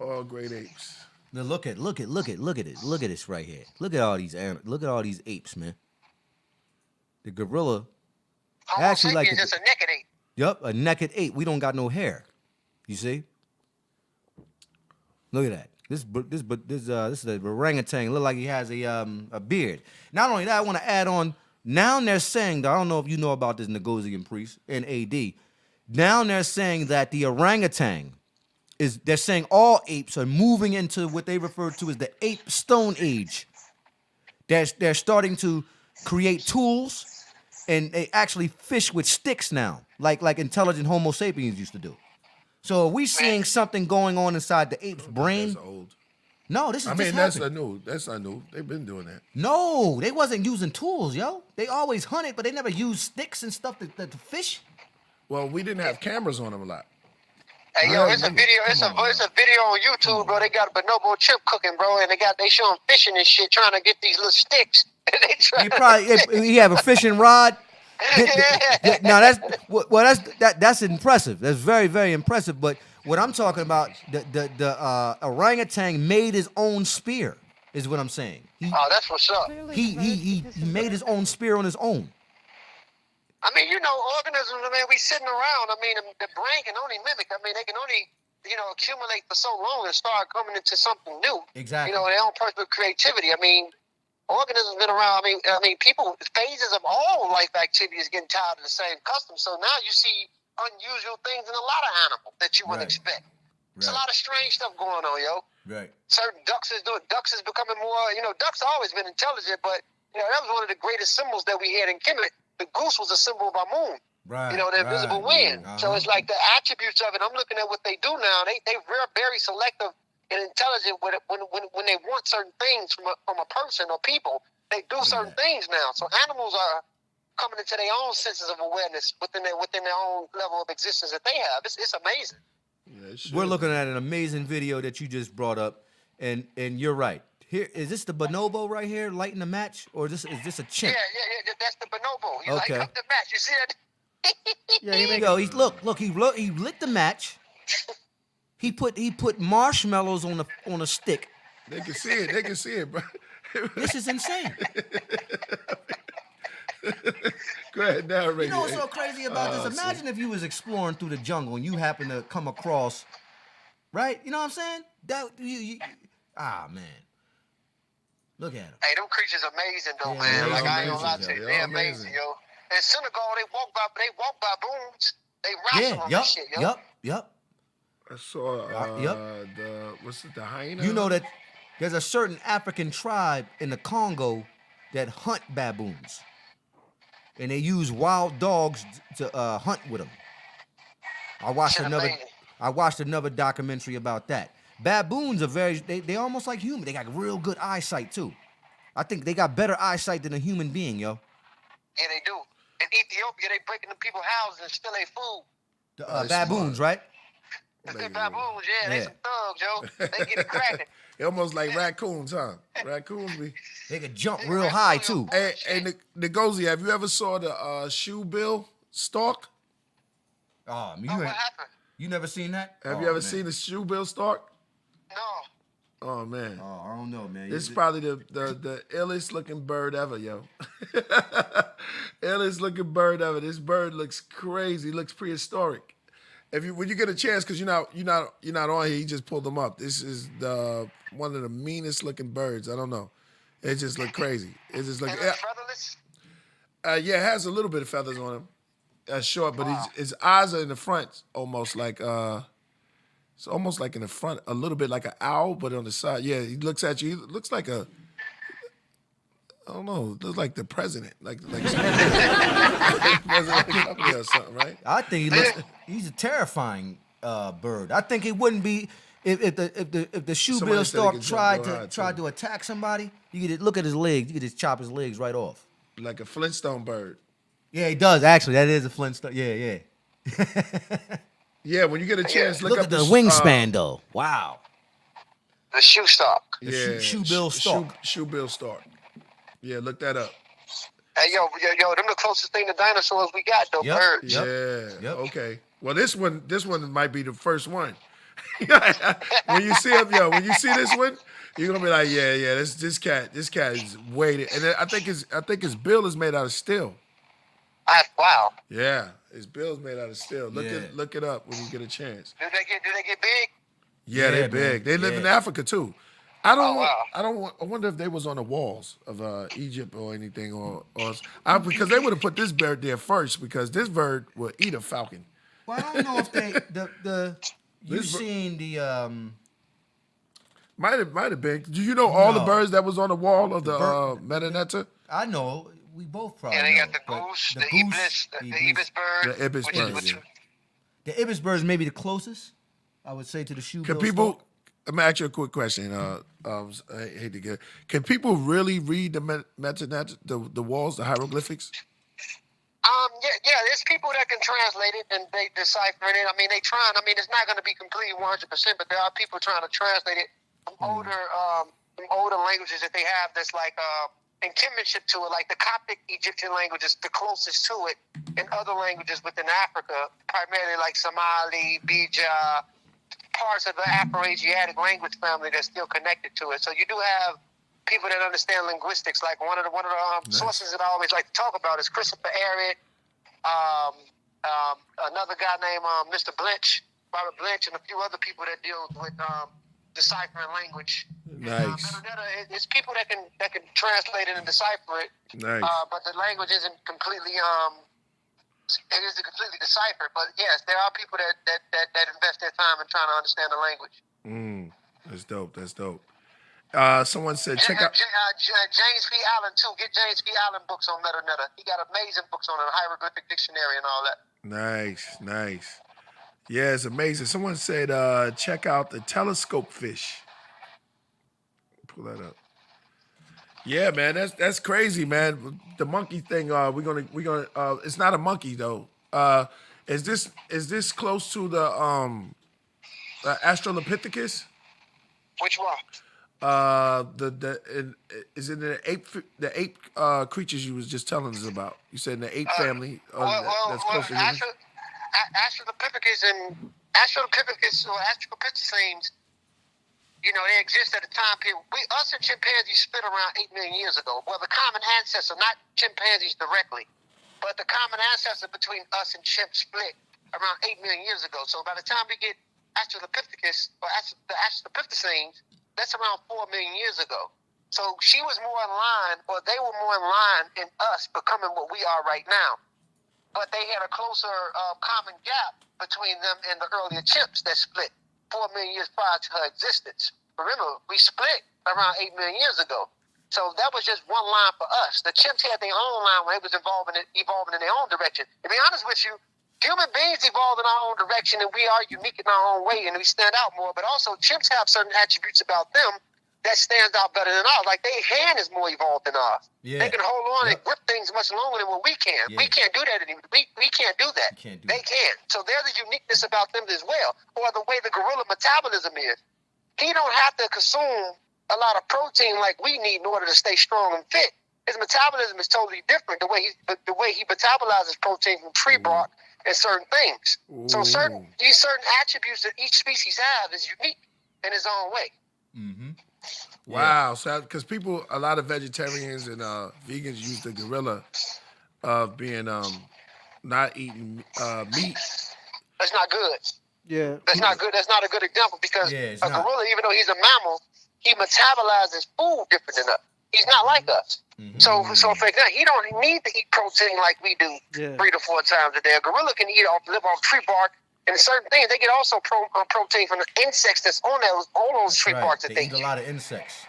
All great apes. Now look at it. Look at this right here. Look at all these apes, man. The gorilla. Homo Actually, like sapiens, the- it's a naked ape. Yup, a naked ape. We don't got no hair. You see? Look at that. This is the orangutan. Look like he has a beard. Not only that, I want to add on. Now they're saying, I don't know if you know about this, Negosian priest and AD. Now they're saying that the orangutan they're saying all apes are moving into what they refer to as the ape stone age. They're starting to create tools, and they actually fish with sticks now, like intelligent Homo sapiens used to do. So are we seeing something going on inside the ape's brain? That's old. No, this is I just mean, that's happening. not new. They've been doing that. No, they wasn't using tools, yo. They always hunted, but they never used sticks and stuff to fish. Well, we didn't have cameras on them a lot. Hey, yo, it's a video. It's a video on YouTube, bro. They got a bonobo chimp cooking, bro, and they show him fishing and shit, trying to get these little sticks. And they try. He have a fishing rod. Now that's impressive. That's very, very impressive. But what I'm talking about, the orangutan made his own spear. Is what I'm saying. Oh, that's what's up. He made his own spear on his own. I mean, you know, organisms, I mean, we sitting around. I mean, the brain can only mimic. I mean, they can only, you know, accumulate for so long and start coming into something new. Exactly. You know, their own personal creativity. I mean, organisms been around. I mean, people, phases of all life activities getting tired of the same customs. So now you see unusual things in a lot of animals that you wouldn't expect. There's a lot of strange stuff going on, yo. Right. Certain ducks is becoming more, you know, ducks have always been intelligent, but, you know, that was one of the greatest symbols that we had in Kemet. The goose was a symbol of our moon. Right. You know, the invisible wind. Uh-huh. So it's like the attributes of it. I'm looking at what they do now. They very selective and intelligent when they want certain things from a person or people. They do certain things now. So animals are coming into their own senses of awareness within their own level of existence that they have. It's amazing. Yeah, We're looking at an amazing video that you just brought up, and you're right. Here is this the bonobo right here lighting the match, or is this a chimp? Yeah. That's the bonobo. He's Okay. like up the match. You see that? Yeah, here we go. He lit the match. He put marshmallows on a stick. They can see it. They can see it, bro. This is insane. Go ahead, narrate. You know what's so crazy about this? Imagine if you was exploring through the jungle and you happen to come across, right? You know what I'm saying? Man. Look at him. Hey, them creatures amazing though, Yeah, man. they Like I ain't amazing, gonna lie to you, yo. they're They're amazing, amazing. yo. In Senegal, they walk by baboons. They wrestle on this shit, yo. Yep. I saw Yep. the hyena? You know that there's a certain African tribe in the Congo that hunt baboons, and they use wild dogs to hunt with them. I watched another documentary about that. Baboons are they almost like human. They got real good eyesight too. I think they got better eyesight than a human being, yo. Yeah, they do. In Ethiopia, they break into people's houses and steal their food. The baboons, right? The baboons, they some thugs, yo. They get it cracking. They're almost like raccoons, huh? Raccoons be. They could jump real high too. Hey, Ngozi, have you ever saw the shoe bill stalk? Oh, What happened? you never seen that? Have you ever seen the shoe bill stalk? No. Oh man. Oh, I don't know, man. This is probably the illest looking bird ever, yo. Illest looking bird ever. This bird looks crazy. Looks prehistoric. When you get a chance, because you're not on here, you just pulled them up. This is one of the meanest looking birds. I don't know. It just look crazy. It just look. And it's featherless? Yeah, it has a little bit of feathers on him. Short, but his eyes are in the front, almost like it's almost like in the front, a little bit like an owl, but on the side. Yeah, he looks at you. He looks like I don't know. Looks like the president, like president of the company or something, right? I think he's a terrifying bird. I think it wouldn't be if the shoe Somebody bill said he stalk could jump real high, tried too. to attack somebody. You could look at his legs. You could just chop his legs right off. Like a Flintstone bird. Yeah, he does actually. That is a Flintstone. Yeah. Yeah, when you get a chance, Look up at the wingspan though. Wow. The shoe stock. Yeah, shoe bill stalk. Shoe bill stalk. Yeah, look that up. Hey, yo, them the closest thing to dinosaurs we got, though, Yep. birds. Yeah. Yep. Okay. Well, this one might be the first one. When you see him, when you see this one, you're gonna be like, yeah. This cat is weighted, and I think his bill is made out of steel. Wow. Yeah, his bill's made out of steel. Yeah. Look it up when you get a chance. Do they get big? Yeah, they're Yeah, big. man. They live in Yeah. Africa too. I wow. I wonder if they was on the walls of Egypt or anything, or because they would have put this bird there first, because this bird would eat a falcon. Well, I don't know if you This bir- seen the Might have been. Do you know all the No. birds that was on the wall of the bird- Metanetta? I know we both probably Yeah, they got know, the but goose, the goose, ibis bird. The ibis bird, yeah. The ibis bird is maybe the closest, I would say, to the shoe Can bill people? stalk. Let me ask you a quick question. I hate to get. Can people really read the Metanetta, the walls, the hieroglyphics? Yeah, there's people that can translate it and they decipher it. I mean, they trying. I mean, it's not going to be completely 100%, but there are people trying to translate it from older languages that they have that's like in kinship to it, like the Coptic Egyptian language is the closest to it, and other languages within Africa, primarily like Somali, Bija, parts of the Afro-Asiatic language family that's still connected to it. So you do have people that understand linguistics. Like one of the sources that I always like to talk about is Christopher Ariett, another guy named Mr. Blinch, Robert Blinch, and a few other people that deal with deciphering language. Nice. It's people that can translate it and decipher it. Nice. But the language isn't completely it isn't completely deciphered. But yes, there are people that invest their time in trying to understand the language. That's dope. That's dope. Someone said check out James P. Allen too. Get James P. Allen books on Meta. He got amazing books on a hieroglyphic dictionary and all that. Nice. Yeah, it's amazing. Someone said check out the telescope fish. Pull that up. Yeah, man, that's crazy, man. The monkey thing. We're gonna. It's not a monkey though. Is this close to the Australopithecus? Which one? Is it the ape creatures you was just telling us about? You said in the ape family. That's close to Australopithecus and Australopithecus or Australopithecines. You know, they exist at a time period. Us and chimpanzees split around 8 million years ago. Well, the common ancestor, not chimpanzees directly, but the common ancestor between us and chimps split around 8 million years ago. So by the time we get Australopithecus or the Australopithecines, that's around 4 million years ago. So she was more in line, or they were more in line in us becoming what we are right now. But they had a closer common gap between them and the earlier chimps that split 4 million years prior to her existence. Remember, we split around 8 million years ago. So that was just one line for us. The chimps had their own line when they was evolving in their own direction. To be honest with you, human beings evolved in our own direction, and we are unique in our own way, and we stand out more. But also, chimps have certain attributes about them that stands out better than ours. Like their hand is more evolved than ours. Yeah. They can hold on and grip things much longer than what we can. Yeah. We can't do that anymore. We can't do that. They can. So there's a uniqueness about them as well. Or the way the gorilla metabolism is. He don't have to consume a lot of protein like we need in order to stay strong and fit. His metabolism is totally different. The way he metabolizes protein from tree bark and certain things. Ooh. So certain attributes that each species have is unique in its own way. Mm-hmm. Wow. So, because a lot of vegetarians and vegans use the gorilla of being not eating meat. That's not good. Yeah. That's not good. That's not a good example because a gorilla, even though he's a mammal, he metabolizes food different than us. He's not like us. Mm-hmm. So for example, he don't need to eat protein like we do 3 to 4 times a day. A gorilla can live off tree bark and certain things. They get also protein from the insects that's on those tree barks that they eat. They eat a lot of insects.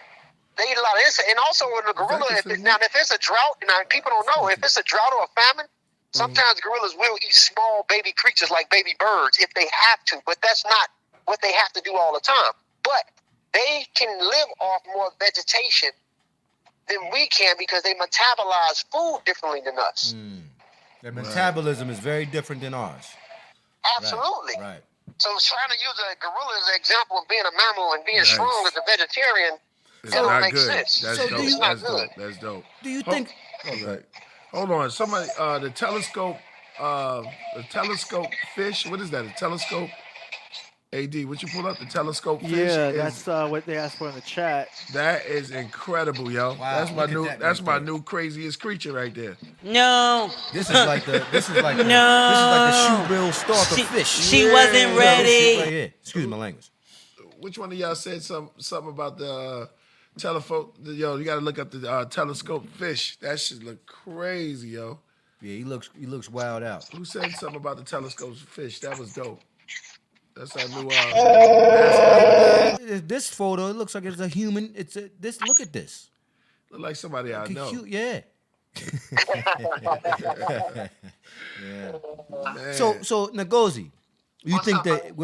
They eat a lot of insects. And also with the gorilla, if it's a drought, people don't know, if it's a drought or a famine, sometimes gorillas will eat small baby creatures like baby birds if they have to, but that's not what they have to do all the time. But they can live off more vegetation than we can because they metabolize food differently than us. Their metabolism is very different than ours. Absolutely. Right. So trying to use a gorilla as an example of being a mammal and being strong as a vegetarian, it don't make sense. That's so dope. It's not That's good. Dope. That's dope. Do you think? Hold on. Somebody, the telescope fish. What is that? A telescope? AD, what you pull up? The telescope fish? Yeah, that's what they asked for in the chat. That is incredible, yo. Wow, that's my new craziest creature right there. No. This is like the shoebill stalker fish. She wasn't ready. Right here. Excuse my language. Which one of y'all said something about the telephone? Yo, you got to look up the telescope fish. That shit look crazy, yo. Yeah, he looks wild out. Who said something about the telescope fish? That was dope. That's our new. This photo, it looks like it's a human. Look at this. Look like somebody I know. Yeah. Man. So Ngozi, you think that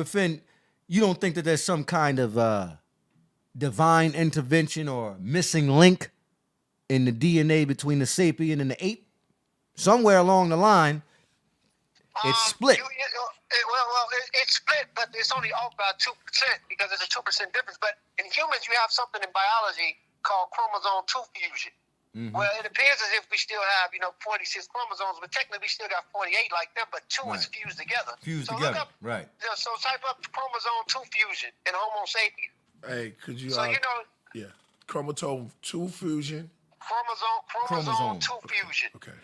you don't think that there's some kind of divine intervention or missing link in the DNA between the sapien and the ape? Somewhere along the line, it's split. It's split, but it's only off by 2% because there's a 2% difference. But in humans, you have something in biology called chromosome 2 fusion. Mm-hmm. Well, it appears as if we still have, 46 chromosomes, but technically we still got 48 like them, but 2 is fused together. Look up, right. So type up chromosome 2 fusion in Homo sapiens. Hey, could you... So, yeah. Chromosome 2 fusion. Chromosome 2 fusion. Okay.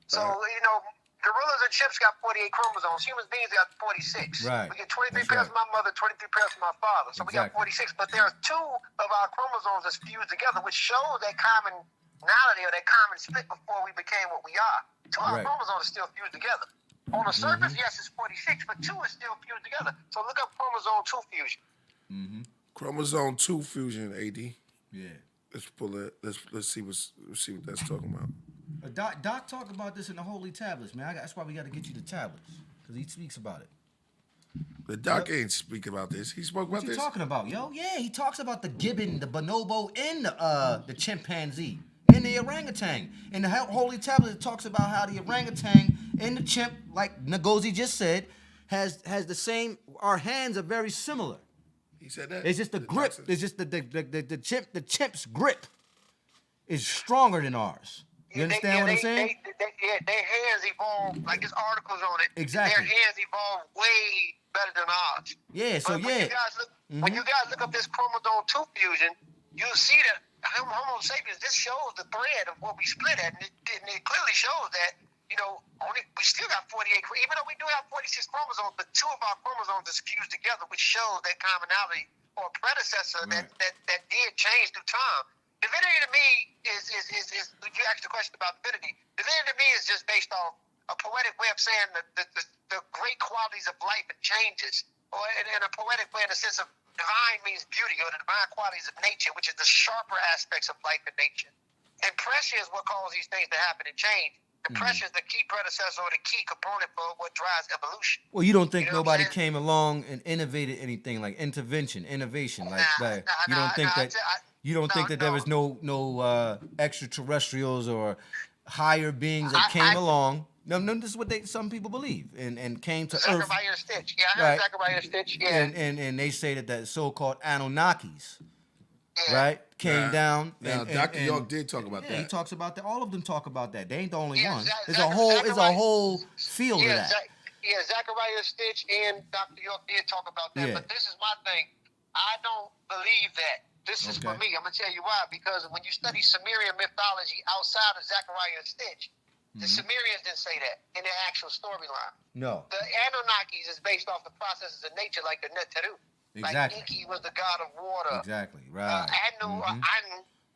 So, gorillas and chimps got 48 chromosomes. Human beings got 46. Right. We get 23 That's pairs right. from my mother, 23 pairs from my father. So we got Exactly. 46. But there are 2 of our chromosomes that's fused together, which shows that commonality or that common split before we became what we are. 2 of our Right. chromosomes are still fused together. On the surface, yes, it's 46, but 2 is still fused together. So look up chromosome 2 fusion. Chromosome 2 fusion, AD. Yeah. Let's pull it. Let's see what that's talking about. Doc talked about this in the Holy Tablets, man. That's why we got to get you the tablets, because he speaks about it. The doc ain't speaking about this. He spoke about What you this. talking about, yo? Yeah, he talks about the gibbon, the bonobo, and the chimpanzee, and the orangutan. In the Holy Tablet, it talks about how the orangutan and the chimp, like Ngozi just said, has the same. Our hands are very similar. He said that. It's just the grip. It's just the chimp's grip is stronger than ours. You understand what I'm saying? Their hands evolve, like there's articles on it. Exactly. Their hands evolve way better than ours. Yeah, so But yeah. when you guys look up this chromosome 2 fusion, you'll see that Homo sapiens, this shows the thread of what we split at. And it clearly shows that, we still got 48, even though we do have 46 chromosomes, but 2 of our chromosomes is fused together, which shows that commonality or predecessor that did change through time. Divinity to me is you asked the question about divinity. Divinity to me is just based on a poetic way of saying the great qualities of life and changes, or in a poetic way in the sense of divine means beauty, or the divine qualities of nature, which is the sharper aspects of life and nature. And pressure is what causes these things to happen and change. And pressure is the key predecessor or the key component for what drives evolution. Well, you don't think You know what I'm nobody saying? came along and innovated anything like innovation, like you don't think that you don't think that there was no extraterrestrials or higher beings that came along. No, this is what some people believe and came to Earth. Zachariah Stitch. Yeah, I heard Right. Zachariah Stitch. Yeah. And they say that so-called Anunnakis, right, came down. Now, and- Dr. and- York did talk about Yeah, he that. talks about that. All of them talk about that. They ain't the only Yeah, one. Zach- There's a whole Zachariah- field of that. Zachariah Stitch and Dr. York did talk about that. Yeah. But this is my thing. I don't believe that. This is for Okay. me. I'm going to tell you why. Because when you study Sumerian mythology outside of Zachariah Stitch, the Sumerians didn't say that in their actual storyline. No. The Anunnakis is based off the processes of nature, like the Neteru. Exactly. Like Enki was the god of water. Exactly. Right. Anu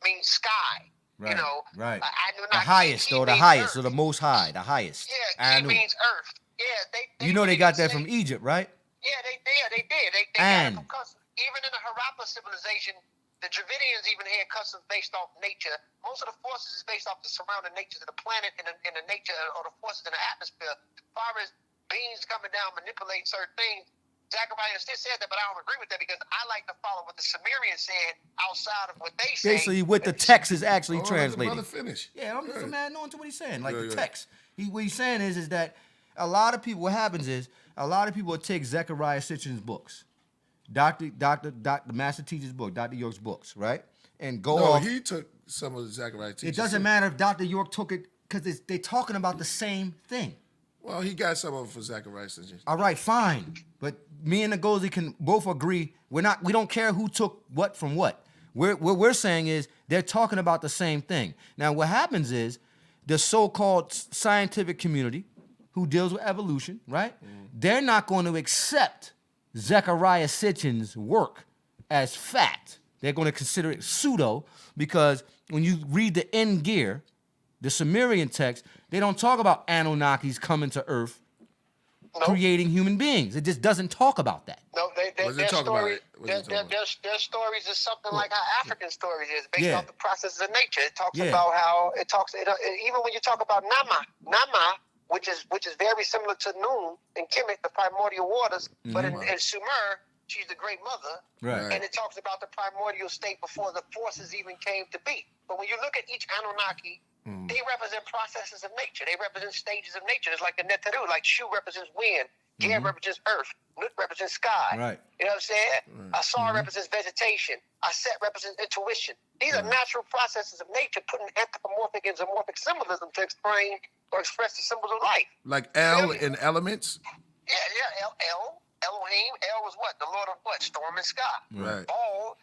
means sky. Right. Right. Anunnaki, The highest, he or the means highest, earth. or the most high, the highest. Yeah, Anu. it means earth. Yeah, they You know they really got that say- from Egypt, right? Yeah, they did. They got And- it from customs. Even in the Harappa civilization, the Dravidians even had customs based off nature. Most of the forces is based off the surrounding natures of the planet and the nature or the forces in the atmosphere. As far as beings coming down, manipulating certain things, Zachariah still said that, but I don't agree with that because I like to follow what the Sumerians said outside of what they say. Basically, what the text is actually Let the translated. brother finish. Yeah, I'm just adding on to what he's saying. Like Yeah, the yeah. text. What he's saying is that a lot of people, what happens is, a lot of people will take Zechariah Sitchin's books, Dr. Master Teacher's book, Dr. York's books, right? And go No, off. he took some of the Zachariah teachers. It doesn't matter if Dr. York took it, because they're talking about the same thing. Well, he got some of it for Zachariah teachers. All right, fine. But me and Ngozi can both agree we don't care who took what from what. What we're saying is they're talking about the same thing. Now what happens is the so-called scientific community who deals with evolution, right? They're not going to accept Zechariah Sitchin's work as fact. They're going to consider it pseudo because when you read the End Gear, the Sumerian text, they don't talk about Anunnakis coming to Earth creating human beings. It just doesn't talk about that. No, What does it talk about it? What does it talk about? their stories is something like how African stories is based Yeah. off the processes of nature. It talks Yeah. about how even when you talk about Nama, which is very similar to Noon in Kemet, the primordial waters, but in Sumer, she's the great mother, Right. and it talks about the primordial state before the forces even came to be. But when you look at each Anunnaki, they represent processes of nature. They represent stages of nature. It's like the Neteru, like Shu represents wind, Ger represents earth, Nut represents sky. Right. You know what I'm saying? Asar represents vegetation. Aset represents intuition. These are natural processes of nature, putting anthropomorphic and zoomorphic symbolism to explain or express the symbols of life. Like L in elements. Yeah. Elohim. El was what? The Lord of what? Storm and sky. Right. All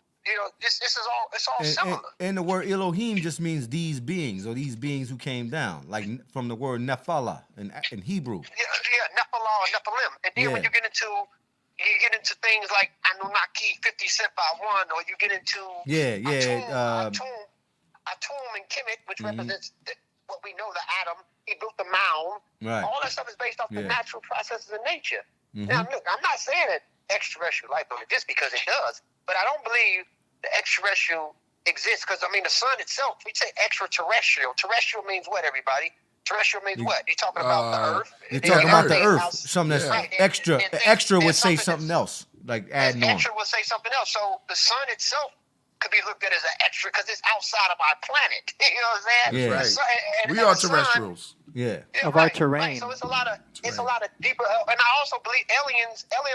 this is all, it's all similar. And the word Elohim just means these beings, or these beings who came down, like from the word Nephala in Hebrew. Yeah, Nephilah or Nephilim. And then when you get into things like Anunnaki, 50 Cent by One, or you get into Atum and Kemet, which represents what we know, the atom. He built the mound. Right. All that stuff is based off the natural processes of nature. Now, look, I'm not saying that extraterrestrial life don't exist, because it does, but I don't believe the extraterrestrial exists, because, I mean, the sun itself, we say extraterrestrial. Terrestrial means what, everybody? Terrestrial means what? You're talking about the Earth? You're talking about the Earth. Outside. Something that's Right. extra. And Extra would say something something else, like adding on. Extra would say something else. So the sun itself could be looked at as an extra because it's outside of our planet. You know what I'm saying? Yeah. Right. So, and We the are sun- terrestrials. Yeah. Of our terrain. So it's a lot of deeper. And I also believe alien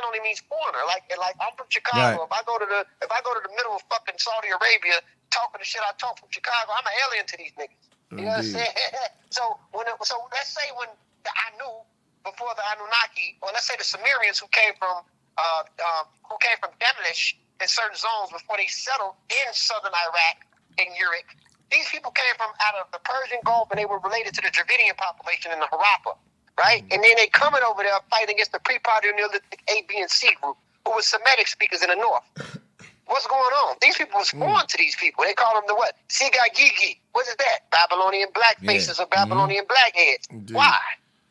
only means foreigner. Like I'm from Chicago. Right. If I go to the middle of fucking Saudi Arabia talking the shit I talk from Chicago, I'm an alien to these niggas. You know what I'm saying? So let's say when the Anu, before the Anunnaki, or let's say the Sumerians who came from Demlish in certain zones before they settled in southern Iraq and Uruk. These people came from out of the Persian Gulf, and they were related to the Dravidian population in the Harappa, right? And then they coming over there fighting against the pre-Primordial Neolithic A, B, and C group, who was Semitic speakers in the north. What's going on? These people was foreign to these people. They call them the what? Sigagigi. What is that? Babylonian black faces or Babylonian blackheads. Why?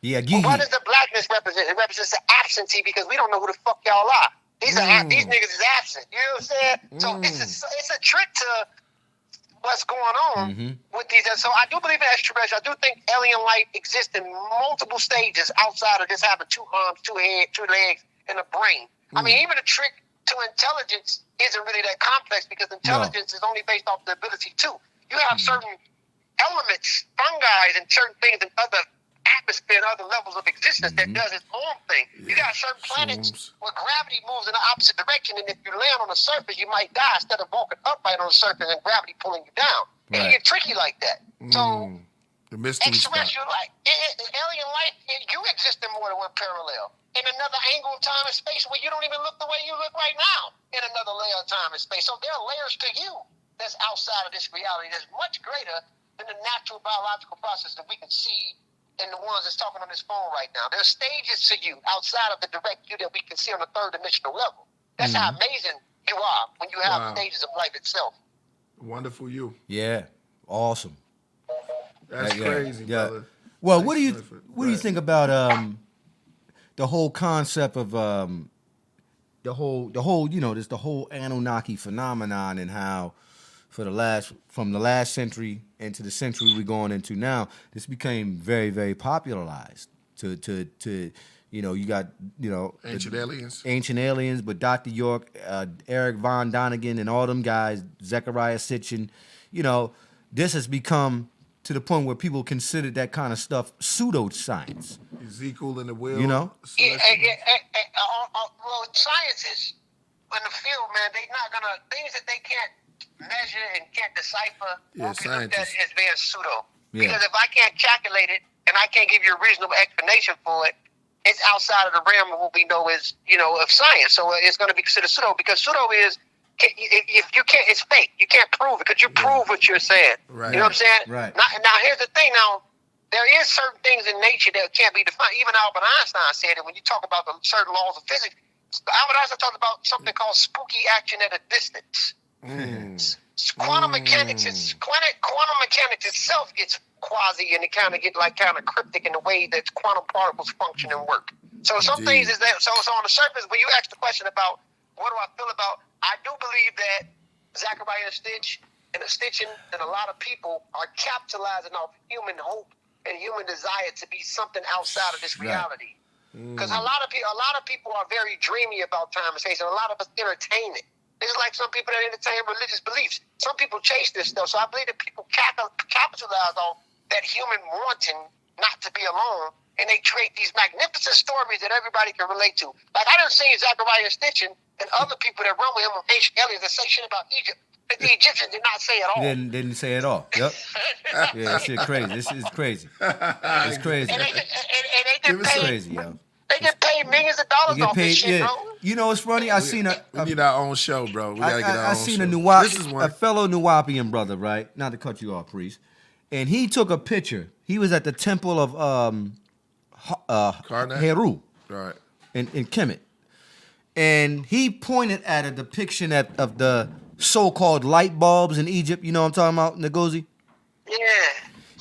Yeah, Well, what does the blackness represent? It represents the absentee, because we don't know who the fuck y'all are. These niggas is absent. You know what I'm saying? So it's a trick to what's going on with these. So I do believe in extraterrestrial. I do think alien life exists in multiple stages outside of just having two arms, two heads, two legs, and a brain. I mean, even the trick to intelligence isn't really that complex, because intelligence is only based off the ability to. You have certain elements, fungi, and certain things in other atmosphere and other levels of existence that does its own thing. You got certain planets where gravity moves in the opposite direction, and if you land on the surface, you might die instead of walking upright on the surface and gravity pulling you down. It can get tricky like that. So the mystery spot. extraterrestrial life, alien life, you exist in more than one parallel. In another angle of time and space where you don't even look the way you look right now. In another layer of time and space. So there are layers to you that's outside of this reality that's much greater than the natural biological process that we can see in the ones that's talking on this phone right now. There's stages to you outside of the direct you that we can see on the third dimensional level. That's how amazing you are when you have stages of life itself. Wonderful you. Yeah. Awesome. That's crazy, brother. Well, what do you think about the whole concept of the whole Anunnaki phenomenon, and how from the last century into the century we're going into now, this became very, very popularized to you got ancient aliens, but Dr. York, Eric Von Donigan, and all them guys, Zechariah Sitchin, this has become to the point where people consider that kind of stuff pseudoscience. Ezekiel and the wheel. Well, science is in the field, man. They're not gonna things that they can't measure and can't decipher. Won't be looked at as being pseudo. Because if I can't calculate it and I can't give you a reasonable explanation for it, it's outside of the realm of what we know is, of science. So it's going to be considered pseudo, because pseudo is, if you can't, it's fake. You can't prove it, because you prove what you're saying. Right. You know what I'm saying? Right. Now, here's the thing. Now, there is certain things in nature that can't be defined. Even Albert Einstein said it when you talk about the certain laws of physics. Albert Einstein talked about something called spooky action at a distance. Quantum mechanics itself gets quasi, and it kind of cryptic in the way that quantum particles function and work. So some things is that so on the surface, when you ask the question about what do I feel about, I do believe that Zachariah Stitch and the Stitching and a lot of people are capitalizing off human hope and human desire to be something outside of this reality. Because a lot of people are very dreamy about time and space, and a lot of us entertain it. It's like some people that entertain religious beliefs. Some people chase this stuff. So I believe that people capitalize on that human wanting not to be alone, and they create these magnificent stories that everybody can relate to. Like, I done seen Zachariah Stitchin and other people that run with him on ancient aliens that say shit about Egypt that the Egyptians did not say at all. Didn't say at all. Yep. Yeah, that shit crazy. This is crazy. It's crazy. And they get It's paid. crazy, yo. They get paid paid millions of dollars They get off this paid. shit, Yeah. bro. You know what's funny? I seen We need our own show, bro. We gotta get our I own seen show. This is a one. fellow Nuwapian brother, right? Not to cut you off, priest. And he took a picture. He was at the temple of Karnak? Heru Right. in Kemet. And he pointed at a depiction of the so-called light bulbs in Egypt. You know what I'm talking about, Ngozi? Yeah.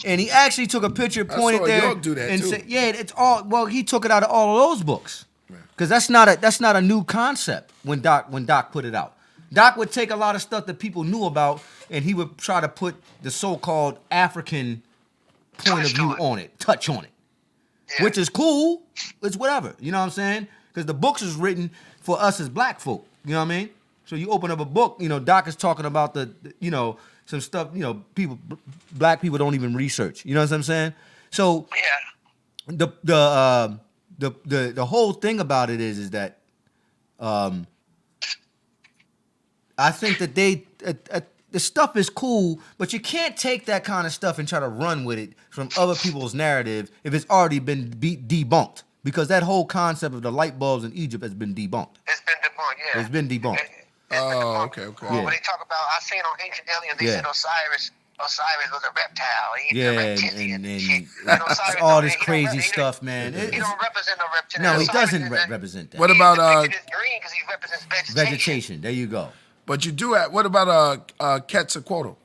And he actually took a picture, pointed saw there, York do that, and too. said, "Yeah, it's all." Well, he took it out of all of those books, because that's not a new concept. When Doc put it out, Doc would take a lot of stuff that people knew about, and he would try to put the so-called African point of view on it, touch on it, which is cool. It's whatever, you know what I'm saying? Because the books is written for us as black folk, you know what I mean? So you open up a book, you know, Doc is talking about the you know, some stuff, you know, black people don't even research. You know what I'm saying? So the whole thing about it is that I think that the stuff is cool, but you can't take that kind of stuff and try to run with it from other people's narrative if it's already been debunked. Because that whole concept of the light bulbs in Egypt has been debunked. It's been debunked, yeah. It's been debunked. Okay. When they talk about, I seen on Ancient Aliens, they said Osiris was a reptile. He's a reptilian and shit. And Osiris all don't- this he don't crazy he stuff, don't- man. He don't represent no reptilian. No, he Osiris doesn't is represent that. What about He's depicted as green because he represents vegetation? There you go. But you do have. What about Quetzalcoatl?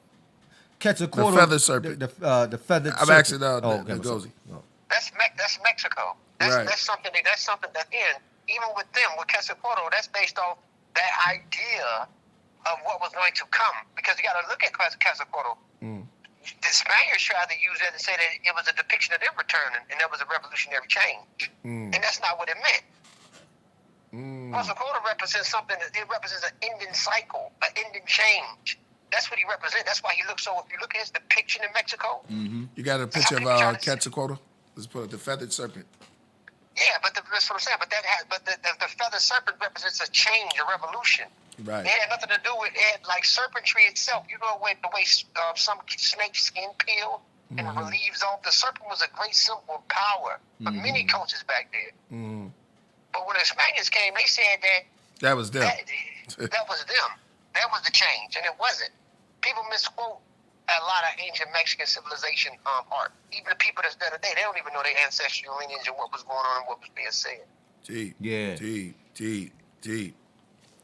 Quetzalcoatl, The feather serpent. The feathered I'm serpent. asking okay, Ngozi. That's Mexico. That's something that even with them, with Quetzalcoatl, that's based off that idea of what was going to come. Because you got to look at Quetzalcoatl. The Spaniards tried to use that and say that it was a depiction of them returning, and that was a revolutionary change. And that's not what it meant. Quetzalcoatl represents something that it represents an ending cycle, an ending change. That's what he represents. That's why he looks so. If you look at his depiction in Mexico, You got a picture of Quetzalcoatl? Let's put it, the feathered serpent. yeah, but that's what I'm saying. But the feather serpent represents a change, a revolution. Right. It had nothing to do with it. Like serpentry itself, you know, the way some snake skin peel and relieves off. The serpent was a great symbol of power for many cultures back then. But when the Spaniards came, they said That was them. that was them. That was the change, and it wasn't. People misquote a lot of ancient Mexican civilization art. Even the people that's there today, they don't even know their ancestral lineage and what was going on and what was being said. Deep. Yeah. Deep.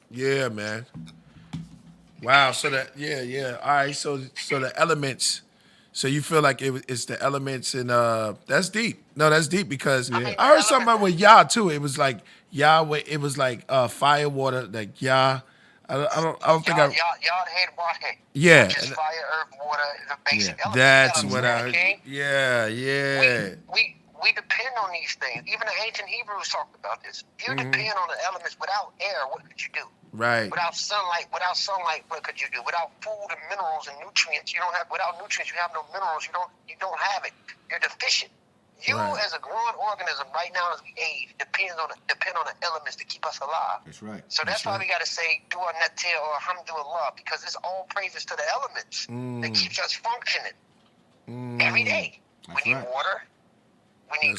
Yeah, man. Wow. So that, yeah. All right. So the elements. So you feel like it's the elements and that's deep. No, that's deep because I heard something about with Yah too. It was like Yah. It was like fire, water, like Yah. I don't think Y'all had water. Yeah. Which is fire, earth, water, the basic elements. That's Elements, what I heard. okay? Yeah. We depend on these things. Even the ancient Hebrews talked about this. You depend on the elements. Without air, what could you do? Right. Without sunlight, what could you do? Without food and minerals and nutrients, without nutrients, you have no minerals. You don't have it. You're deficient. You as a growing organism right now as we age depend on the elements to keep us alive. That's right. So that's why we got to say dua natir or alhamdulillah, because it's all praises to the elements that keeps us functioning every day. That's we need right. water. We need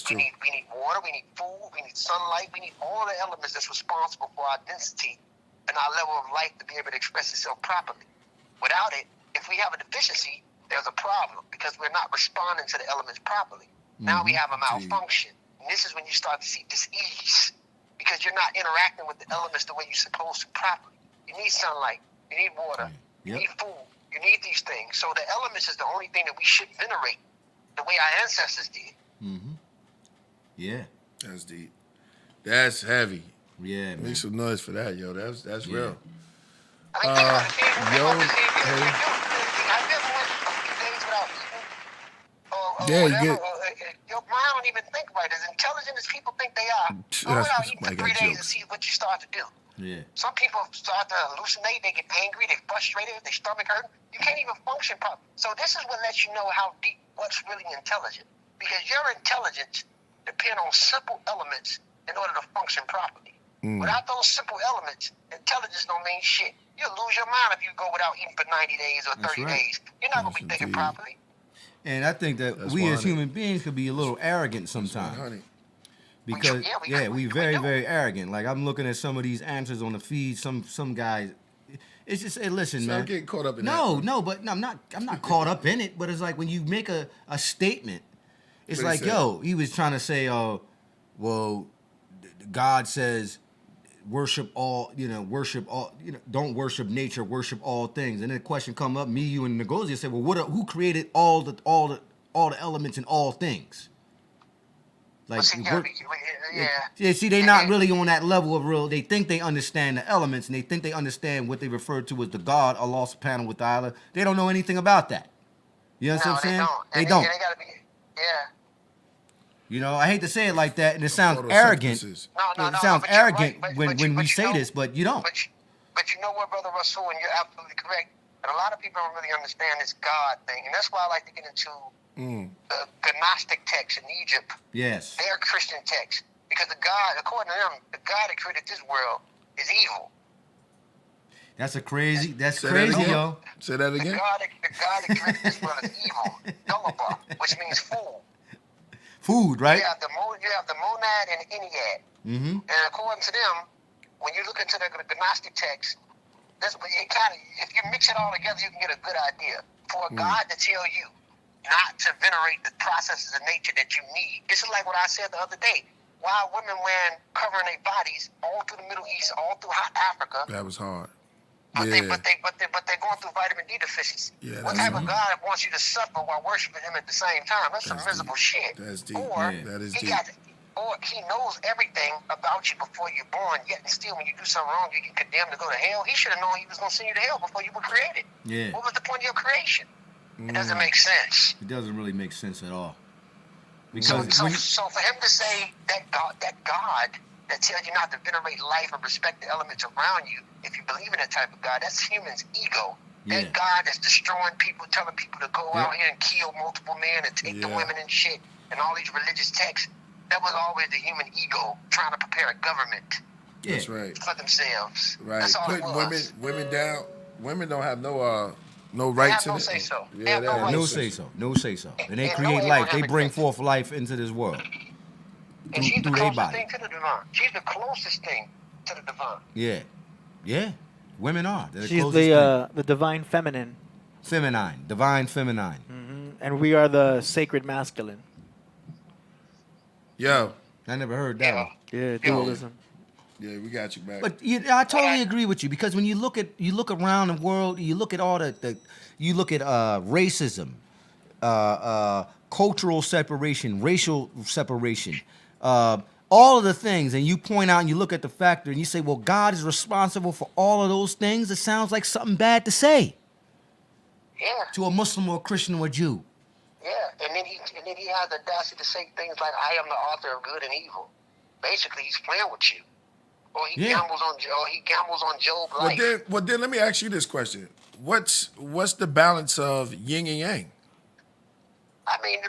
water. We need food. We need sunlight. We need all the elements that's responsible for our density and our level of life to be able to express itself properly. Without it, if we have a deficiency, there's a problem because we're not responding to the elements properly. Now we have a malfunction. And this is when you start to see dis-ease because you're not interacting with the elements the way you're supposed to properly. You need sunlight. You need water. You need food. You need these things. So the elements is the only thing that we should venerate the way our ancestors did. Yeah. That's deep. That's heavy. Yeah, man. Make some noise for that, yo. That's real. I mean, think about it. Have you ever went a few days without eating? Or whatever? Your mind don't even think right. As intelligent as people think they are, go without eating for 3 days and see what you start to do. Yeah. Some people start to hallucinate. They get angry. They frustrated. Their stomach hurt. You can't even function properly. So this is what lets you know how deep what's really intelligent. Because your intelligence depends on simple elements in order to function properly. Without those simple elements, intelligence don't mean shit. You'll lose your mind if you go without eating for 90 days or 30 days. You're not going to be thinking properly. And I think that That's we as 100. human beings could be a little arrogant sometimes. Because we we very do. very arrogant. Like I'm looking at some of these answers on the feed. Some guys, it's just hey, listen, So man. I'm getting caught up in no, that. no, but no, I'm not caught up in it. But it's like when you make a statement, it's What he like said? yo, he was trying to say, well, God says worship all, don't worship nature, worship all things. And then the question come up, me, you, and Ngozi said, well, who created all the elements in all things? Like, But see, yeah, see, they not really on that level of real. They think they understand the elements, and they think they understand what they refer to as the God, Allah subhanahu wa ta'ala. They don't know anything about that. You know what I'm saying? They don't. They gotta be, yeah. You know, I hate to say it like that, and it sounds arrogant. No, It sounds but you're arrogant right, when we say this, but you don't. But you know what, Brother Rasul, and you're absolutely correct. And a lot of people don't really understand this God thing, and that's why I like to get into the Gnostic texts in Egypt. Yes. They're Christian texts because the God, according to them, the God that created this world is evil. That's crazy, again? yo. Say that The again. God that created this world is evil. Gulliver, which means fool. Food, right? You have the monad and the ennead. Mm-hmm. And according to them, when you look into the Gnostic text, that's what it kind of, if you mix it all together, you can get a good idea. For a God to tell you not to venerate the processes of nature that you need. This is like what I said the other day. Why are women wearing covering their bodies all through the Middle East, all through Africa? That was hard. But Yeah. they're going through vitamin D deficiency. Yeah, What that's type of God wants you to suffer while worshiping him at the same time? That's some miserable shit. That's deep. Or That is he deep. or he knows everything about you before you're born, yet and still when you do something wrong, you get condemned to go to hell. He should have known he was going to send you to hell before you were created. Yeah. What was the point of your creation? It doesn't make sense. It doesn't really make sense at all. So, Because so for him to say that God that tells you not to venerate life and respect the elements around you, if you believe in that type of God, that's human's ego. Yeah. That God that's destroying people, telling people to go out here and kill multiple men and take the Yeah. women and shit, and all these religious texts, that was always the human ego trying to prepare a government That's right. for themselves. Right. That's all it Putting was. women down. Women don't have no They rights have no in it. say so. They Yeah, have they no have rights. no say so. And they And create no life. They Abrahamic bring text. forth life into this world. And she's the through their closest body. thing to the divine. She's the closest thing to the divine. Yeah. Women are. They're She's closest the divine feminine, thing. Feminine, divine feminine. and we are the sacred masculine. Yo. I never heard that one. Yeah, dualism. Yeah, we got you back. But I totally agree with you because when you look around the world, you look at all you look at racism, cultural separation, racial separation, all of the things, and you point out and you look at the factor and you say, well, God is responsible for all of those things. It sounds like something bad to say Yeah. to a Muslim or a Christian or a Jew. Yeah, and then he has the audacity to say things like, "I am the author of good and evil." Basically, he's playing with you, or he gambles on Job's life. Well, then let me ask you this question: What's the balance of yin and yang? I mean,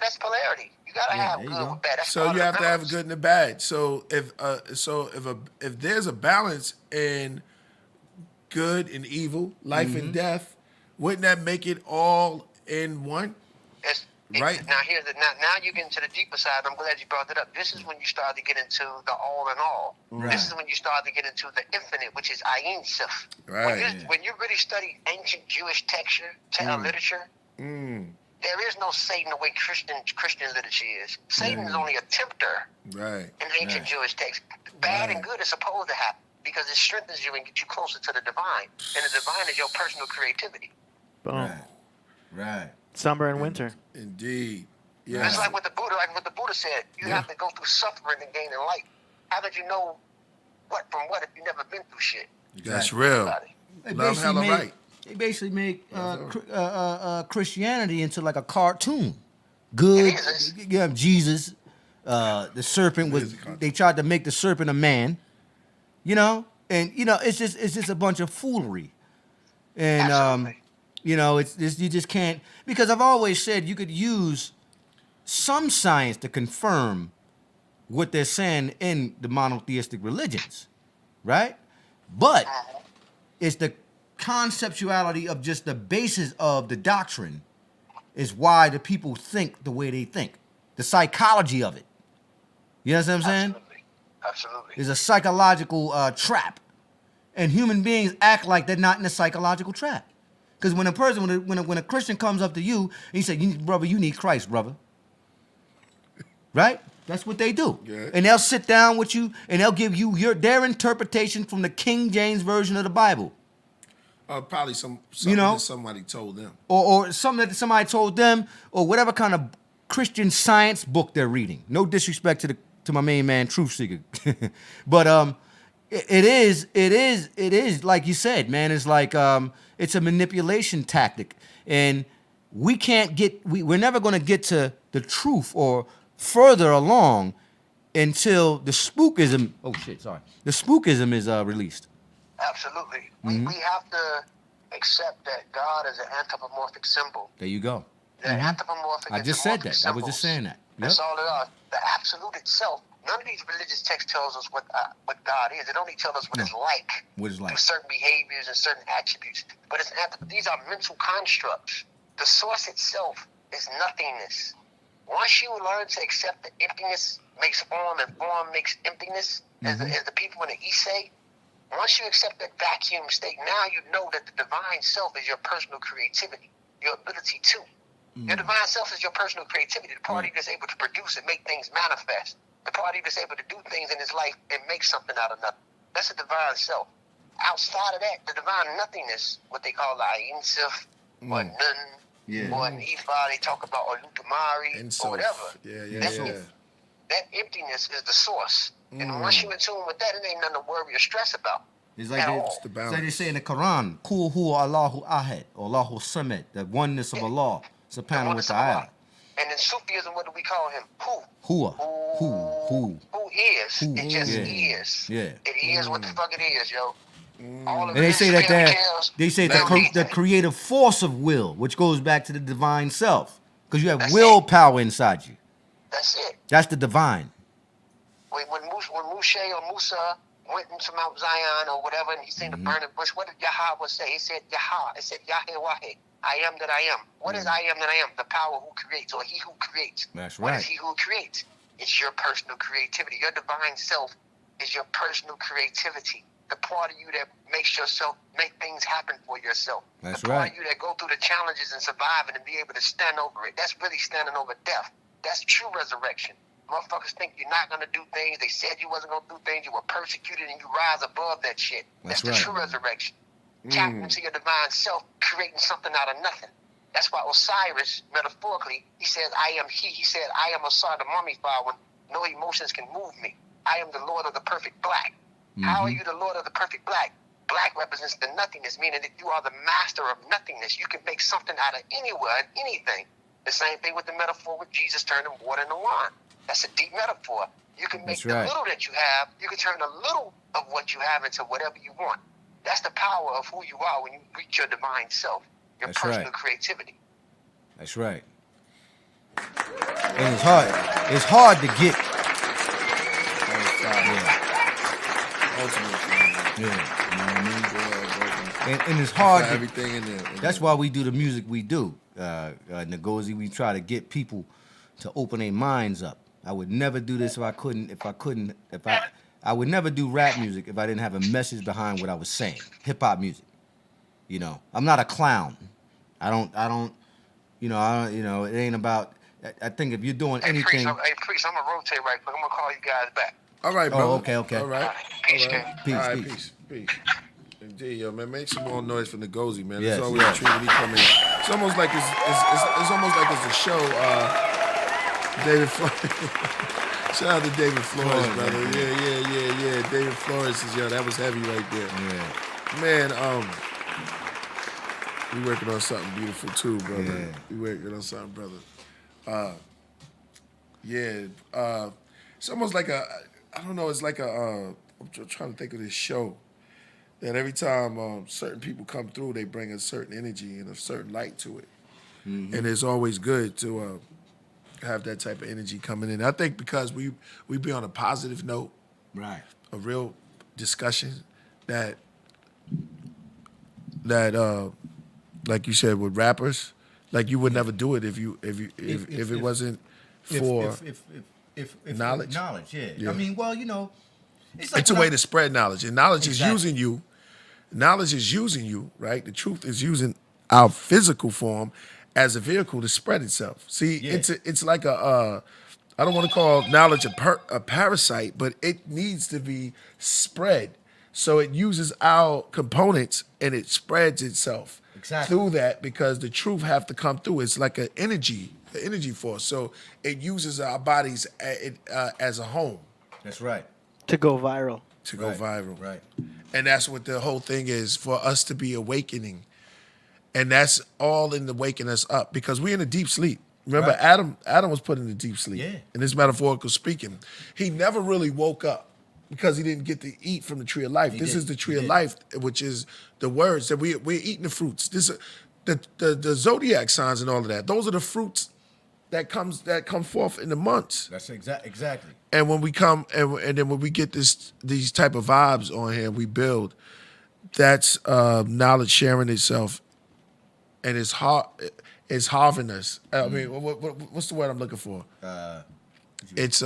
that's polarity. You gotta have there good you go. with bad. That's So part you of have the to have a balance. good and a bad. So if there's a balance in good and evil, life and death, wouldn't that make it all in one? Right. Now you get into the deeper side. I'm glad you brought that up. This is when you start to get into the all in all. Right. This is when you start to get into the infinite, which is Ayin Sif. Right. When you really study ancient Jewish literature, there is no Satan the way Christian literature is. Satan is only a tempter Right. in ancient Jewish texts. Bad and good is supposed to happen because it strengthens you and gets you closer to the divine. And the divine is your personal creativity. Boom. Right. Summer and winter. Indeed. Yeah. It's like what the Buddha said. You have to go through suffering to gain enlightenment. How did you know what from what if you never been through shit? That's real. Love hella right. They basically make Christianity into like a cartoon. Good, It is. yeah. Jesus, the serpent was. They tried to make the serpent a man, and it's just a bunch of foolery, and Absolutely. it's you just can't, because I've always said you could use some science to confirm what they're saying in the monotheistic religions, right? But it's the conceptuality of just the basis of the doctrine is why the people think the way they think. The psychology of it. You know what I'm saying? Absolutely. It's a psychological trap. And human beings act like they're not in a psychological trap. Because when a person, when a Christian comes up to you, and he says, brother, you need Christ, brother. Right? That's what they do. Yeah. And they'll sit down with you, and they'll give you their interpretation from the King James Version of the Bible. Probably something know? that somebody told them. Or something that somebody told them, or whatever kind of Christian science book they're reading. No disrespect to my main man, Truth Seeker. But it is like you said, man. It's like it's a manipulation tactic, and we're never going to get to the truth or further along until the spookism. Oh shit, sorry. The spookism is released. Absolutely. We have to accept that God is an anthropomorphic symbol. There you go. They're anthropomorphic. I just said that. Symbols. I was just saying that. Yep. That's all it is. The absolute itself. None of these religious texts tells us what God is. It only tells us what it's like. What it's like. Through certain behaviors and certain attributes. But these are mental constructs. The source itself is nothingness. Once you learn to accept that emptiness makes form and form makes emptiness, as the people in the East say, once you accept that vacuum state, now you know that the divine self is your personal creativity, your ability to. Your divine self is your personal creativity, the party that's able to produce and make things manifest, the party that's able to do things in his life and make something out of nothing. That's a divine self. Outside of that, the divine nothingness, what they call the Ayin Self, or Nun, or in Ifa, they talk about Olutumari, or whatever. That emptiness is the source. And once you're in tune with that, it ain't nothing to worry or stress about. It's like they say in the Quran, Kul huwa Allahu ahad, or Allahu samad, the oneness of Allah, subhanahu wa ta'ala. And in Sufism, what do we call him? Who is. It just is. Yeah. It is what the fuck it is, yo. All of And they say that the the creative force of will, which goes back to the divine self, because you have willpower inside you. That's it. That's the divine. When Moshe or Musa went into Mount Zion or whatever, and he seen the burning bush, what did Yahweh say? He said, Yahah. It said, Yahweh Wahe. I am that I am. What is I am that I am? The power who creates, or he who creates. That's What right. is he who creates? It's your personal creativity. Your divine self is your personal creativity. The part of you that makes yourself make things happen for yourself. That's the part right. of you that go through the challenges and survive it and be able to stand over it. That's really standing over death. That's true resurrection. Motherfuckers think you're not gonna do things. They said you wasn't gonna do things. You were persecuted, and you rise above that shit. That's the true resurrection. Tap into your divine self, creating something out of nothing. That's why Osiris, metaphorically, he says, I am he. He said, I am Osar, the mummified one. No emotions can move me. I am the Lord of the perfect black. How are you the Lord of the perfect black? Black represents the nothingness, meaning that you are the master of nothingness. You can make something out of anywhere and anything. The same thing with the metaphor with Jesus turning water into wine. That's a deep metaphor. You can make the little that you have, you can turn a little of what you have into whatever you want. That's the power of who you are when you reach your divine self, your personal creativity. That's right. And it's hard. It's hard to get. And it's hard. Everything in there. That's why we do the music we do, Ngozi. We try to get people to open their minds up. I would never do this if I would never do rap music if I didn't have a message behind what I was saying. Hip hop music. You know, I'm not a clown. I don't. It ain't about. I think if you're doing anything. Priest, I'm gonna rotate right quick. I'm gonna call you guys back. All right, bro. Okay. All right. Peace, Peace. Indeed, yo, man. Make some more noise for Ngozi, man. Yes, It's always a treat when he come in. It's almost like it's almost like it's a show. David Flores. Shout out to David Flores, brother. Yeah. David Flores is that was heavy right there. Yeah. Man, we working on something beautiful too, brother. Yeah. We working on something, brother. It's almost like I don't know, it's like I'm trying to think of this show that every time certain people come through, they bring a certain energy and a certain light to it. And it's always good to have that type of energy coming in. I think because we be on a positive note, Right. a real discussion that like you said with rappers, like you would never do it if it wasn't for If Knowledge? knowledge, yeah. Yeah. I mean, well, you know, it's like It's a when way I- to spread knowledge, and knowledge is Exactly. using you. Knowledge is using you, right? The truth is using our physical form as a vehicle to spread itself. See, Yeah. it's like I don't want to call knowledge a parasite, but it needs to be spread. So it uses our components and it spreads itself Exactly. through that because the truth have to come through. It's like an energy force. So it uses our bodies as a home That's right. To go viral. to go viral. Right. And that's what the whole thing is, for us to be awakening. And that's all in the waking us up because we're in a deep sleep. Remember, Right. Adam was put in a deep sleep. Yeah. And this metaphorical speaking. He never really woke up because he didn't get to eat from the tree of life. This is the tree of life, which is the words that we're eating the fruits. This the zodiac signs and all of that. Those are the fruits that come forth in the months. That's exactly. And when we come and then when we get these type of vibes on here, we build. That's knowledge sharing itself, and it's harving us. I mean, what's the word I'm looking for? It's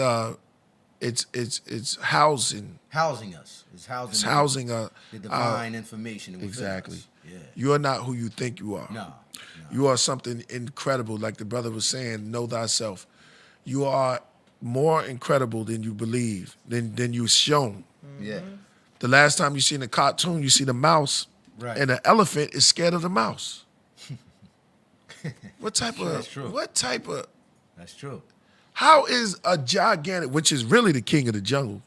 housing. Housing us. It's Housing the divine information within exactly. us. Yeah. You are not who you think you are. No. You are something incredible, like the brother was saying. Know thyself. You are more incredible than you believe, than you've shown. Yeah. The last time you seen a cartoon, you see the mouse, Right. and the elephant is scared of the mouse. What type of? That's true. What type of? That's true. How is a gigantic, which is really the king of the jungle,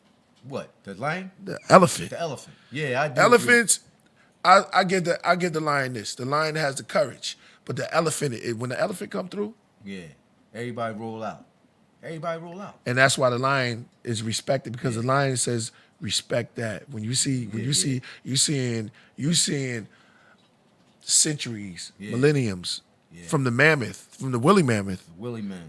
What? The lion? the elephant? The elephant. Yeah, I do. Elephants, I get the lion this. The lion has the courage, but the elephant, when the elephant come through, Agree. Yeah. Everybody roll out. Everybody roll out. and that's why the lion is respected because the lion says respect that. When you seeing centuries, millenniums from the mammoth, from the woolly mammoth, Willie Mammoth.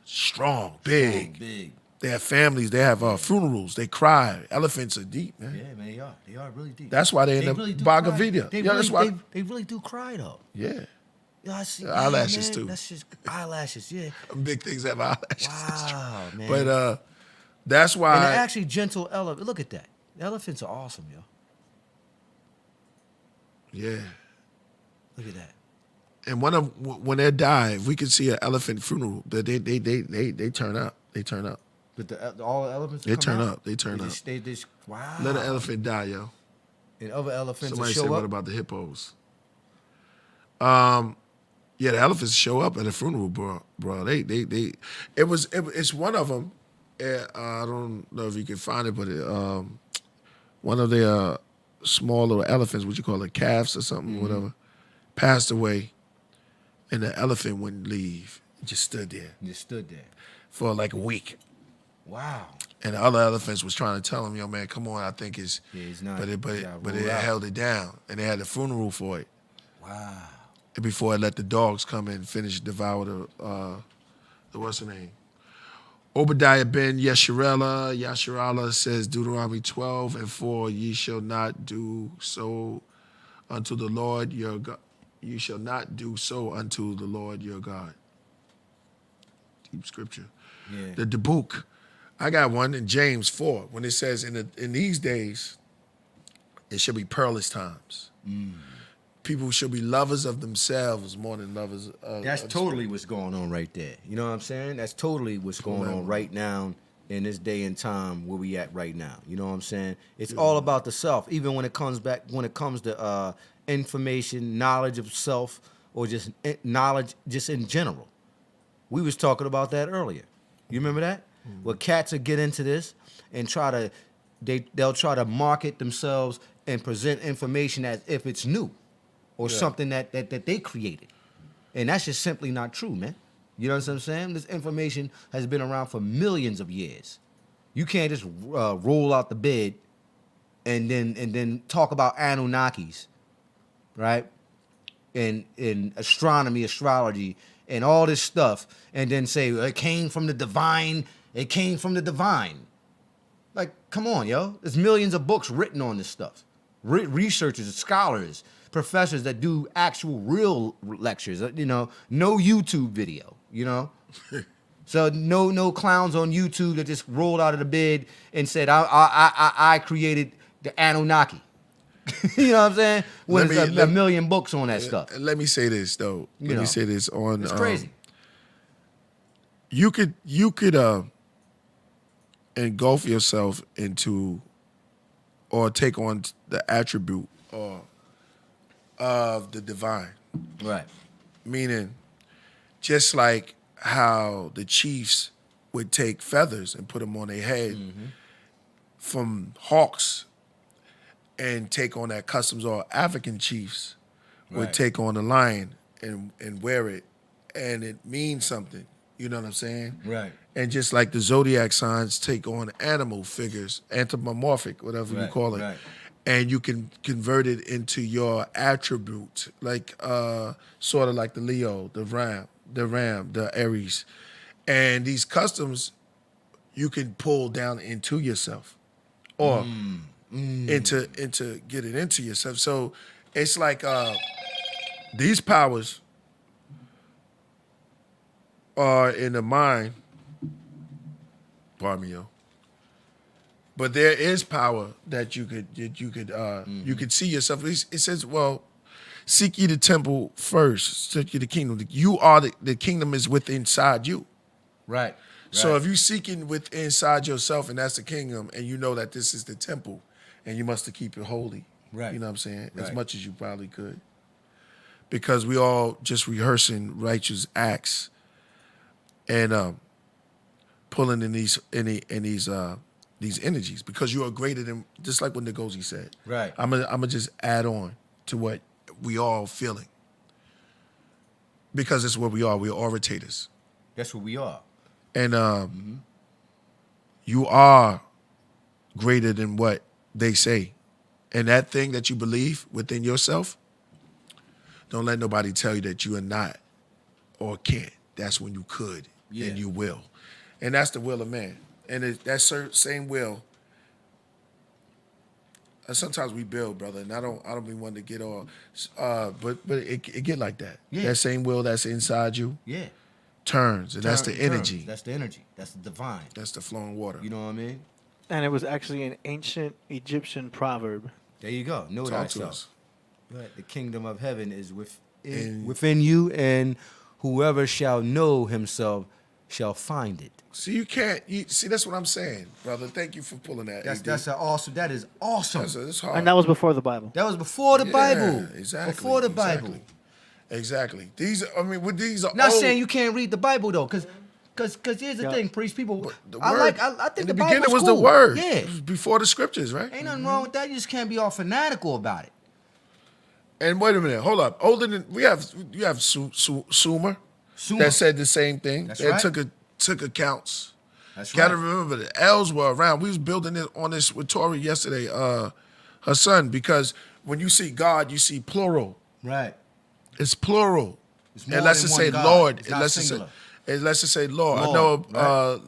strong, big. Big. They have families. They have funerals. They cry. Elephants are deep, man. Yeah, man, they are. They are really deep. That's why they're in the really do Bhagavad cry. Gita. They Yeah, really, that's why. They really do cry, though. Yeah, Yeah, I see. eyelashes, man, too. That's just eyelashes, yeah. big things have eyelashes. Wow, man. But that's and why. they're actually gentle elephants. Look at that. The elephants are awesome, yo. Yeah. Look at that. And when they die, if we could see an elephant funeral, they turn up. They turn up. But all the elephants. They come turn out? up. They turn up. They just wow. Let an elephant die, yo. And other elephants will Somebody show said, up. what about the hippos? Yeah, the elephants show up at a funeral, bro. It's one of them. I don't know if you can find it, but one of the small little elephants, what you call it, calves or something, whatever, passed away, and the elephant wouldn't leave. It just stood there Just stood there. for like a week. Wow. And the other elephants was trying to tell him, yo, man, come on, I think it's... Yeah, it's not. But you gotta it roll out. held it down, and they had a funeral for it. Wow. And before it let the dogs come in and finish devour the what's her name? Obadiah ben Yasharallah says, Deuteronomy 12:4, ye shall not do so unto the Lord your God. You shall not do so unto the Lord your God. Deep scripture. Yeah. The book, I got one in James 4 when it says, in these days, it shall be perilous times. People should be lovers of themselves more than lovers of... That's totally what's going on right there. You know what I'm saying? That's totally what's going on right now in this day and time where we at right now. You know what I'm saying? It's all about the self. Even when it comes to information, knowledge of self, or just knowledge just in general. We was talking about that earlier. You remember that? Where cats will get into this and they'll try to market themselves and present information as if it's new or something that they created. And that's just simply not true, man. You know what I'm saying? This information has been around for millions of years. You can't just roll out the bed and then talk about Anunnakis, right? And astronomy, astrology, and all this stuff, and then say it came from the divine. It came from the divine. Like, come on, yo. There's millions of books written on this stuff. Researchers, scholars, professors that do actual real lectures. No YouTube video. You know, So no clowns on YouTube that just rolled out of the bed and said, I created the Anunnaki. You know what I'm saying? When there's a million books on that stuff. Let me say this though. Let me say this on. It's crazy. You could engulf yourself into or take on the attribute of the divine. Right. Meaning, just like how the chiefs would take feathers and put them on their head from hawks and take on that customs, or African chiefs would take on a lion and wear it, and it means something. You know what I'm saying? Right. And just like the Zodiac signs take on animal figures, anthropomorphic, whatever you call it. Right. And you can convert it into your attribute, like sort of like the Leo, the Ram, the Aries. And these customs you can pull down into yourself or into get it into yourself. So it's like these powers are in the mind, pardon me, yo. But there is power that you could see yourself. It says, well, seek ye the temple first, seek ye the kingdom. You are the kingdom is within inside you. Right. So if you seeking within inside yourself, and that's the kingdom, and you know that this is the temple, and you must keep it holy. Right. You know what I'm saying? Right. As much as you probably could. Because we all just rehearsing righteous acts and pulling in these energies, because you are greater than, just like what Ngozi said. Right. I'm gonna just add on to what we all feeling, because it's what we are. We're orators, That's what we are. and you are greater than what they say, and that thing that you believe within yourself. Don't let nobody tell you that you are not or can't. That's when you could and you will, and that's the will of man. And that same will. Sometimes we build, brother, and I don't be one to get all, but it get like that. Yeah. That same will that's inside you Yeah. turns, and that's the energy. That's the energy. That's the divine. That's the flowing water. You know what I mean? And it was actually an ancient Egyptian proverb. There you go. Know Talk to thyself. us. Right. The kingdom of heaven is within you, and whoever shall know himself shall find it. See, you can't. See, that's what I'm saying, brother. Thank you for pulling that. AD. That is awesome. That's hard. And that was before the Bible. That was before the Bible. Exactly. Before the Bible. Exactly. These are Not old, saying you can't read the Bible though, because here's the thing, priest. People, the I word, think in the the Bible beginning was cool. the word. Yeah. It was before the scriptures, right? Ain't nothing wrong with that. You just can't be all fanatical about it. And wait a minute, hold up. Older than you have Sumer that said the same thing. That's They right. took accounts. That's Gotta right. remember the L's were around. We was building it on this with Tori yesterday, her son, because when you see God, you see plural. Right. It's plural. It's more Unless than it one say God. Lord. It's not Unless it say, singular. unless it say Lord. I Lord, know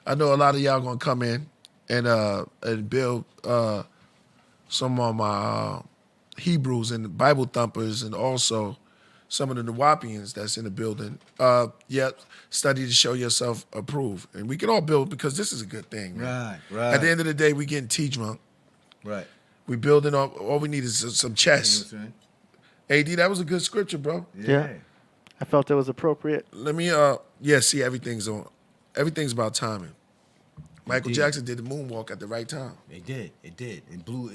I know a lot of y'all gonna come in and build some of my Hebrews and Bible thumpers, and also some of the Nawapians that's in the building. Study to show yourself approved. And we can all build, because this is a good thing. Man. Right. At the end of the day, we getting tea drunk. Right. We building up, all we need is some chess. AD, that was a good scripture, bro. Yeah. I felt it was appropriate. Let me see, everything's about timing. Michael Jackson did the moonwalk at the right time. It did. It blew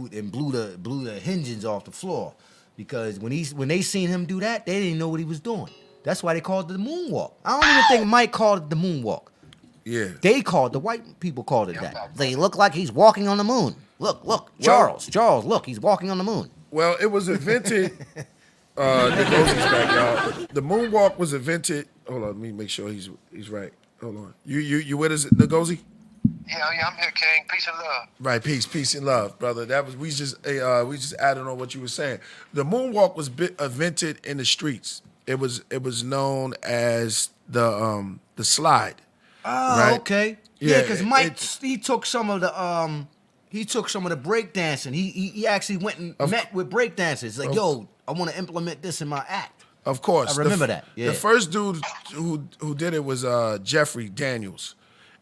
the hinges off the floor, because when they seen him do that, they didn't know what he was doing. That's why they called it the moonwalk. I don't even think Mike called it the moonwalk. Yeah. The white people called it that. They look like he's walking on the moon. Look, Charles, look, he's walking on the moon. Well, it was invented. Ngosi's back, y'all. The moonwalk was invented. Hold on, let me make sure he's right. Hold on. You with us, Ngozi? Yeah, I'm here, King. Peace and love. Right, peace and love, brother. That was we just added on what you were saying. The moonwalk was invented in the streets. It was known as the slide. Oh, right? okay. Yeah, because Mike he took some of the breakdancing. He actually went and met with breakdancers. Like, yo, I want to implement this in my act. Of course. I remember that. Yeah. The first dude who did it was Jeffrey Daniels.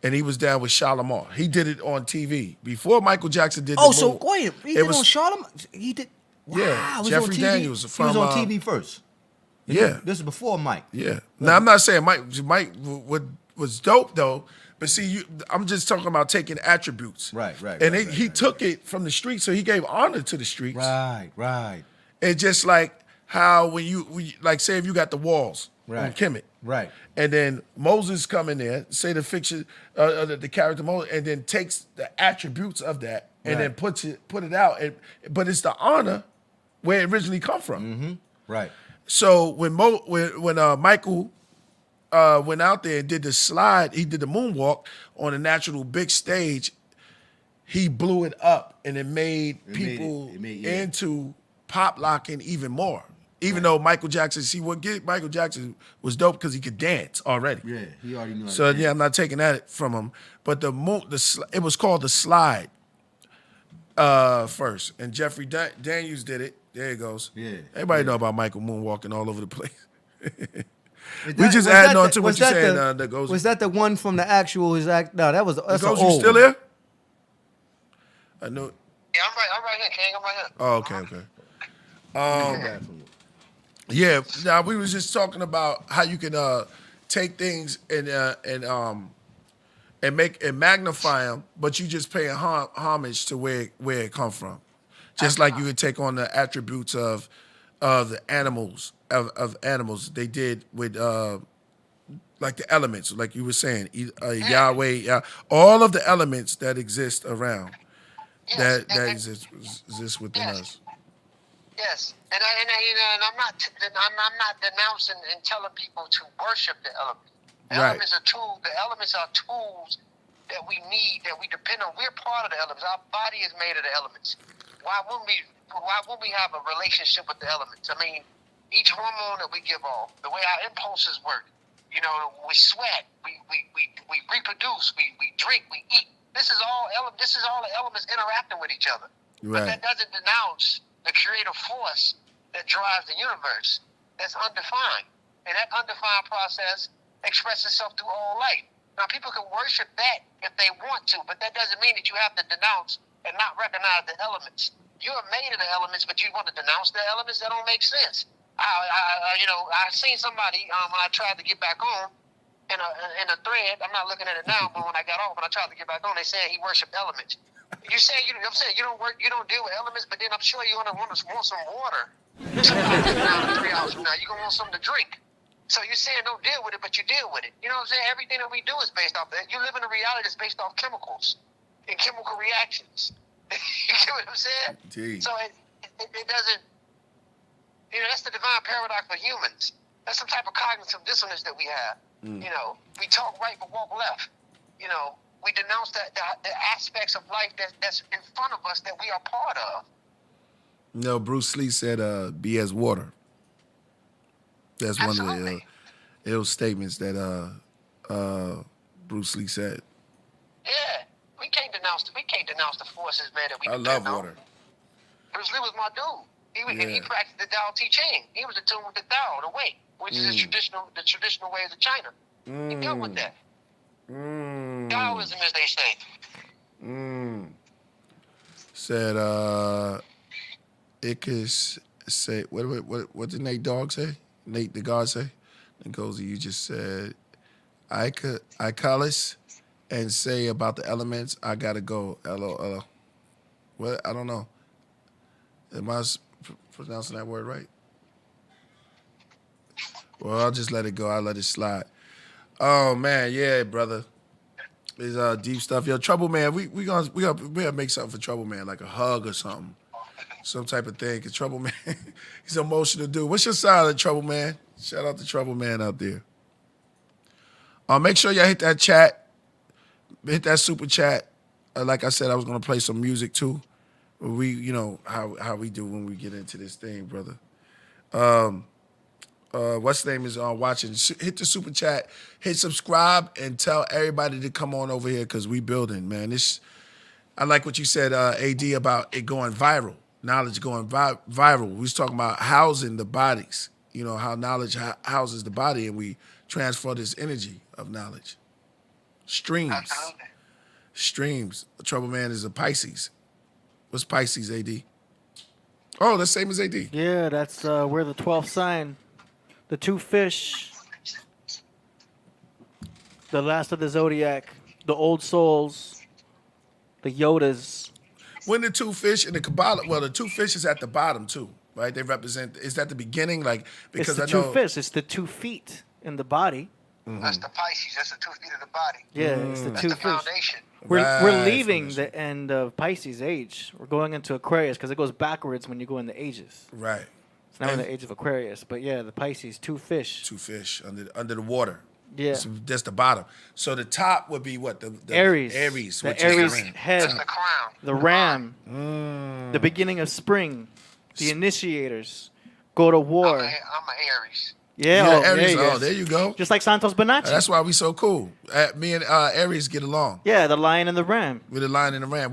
And he was down with Shalimar. He did it on TV before Michael Jackson did the Oh, so moon. wait, he did on Charlemagne? He did. Wow, Yeah, he was Jeffrey on TV? Daniels He from, was on TV first. Yeah. This is before Mike. Yeah. Now, I'm not saying Mike was dope, though. But see, I'm just talking about taking attributes. Right. And he took it from the streets, so he gave honor to the streets. Right. And just like how when like say if you got the walls on Right. Kemet. Right. And then Moses come in there, say the fiction, the character Moses, and then takes the attributes of that and then put it out. But it's the honor where it originally come from. Mm-hmm. Right. So when Michael went out there and did the slide, he did the moonwalk on a natural big stage. He blew it up, and it made people into pop locking even more. Even though Michael Jackson, Michael Jackson was dope because he could dance already. Yeah, he already knew. So yeah, I'm not taking that from him. But it was called the slide first, and Jeffrey Daniels did it. There it goes. Yeah. Everybody know about Michael moonwalking all over the place. We just adding on to what you're saying. That goes. Was that the one from the actual? No, that's Goes, an you old still one. there? I know. Yeah, I'm right here, King. I'm right here. Oh, okay. Yeah. Now we was just talking about how you can take things and magnify them, but you just paying homage to where it come from. Just like you would take on the attributes of the animals of animals. They did with like the elements, like you were saying, Yahweh, all of the elements that exist around that exist within us. Yes, and I'm not denouncing and telling people to worship the elements. The elements are tools. The elements are tools that we need, that we depend on. We're part of the elements. Our body is made of the elements. Why wouldn't we have a relationship with the elements? I mean, each hormone that we give off, the way our impulses work. You know, we sweat, we reproduce, we drink, we eat. This is all the elements interacting with each other. Right. But that doesn't denounce the creative force that drives the universe. That's undefined, and that undefined process expresses itself through all life. Now, people can worship that if they want to, but that doesn't mean that you have to denounce and not recognize the elements. You are made of the elements, but you want to denounce the elements? That don't make sense. I seen somebody when I tried to get back on in a thread. I'm not looking at it now, but when I got off, when I tried to get back on, they said he worshipped elements. You say you don't deal with elements, but then I'm sure you're gonna want some water. 3 hours from now, you're gonna want something to drink. So you're saying don't deal with it, but you deal with it. You know what I'm saying? Everything that we do is based off that. You live in a reality that's based off chemicals and chemical reactions. You get what I'm saying? Indeed. So it doesn't. You know, that's the divine paradox for humans. That's some type of cognitive dissonance that we have. You know, we talk right but walk left. You know, we denounce the aspects of life that's in front of us that we are part of. No, Bruce Lee said, "Be as water." That's Absolutely. one of the ill statements that Bruce Lee said. Yeah, we can't denounce the forces, man. That we I love water. Bruce Lee was my dude. And he practiced the Tao Te Ching. He was attuned with the Tao, the way, which is the traditional ways of China. He dealt with that. Taoism, as they say. Said it could say what did Nate Dogg say? Nate the God say? And goes, you just said I call us and say about the elements. I gotta go. LOL. What? I don't know. Am I pronouncing that word right? Well, I'll just let it go. I'll let it slide. Oh man, yeah, brother. It's deep stuff. Yo, Trouble Man, we gotta make something for Trouble Man, like a hug or something. Some type of thing. Cause Trouble Man, he's an emotional dude. What's your side of Trouble Man? Shout out to Trouble Man out there. Make sure y'all hit that chat. Hit that super chat. Like I said, I was gonna play some music too. We, you know, how we do when we get into this thing, brother. What's the name is watching. Hit the super chat, hit subscribe, and tell everybody to come on over here because we building, man. I like what you said, AD, about it going viral. Knowledge going viral. We was talking about housing the bodies how knowledge houses the body, and we transfer this energy of knowledge. Streams. Absolutely. Streams. The trouble man is a Pisces. What's Pisces, AD? Oh, that's same as AD. Yeah, that's we're the 12th sign. The two fish. The last of the Zodiac. The old souls. The Yodas. When the two fish in the Kabbalah, well, the two fish is at the bottom too, right? They represent, is that the beginning? Like, because It's the I know. two fish. It's the 2 feet in the body. That's the Pisces. That's the 2 feet of the body. Yeah, it's the That's 2 the fish. foundation. We're Right, leaving foundation. the end of Pisces age. We're going into Aquarius because it goes backwards when you go in the ages. Right. It's now in And- the age of Aquarius. But yeah, the Pisces, 2 fish. Two fish under the water. Yeah. That's the bottom. So the top would be what? The Aries. Aries. The which Aries is the ram. head. That's the crown. The ram. The beginning of spring. The initiators. Go to war. I'm an Aries. Yeah, Yeah, oh, Aries. yeah, Oh, there you go. Just like Santos Bonacci. That's why we so cool. Me and Aries get along. Yeah, the lion and the ram. With the lion and the ram,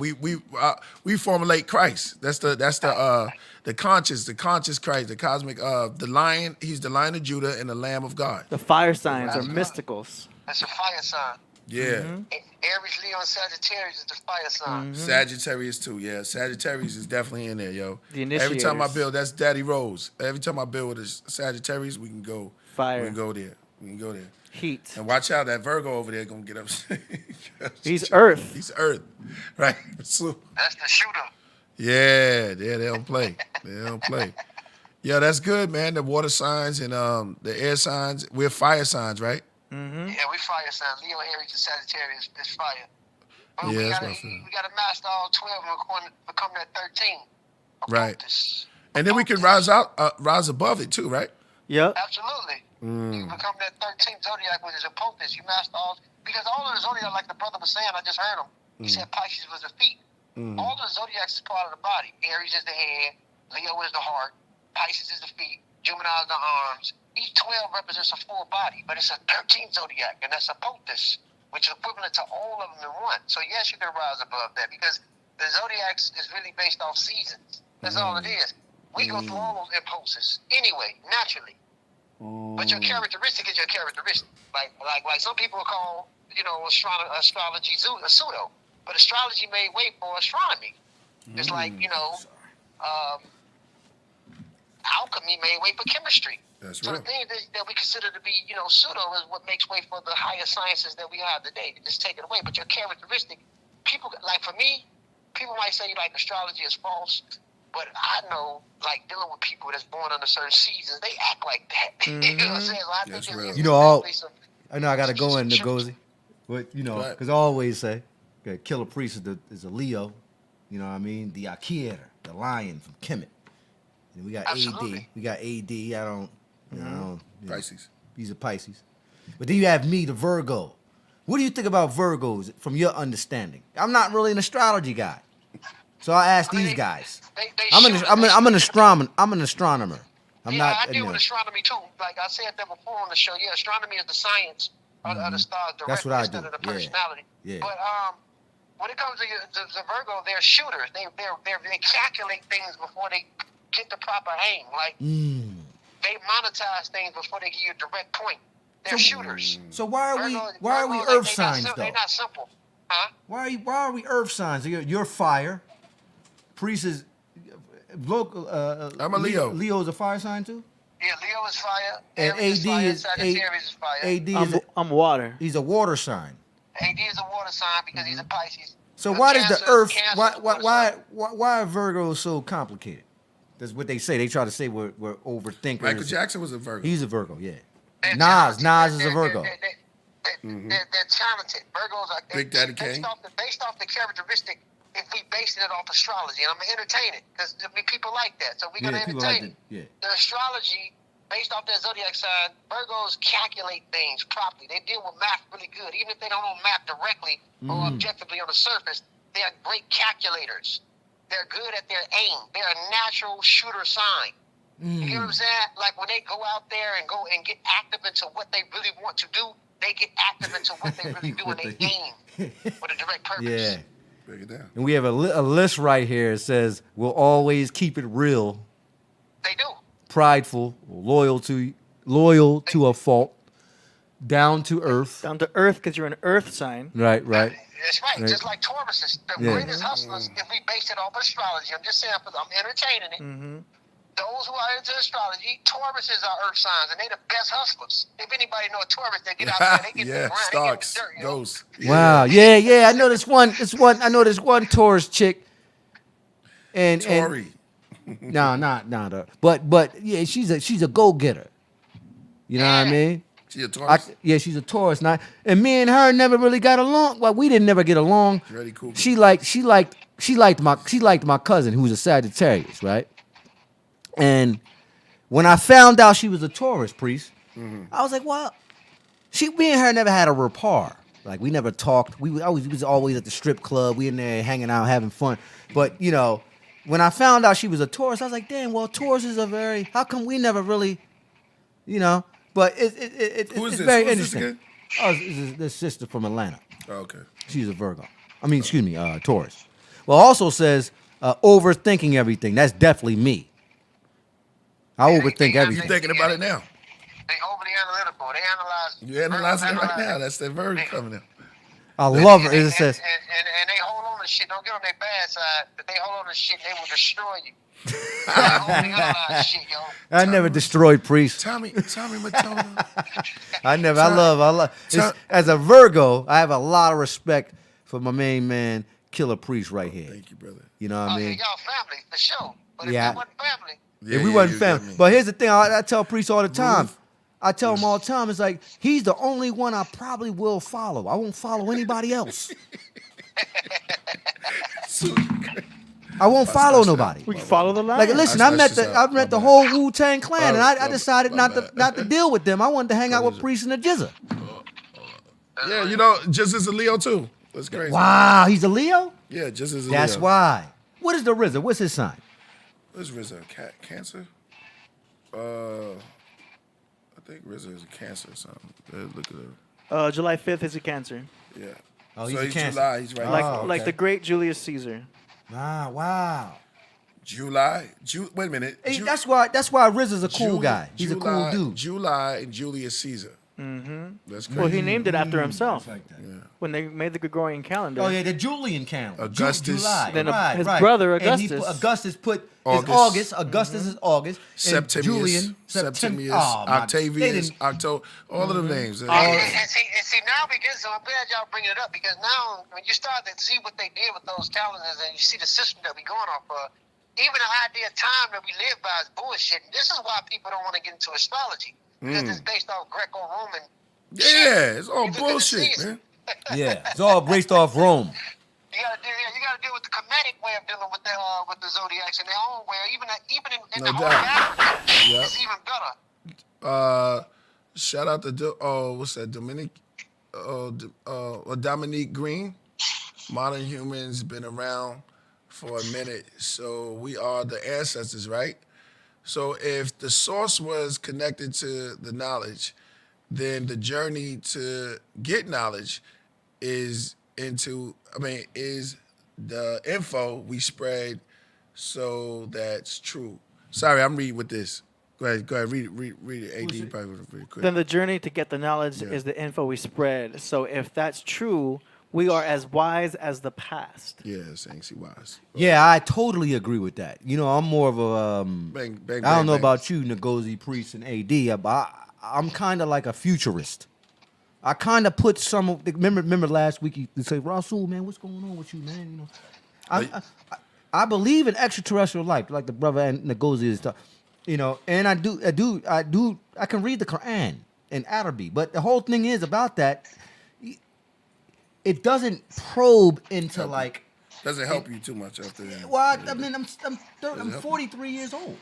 we formulate Christ. That's the conscious Christ, the cosmic. The lion, he's the Lion of Judah and the Lamb of God. The fire signs are mysticals. That's a fire sign. Yeah, Aries, Leo, and Sagittarius is the fire sign. Sagittarius too. Yeah, Sagittarius is definitely in there, yo. The Every time I initiators. build, that's Daddy Rose. Every time I build with a Sagittarius, we can go. Fire. We can go there. We can go there. Heat. And watch out, that Virgo over there gonna get up. He's Earth. He's Earth, right? So, That's the shooter. yeah, they don't play. They don't play. Yeah, that's good, man. The water signs and the air signs. We're fire signs, right? Yeah, we fire signs. Leo, Aries, and Sagittarius is fire. But Yeah, we that's gotta, what I feel. we gotta master all 12 and become that 13. Right. Occultist. And then we can Occultist. rise above it too, right? Yep. Absolutely. You become that 13th zodiac, which is occultist. You master all, because all of the zodiac, like the brother was saying, I just heard him. He said Pisces was the feet. All the zodiacs is part of the body. Aries is the head, Leo is the heart, Pisces is the feet, Gemini is the arms. Each 12 represents a full body, but it's a 13th zodiac, and that's a potus, which is equivalent to all of them in one. So yes, you can rise above that because the zodiacs is really based off seasons. That's all it is. We go through all those impulses anyway, naturally. But your characteristic is your characteristic. Like some people call, astrology a pseudo. But astrology made way for astronomy. It's like, alchemy made way for chemistry. That's So right. the thing that we consider to be, pseudo is what makes way for the higher sciences that we have today. They just take it away. But your characteristic, people, like for me, people might say like astrology is false. But I know, like, dealing with people that's born under certain seasons, they act like that. You know what I'm saying? So I That's think real. it's You know, all- definitely some- I know I got to go in, some Ngozi. But, Right. because I always say, okay, Killer Priest is a Leo. You know what I mean? The Akira, the lion from Kemet. And we got Absolutely. AD. We got AD. I don't. Pisces. He's a Pisces. But then you have me, the Virgo. What do you think about Virgos from your understanding? I'm not really an astrology guy. So I asked I mean, these guys. They I'm an shoot- astronomer. I'm an astronomer. I'm yeah, not. I deal with astronomy too. Like I said that before on the show. Yeah, astronomy is the science of the stars directly That's what I instead do. of the Yeah. personality. Yeah. But when it comes to the Virgo, they're shooters. They calculate things before they get the proper aim. Like they monetize things before they give you a direct point. They're shooters. So why are we Virgos- Earth Virgos, they not signs sim- though? They're not simple, huh? Why are we Earth signs? You're fire. Priest is local. I'm a Leo. Leo's a fire sign too. Yeah, Leo is fire. And Aries is fire. AD is Sagittarius is fire. AD is I'm water. he's a water sign. AD is a water sign because he's a Pisces. So why does the Cancer- Earth? Cancer Why is a water sign. are Virgos so complicated? That's what they say. They try to say we're overthinkers. Michael Jackson was a Virgo. He's a Virgo. Yeah. They're Nas talented. is a Virgo. They're talented. Virgos are Big Daddy Kane. based off the characteristic. If we basing it off astrology, and I'm gonna entertain it because people like that, so we're gonna Yeah, people entertain like it. that. Yeah. The astrology based off their zodiac sign, Virgos calculate things properly. They deal with math really good, even if they don't know math directly or objectively on the surface. They are great calculators. They're good at their aim. They're a natural shooter sign. You get what I'm saying? Like when they go out there and go and get active into what they really want to do, they get active into what they really do and they aim with a direct purpose. Yeah. Break it down. And we have a list right here. It says we'll always keep it real. They do. prideful, loyal to a fault, down to earth. Down to earth because you're an earth sign. Right. That's right. Just like Tauruses, the Yeah. greatest hustlers, if we base it off astrology, I'm just saying, I'm entertaining it. Mm-hmm. Those who are into astrology, Tauruses are earth signs, and they're the best hustlers. If anybody know a Taurus, they get out there, they get Yeah, the grind, Starks, they get the dirt, Ghosts. Wow. Yeah. I know this one. I know this one Taurus chick. And Tory. nah. But yeah, she's a go getter. You know what I mean? She a Taurus? She's a Taurus. And me and her never really got along. Well, we didn't never get along. Really cool. She liked my cousin who was a Sagittarius, right? And when I found out she was a Taurus, priest, I was like, well, me and her never had a rapport. Like we never talked. We was always at the strip club. We in there hanging out, having fun. But when I found out she was a Taurus, I was like, damn. Well, Tauruses are very. How come we never really, But Who is it's this? very Who is this interesting. again? Oh, it's this sister from Atlanta. Oh, okay. She's a Virgo. Taurus. Well, also says overthinking everything. That's definitely me. I overthink You everything. thinking about it now? They overly analytical. They analyze. You analyzing it right now. That's that Virgo coming out. I love her. And It says, they hold on to shit. Don't get on their bad side, but they hold on to shit. They will destroy you. They overly analyze shit, yo. I never destroyed priest. Tommy Matona. I love. As a Virgo, I have a lot of respect for my main man, Killer Priest, right here. Thank you, brother. You know what I Oh, yeah, mean? y'all family for sure. But if Yeah. they wasn't family, If we wasn't you family. got me. But here's the thing, I tell Priest all the time. I tell him all the time, it's like, he's the only one I probably will follow. I won't follow anybody else. I won't follow nobody. We can follow the line. Like, listen, That's I met the whole Wu-Tang Clan, and I decided my not to deal with them. I wanted to hang out with Priest and the Jizza. Yeah, just as a Leo too. That's crazy. Wow, he's a Leo? Yeah, just as a Leo. That's why. What is the RZA? What's his sign? What's RZA? Cancer? I think RZA is a Cancer or something. Look at it. July 5th is a Cancer. Yeah. Oh, so he's a he's Cancer. July. He's right. Like the great Julius Caesar. Wow. July. Wait a minute. Hey, that's why RZA's a cool guy. He's a cool dude. July and Julius Caesar. Mm-hmm. That's crazy. Well, he named it after himself Like that. when they made the Gregorian calendar. Oh yeah, the Julian calendar. Augustus. July. Then right, his right. brother, And he Augustus. put August. is August. Augustus is August. And Septimius, Julian. Septimius, Oh, my- they Octavius, didn't- Octo, all of the names. and see now because so I'm glad y'all bringing it up because now when you start to see what they did with those calendars and you see the system that we going off of, even the idea of time that we live by is bullshit. And this is why people don't want to get into astrology because it's based off Greco-Roman. Yeah, it's all You look at the bullshit, season. man. Yeah, it's all based off Rome. You gotta deal with the Kemetic way of dealing with the zodiacs in their own way. Even in No the whole doubt. Africa, Yep. it's even better. Shout out to what's that? Dominique Green. Modern humans been around for a minute, so we are the ancestors, right? So if the source was connected to the knowledge, then the journey to get knowledge is the info we spread so that's true. Sorry, I'm reading with this. Go ahead, read it. AD probably really quick. Then the journey to get the knowledge is the info we spread. So if that's true, we are as wise as the past. Yeah, saying she wise. Yeah, I totally agree with that. I'm more of a Bang, bang, I don't know bang. about you, Ngozi, Priest, and AD, but I'm kind of like a futurist. I kind of put some of. Remember last week you say, Rasul, man, what's going on with you, man? I believe in extraterrestrial life, like the brother Ngozi is talking. And I can read the Quran in Arabic, but the whole thing is about that. It doesn't probe into like. Doesn't help you too much after that. Well, I'm 43 years old.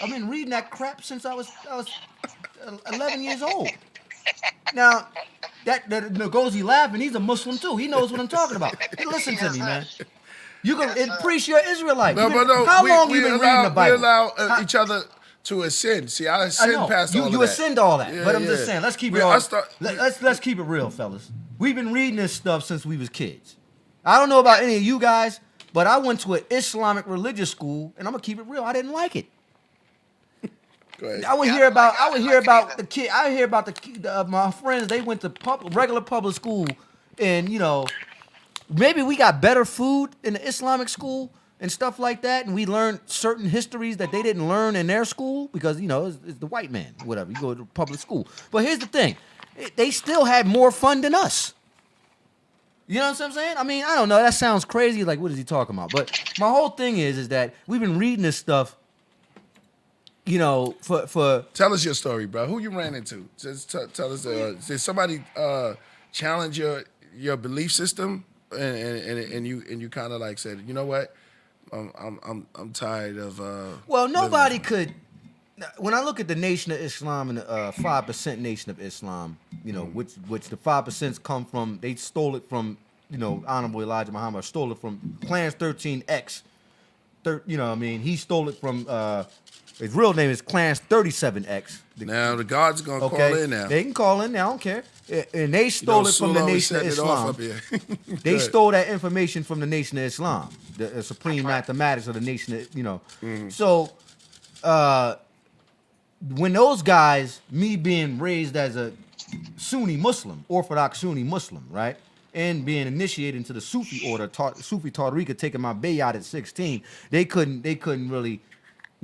I've been reading that crap since I was 11 years old. Now, that Ngozi laughing, he's a Muslim too. He knows what I'm talking about. Hey, listen to me, man. You can preach your Israelite. No, How long you been reading the Bible? We allow each other to ascend. See, I I ascend know. past all of You that. ascend all that, Yeah, but I'm yeah. just saying. Let's keep it Yeah, all. I start- Let's keep it real, fellas. We've been reading this stuff since we was kids. I don't know about any of you guys, but I went to an Islamic religious school, and I'm gonna keep it real. I didn't like it. Go ahead. I would Yeah, hear I about. like- I would I hear like it about either. the kid. I hear about my friends. They went to regular public school, and maybe we got better food in the Islamic school and stuff like that, and we learned certain histories that they didn't learn in their school because it's the white man, whatever. You go to public school, but here's the thing: they still had more fun than us. You know what I'm saying? I mean, I don't know. That sounds crazy. Like, what is he talking about? But my whole thing is that we've been reading this stuff. For Tell us your story, bro. Who you ran into? Just tell us. Did somebody challenge your belief system, and you kind of like said, you know what, I'm tired of. Well, nobody living. could. When I look at the Nation of Islam and the 5% Nation of Islam, which the 5% come from, they stole it from, Honorable Elijah Muhammad stole it from Clans 13X. He stole it from. His real name is Clans 37X. Now the guards gonna call in now. They can call in. I don't care. And they stole it from the Nation of Islam. They stole that information from the Nation of Islam, the supreme mathematics of the nation. So. When those guys, me being raised as a Sunni Muslim, Orthodox Sunni Muslim, right, and being initiated into the Sufi order, Sufi Tariqa, taking my bayat at 16, they couldn't really,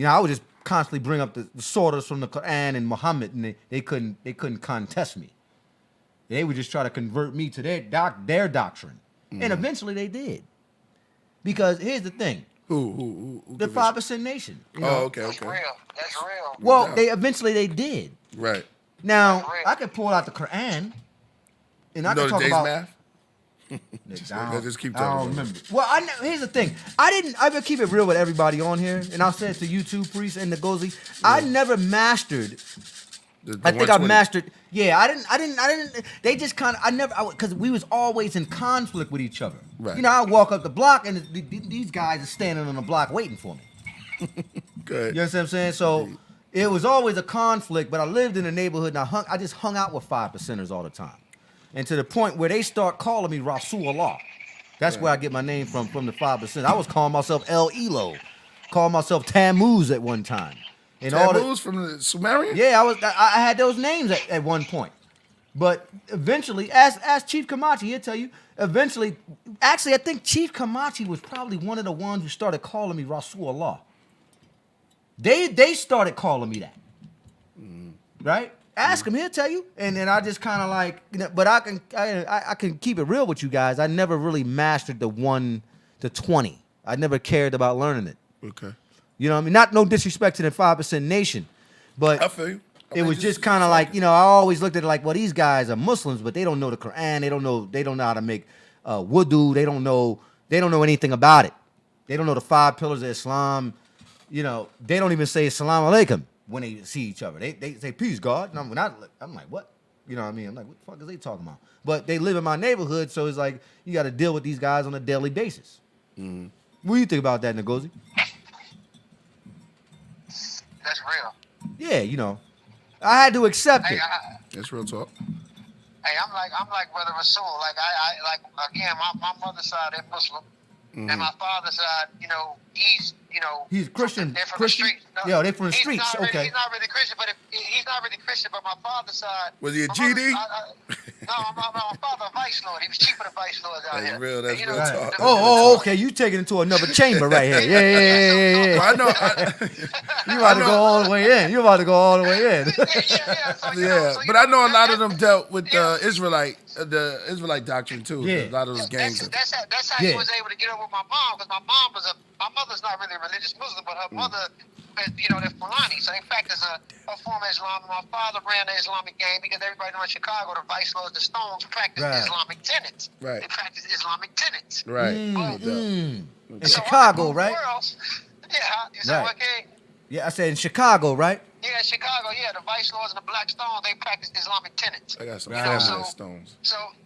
I would just constantly bring up the sources from the Quran and Muhammad, and they couldn't contest me. They would just try to convert me to their doctrine, and eventually they did. Because here's the thing. Who The 5% Nation. Oh, okay. That's real. That's real. Well, they did. Right. Now, I could pull out the Quran, and I could talk day's about. math? Just keep talking. I don't remember. Well, here's the thing. I will keep it real with everybody on here, and I'll say it to you too, Priest and Ngozi. I never mastered. I think I mastered. Yeah, I didn't. They just kind of. Because we was always in conflict with each other. Right. I walk up the block, and these guys are standing on the block waiting for me. Good. You know what I'm saying? So it was always a conflict, but I lived in a neighborhood, and I just hung out with 5%ers all the time. And to the point where they start calling me Rasulullah. That's where I get my name from the 5%. I was calling myself El Elo, calling myself Tammuz at one time. And Tammuz from the Sumerian? Yeah, I had those names at one point. But eventually, ask Chief Kamachi, he'll tell you, eventually, actually, I think Chief Kamachi was probably one of the ones who started calling me Rasulullah. They started calling me that. Right? Ask him, he'll tell you. And then I just kind of like, but I can keep it real with you guys. I never really mastered the 1 to 20. I never cared about learning it. Okay. You know what I mean? Not no disrespect to the 5% Nation, but I feel you. it was just kind of like, I always looked at it like, well, these guys are Muslims, but they don't know the Quran. They don't know how to make wudu. They don't know anything about it. They don't know the 5 pillars of Islam. They don't even say Assalamu alaikum when they see each other. They say peace, God. And I'm like, what? You know what I mean? I'm like, what the fuck is they talking about? But they live in my neighborhood, so it's like you got to deal with these guys on a daily basis. Mm-hmm. What do you think about that, Ngozi? That's real. Yeah, I had to accept it. That's real talk. Hey, I'm like Brother Rasul. Like I again, my mother's side is Muslim, and my father's side, he's Christian. They're from Christian? the streets. No, Yeah, they're from the streets. Okay. He's not really Christian, but he's not really Christian. But my father's side. Was he a my GD? No, my father a vice lord. He was chief of the vice lords out here. Real. That's And, real talk. Okay. You take it into another chamber right here. Yeah. Well, I know. You about to go all the way in. You about to go all the way in. But I know a lot of them dealt with the Israelite doctrine too. Yeah. A lot of those gangs. That's how he was able to get over with my mom, because my mother's not really a religious Muslim, but her mother, they're Fulani. So in fact, there's a form of Islam. My father ran the Islamic game because everybody knows in Chicago, the vice lords, the Stones, practice Islamic tenets. Right. They practice Islamic tenets. Right. In So Chicago, right? You said what, King? Yeah, I said in Chicago, right? Yeah, Chicago. Yeah, the vice lords and the Black Stones, they practice Islamic tenets. I got some You know, family stones.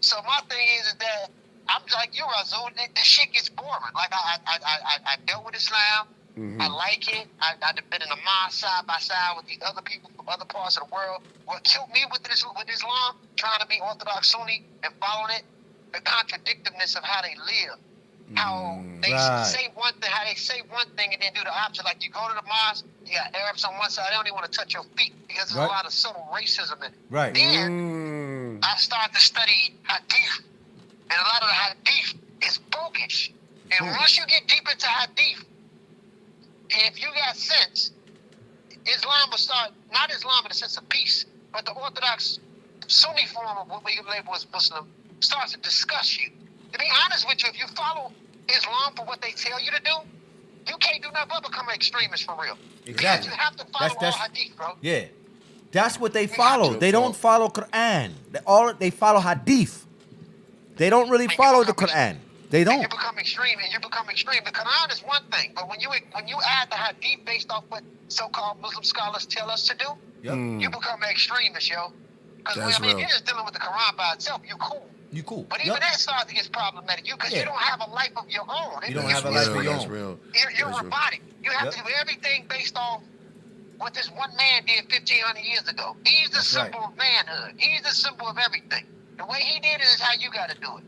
So my thing is that I'm like you, Razul. The shit gets boring. Like I dealt with Islam. Mm-hmm. I like it. I've been in the mosque side by side with the other people from other parts of the world. What killed me with Islam, trying to be Orthodox Sunni and following it, the contradictiveness of how they live. how they Right. say one thing, how they say one thing and then do the opposite. Like you go to the mosque, you got Arabs on one side, they don't even want to touch your feet because there's Right. a lot of subtle racism in it. Right. Then I started to study hadith, and a lot of the hadith is bogus. And once you get deep into hadith, if you got sense, Islam will start, not Islam in the sense of peace, but the Orthodox Sunni form of what we label as Muslim starts to discuss you. To be honest with you, if you follow Islam for what they tell you to do, you can't do nothing but become an extremist for real. Exactly. Because you have to follow That's- all hadith, bro. Yeah. That's what they Yeah. follow. They don't follow Quran. They follow hadith. They don't really follow the Quran. They And you don't. become extreme, and you become extreme. The Quran is one thing, but when you add the hadith based off what so-called Muslim scholars tell us to do, you become an extremist, yo. Because That's I mean, if real. you're just dealing with the Quran by itself, you cool. You cool. But even that starts to get problematic, because Yeah. you don't have a life of your own. You don't It's have a life real. of your That's own. real. You're That's real. robotic. You have Yep. to do everything based off what this one man did 1,500 years ago. He's the That's symbol of manhood. He's the symbol of everything. The way he did it is how you got to do it.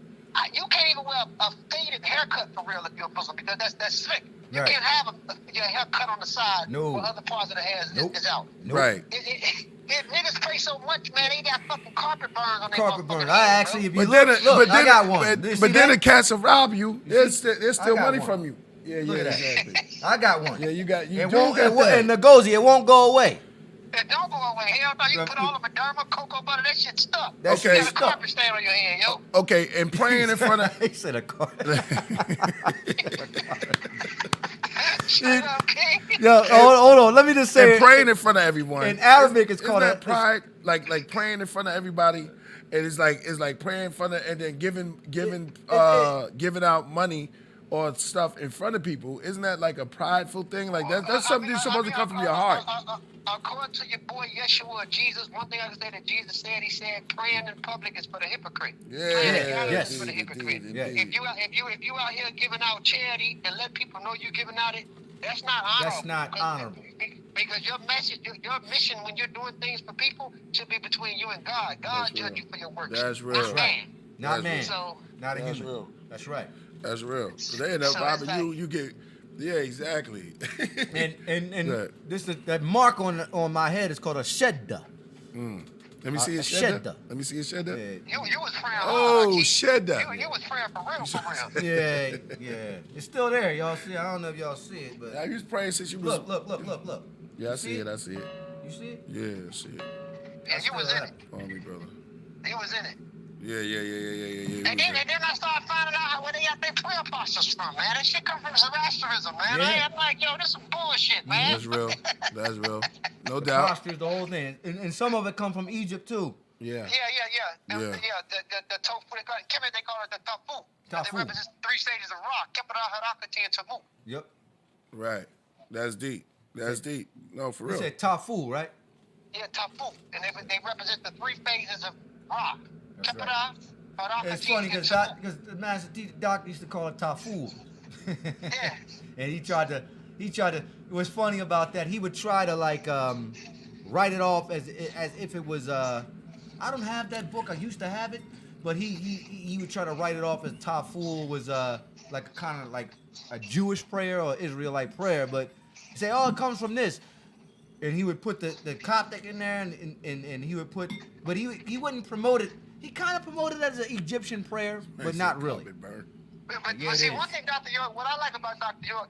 You can't even wear a faded haircut for real if you're a Muslim, because that's sick. You Right. can't have your hair cut on the side No. where other parts of the hair is out. Nope. Right. Niggas pray so much, man. They got fucking carpet burns on their Carpet motherfucking burn. head, I bro. actually, if you But then, look, I got one. But, You see but then that? the cats will rob you. There's still got money one. from you. Yeah, Look yeah, at that. exactly. I got one. Yeah, you got you It do won't. got It won't. that. And Ngozi, it won't go away. It don't go away. Hell no. You put all the Moderna, cocoa butter, that shit stuck. That You shit got a stuck. carpet stand on your head, yo. Okay, and praying in front of He said a car. Shut up, King. Yo, hold on. Let me just say. and praying in front of everyone. In Arabic, it's Isn't called that a- pride. Like praying in front of everybody, and it's like praying in front of and then giving out money or stuff in front of people. Isn't that like a prideful thing? Like that's something that's supposed to come from your heart. According to your boy Yeshua, Jesus, one thing I can say that Jesus said, he said, praying in public is for the hypocrite. Yeah, Praying in private yes. is for the hypocrite. Indeed, Yeah. indeed. If you out here giving out charity and let people know you giving out it, that's not honorable. That's not honorable. Because your message, your mission when you're doing things for people should be between you and God. God That's judge real. you for your works. That's real. Not man. Not That's man. So Not a That's human. real. That's right. That's real. So they end up So robbing it's you. like- You get, yeah, exactly. And Right. this is that mark on my head is called a shedda. Let me see your shedda. shedda. Let me see your shedda. you was praying Oh, hard. Keith. shedda. You was praying for real. Yeah. It's still there. Y'all see? I don't know if y'all see it, but I was praying since you was. look. Yeah, I You see it. I see it. You see it? Yeah, I see it. Yeah, you was in it. On me, brother. He was in it. Yeah. And then I started finding out where they got their prayer postures from, man. That shit come from Zoroastrianism, man. Yeah. I'm like, yo, this some bullshit, man. That's real. That's real. No doubt. Postures, the whole thing, and some of it come from Egypt too. Yeah. Yeah. Yeah. The tofu, Kemet, they call it the tafu. Tafu. It represents 3 stages of rock. Kepara, Harakati, and Tamu. Yep. Right. That's deep. That's deep. No, for You real. said tafu, right? Yeah, tafu. And they represent the 3 phases of rock. That's Kepara, Harakati, It's funny and because Tamu. the master teacher doctor used to call it tafu. Yeah. And he tried to. What's funny about that? He would try to write it off as if it was. I don't have that book. I used to have it, but he would try to write it off as tafu was like a kind of like a Jewish prayer or Israelite prayer, but he say, oh, it comes from this, and he would put the Coptic in there, and he would put, but he wouldn't promote it. He kind of promoted it as an Egyptian prayer, but not really. But Yeah, it see, is. one thing, Dr. York, what I like about Dr. York,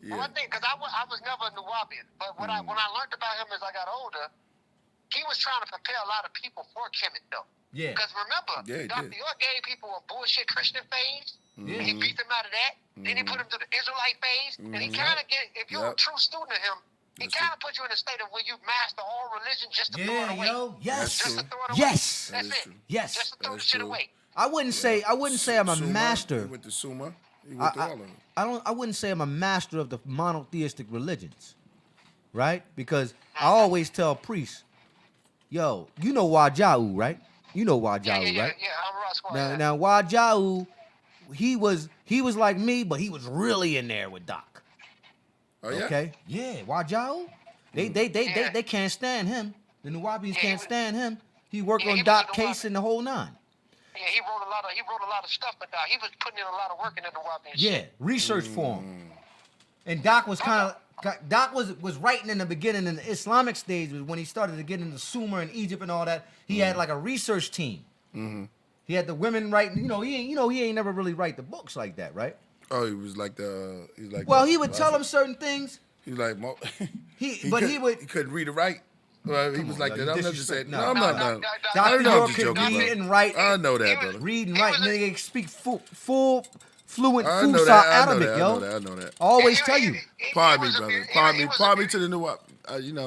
one thing, because I was never a Nuwabian, but when I learned about him as I got older, he was trying to prepare a lot of people for Kemet, though. Yeah. Because remember, Yeah, he Dr. did. York gave people a bullshit Christian phase. Mm-hmm. He beat them out of that. Then he put them to the Israelite phase. And he kind of if you're a Yep. true student of him, he That's kind of put you in a state of where you master all religion just to throw Yeah, it away. yo, yes, Just to throw it away. yes, That's That is it. true. yes. Just to throw That the is shit true. away. I wouldn't say I'm a Summa, master. He went to Summa. He went to all of them. I wouldn't say I'm a master of the monotheistic religions, right? Because I always tell priests, yo, you know Wajau, right? You know Wajau, Yeah, right? I'm Ross Squad. Now Wajau, he was like me, but he was really in there with Doc. Oh, yeah? Okay? Yeah, Wajau. They can't stand him. The Nuwabians Yeah, can't stand him. He worked yeah, on he was Doc a case Nuwabi. and the whole nine. yeah, he wrote a lot of stuff, but he was putting in a lot of work into the Wabi. Yeah, research for him. And Doc was Doc was writing in the beginning in the Islamic stage when he started to get into Sumer and Egypt and all that. He had like a research team. Mm-hmm. He had the women writing. He ain't never really write the books like that, right? Oh, he was like Well, he would tell them certain things. He was like, He he couldn't read or write. Well, he was like that. I'm not just saying. No, I'm not. Dr. I'm York just could joking, read brother. and write. I know that, brother. Read and write. And they can speak full fluent I know Fusha that. Arabic, I yo. know that. Always tell you. Pardon me, brother. Pardon me to the new up. He was a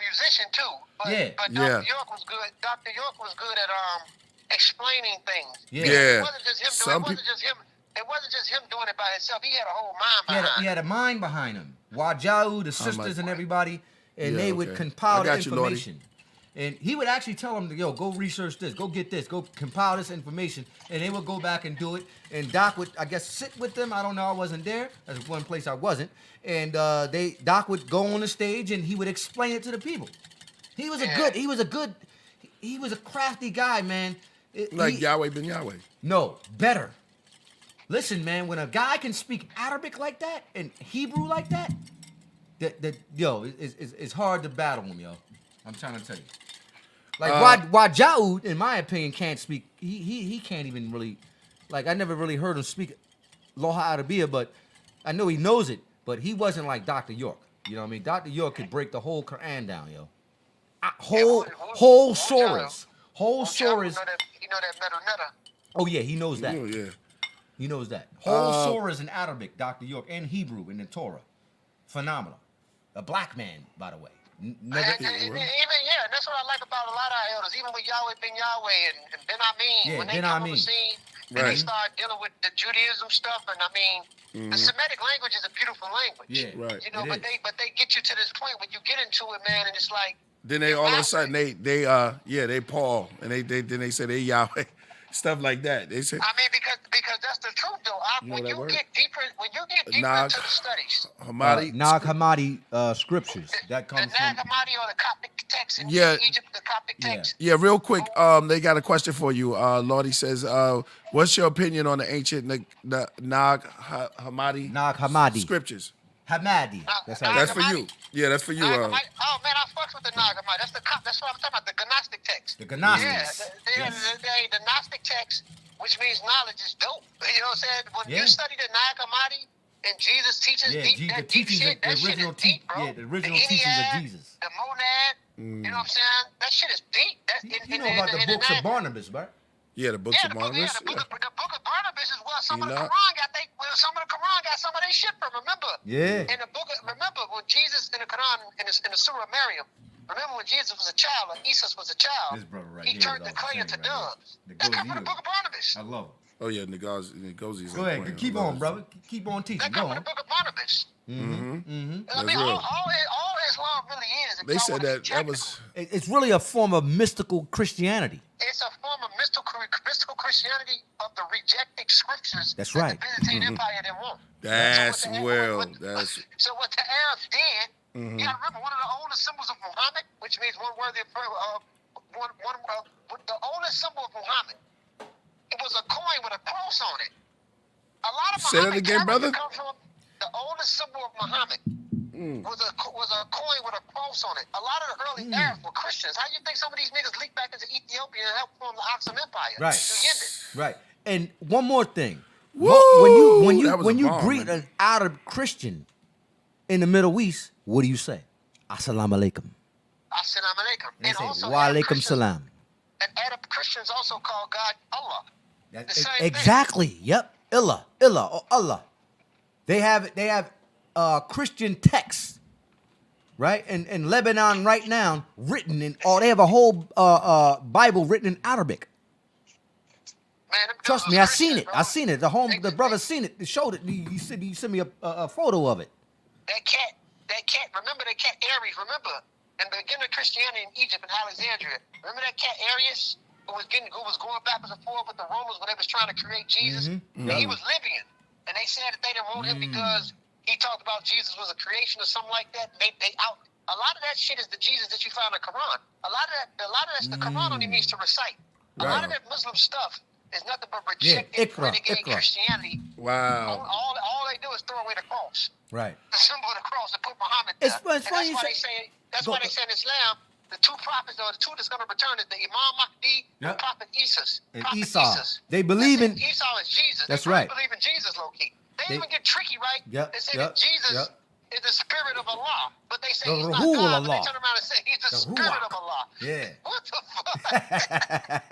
musician too. But, Yeah. But Dr. York was good. Dr. York was good at explaining things. Yeah. It wasn't just him doing it wasn't just him doing it by himself. He had a whole mind behind it. He had a mind behind him. Wajau, the sisters and everybody, and they would compile the information. And he would actually tell them, yo, go research this, go get this, go compile this information, and they would go back and do it. And Doc would, I guess, sit with them. I don't know, I wasn't there. That's one place I wasn't. And Doc would go on the stage and he would explain it to the people. He was a crafty guy, man. Yahweh ben Yahweh. No, better. Listen, man, when a guy can speak Arabic like that and Hebrew like that, it's hard to battle him, yo. I'm trying to tell you. Like Wajau, in my opinion, can't speak. He can't even really. Like, I never really heard him speak Loha Arabiya, but I know he knows it. But he wasn't like Dr. York. You know what I mean? Dr. York could break the whole Quran down, yo. Whole surahs. Whole surahs. You know that meta. Oh yeah, he knows that. Oh yeah. He knows that. Whole surahs in Arabic, Dr. York, and Hebrew in the Torah. Phenomenal. A black man, by the way. Even that's what I like about a lot of our elders. Even with Yahweh ben Yahweh and Ben Amin, when they come on the scene and they start dealing with the Judaism stuff, and I mean, the Semitic language is a beautiful language. Yeah, right. You know, but they get you to this point when you get into it, man, and it's like. Then they all of a sudden they Paul and they say they Yahweh. Stuff like that. They say. I mean, because that's the truth, though. When you get deeper into the studies. Nag Hammadi scriptures that comes the Nag Hammadi or the Coptic text in Egypt, the Coptic text. Yeah, real quick. They got a question for you. Lordy says, what's your opinion on the ancient Nag Hammadi scriptures? Hamadi. That's for you. Yeah, that's for you. Oh man, I fucks with the Nag Hammadi. That's what I'm talking about. The Gnostic text. The Gnostics. Yeah, the Gnostic text, which means knowledge, is dope. You know what I'm saying? When you study the Nag Hammadi and Jesus teaches deep shit, that shit is deep, bro. Yeah, the original teachings of Jesus. The monad. You know what I'm saying? That shit is deep. You know about the books of Barnabas, right? Yeah, the books of Barnabas. The book of Barnabas is where some of the Quran got some of their shit from. Remember? Yeah. In the book, remember when Jesus in the Quran in the Surah of Miriam. Remember when Jesus was a child, or Isis was a child? This brother right he here turned the clay into doves. That come from the book of Barnabas. I love it. Oh yeah, Ngozi's. Go ahead, keep on, brother. Keep on teaching. That come from the book of Barnabas. I mean, all Islam really is. They said that was. It's really a form of mystical Christianity. It's a form of mystical Christianity of the rejected scriptures. That's right. The Byzantine Empire didn't want. So what the Arabs did, you gotta remember, one of the oldest symbols of Muhammad, which means one worthy of the oldest symbol of Muhammad, it was a coin with a cross on it. A lot of Say that again, brother. Come from the oldest symbol of Muhammad. Was a coin with a cross on it. A lot of the early Arabs were Christians. How you think some of these niggas leaked back into Ethiopia and helped form the Aksum Empire? Right. And one more thing. Woo! When you greet an Arab Christian in the Middle East, what do you say? Assalamu alaikum. Assalamu alaikum. And also wa alaikum salam. And Arab Christians also call God Allah. Exactly. Thing. Yep. Illah or Allah. They have Christian texts, right? In Lebanon right now, written in, they have a whole Bible written in Arabic. Man, trust me, I seen it. The brother seen it. They showed it. He sent me a photo of it. That cat. Remember that cat Aries? Remember in the beginning of Christianity in Egypt and Alexandria. Remember that cat Arius who was going backwards and forth with the Romans when they was trying to create Jesus. And he was Libyan, and they said that they didn't wrote him because he talked about Jesus was a creation or something like that. A lot of that shit is the Jesus that you find in the Quran. A lot of that's the Quran only means to recite. A lot of that Muslim stuff is nothing but Yeah, rejected Ikra, renegade Ikra. Christianity. Wow. All they do is throw away the cross, Right. the symbol of the cross, and put Muhammad there. It's And funny you that's why say- they say. That's Go- why they say in Islam, the two prophets or the two that's going to return is the Imam Mahdi Yep. and Prophet Isis. And Prophet Esau. Isis. They believe in- Esau is Jesus. That's they really right. believe in Jesus, low key. They They- even get tricky, right? Yep, They say yep, that Jesus yep. is the spirit of Allah, but they say The he's not Ruhul God. But Allah. they turn around and say he's the spirit Ruach. of Allah. Yeah. What the fuck?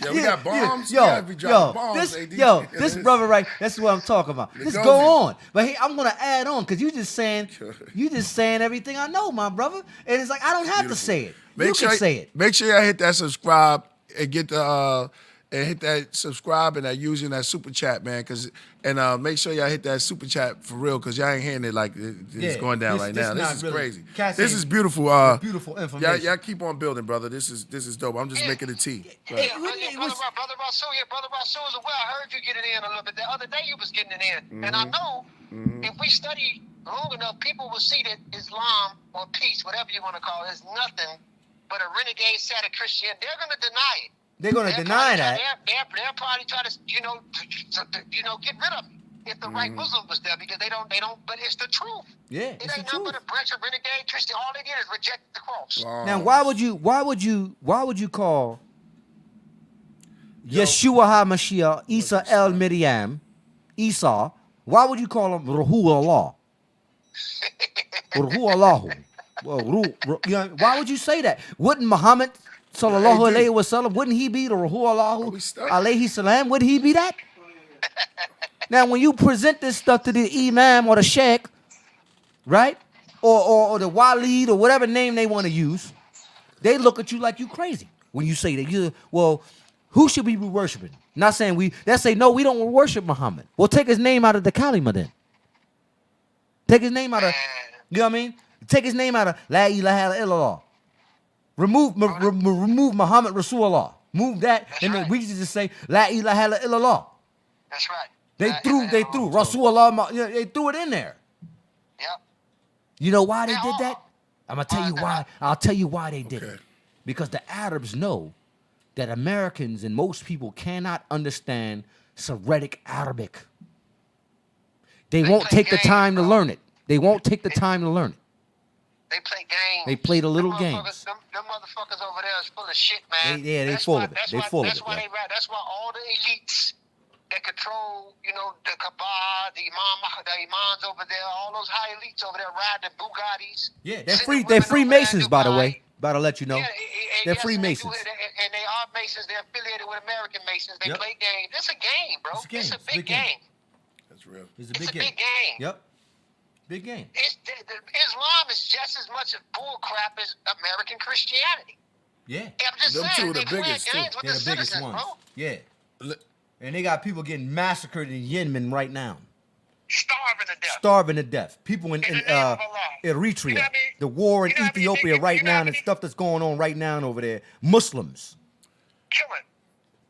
Yeah, we got bombs. Yo, We gotta be dropping bombs, this, AD. this brother right. That's what I'm talking about. Let's goes go in. on. But hey, I'm gonna add on because you just saying everything I know, my brother. And it's like I don't have to say it. You can say it. Make sure y'all hit that subscribe and get the and hit that subscribe and that using that super chat, man. And make sure y'all hit that super chat for real, cause y'all ain't hearing it like it's Yeah, going down this- right this now. not This is really- crazy. Cassie, This is beautiful. beautiful information. Y'all keep on building, brother. This is dope. I'm just making a tea. Right. Brother Rasul as well. I heard you getting in a little bit. The other day you was getting it in. And I know if we study long enough, people will see that Islam or peace, whatever you want to call it, is nothing but a renegade set of Christian. They're going to deny it. They're gonna deny that. They'll probably try to, get rid of me if the right Muslim was there, because they don't. But it's the truth. Yeah, It it's ain't the nothing but truth. a branch of renegade Christian. All they did is reject the cross. Now, why would you call Yeshua HaMashiach, Isa El Miriam, Esau? Why would you call him Ruhu Allah? Ruhu Allahu. Well, why would you say that? Wouldn't Muhammad sallallahu alaihi wasallam, wouldn't he be the Ruhu Allahu alayhi salam? Wouldn't he be that? Now, when you present this stuff to the imam or the sheikh, right, or the walid or whatever name they want to use, they look at you like you crazy when you say that. Who should we be worshiping? Not saying they say no, we don't worship Muhammad. Well, take his name out of the kalima then. Take his name out of, you know what I mean? Take his name out of La ilaha illallah. Remove Muhammad Rasulullah. Move that, and then we just say La ilaha illallah. That's right. They threw Rasulullah. They threw it in there. Yep. You know why they did that? I'm gonna tell you why. I'll tell you why they did it. Because the Arabs know that Americans and most people cannot understand Syriac Arabic. They won't play take the games, time to bro. learn it. They won't take the time to learn it. They play games. They played a little Them games. motherfuckers- Them motherfuckers over there is full of shit, man. They That's full why- of it. that's They why- full of that's it, why yeah. That's why all the elites that control, the Kaaba, the imams over there, all those high elites over there riding Bugattis. Yeah, they're sending They're women over there in Freemasons, by the Dubai. way. About to let you know. Yeah, They're yes, Freemasons. and they are Masons. They're affiliated with American Masons. They Yep. play games. It's a game, bro. It's a game. It's a It's a big big game. game. That's real. It's a It's big a game. big game. Yep. Big game. Islam is just as much a bull crap as American Christianity. Yeah. I'm just Them saying, two are they the play biggest, games too. with They're the the biggest citizens, ones. bro. Yeah. Li- And they got people getting massacred in Yemen right now. Starving to death. Starving to death. People in In the name of Allah. Eritrea. You know what I mean? The war in You know what I mean? Ethiopia You right know now what I and mean? stuff that's going on right now over there. Muslims. Killing.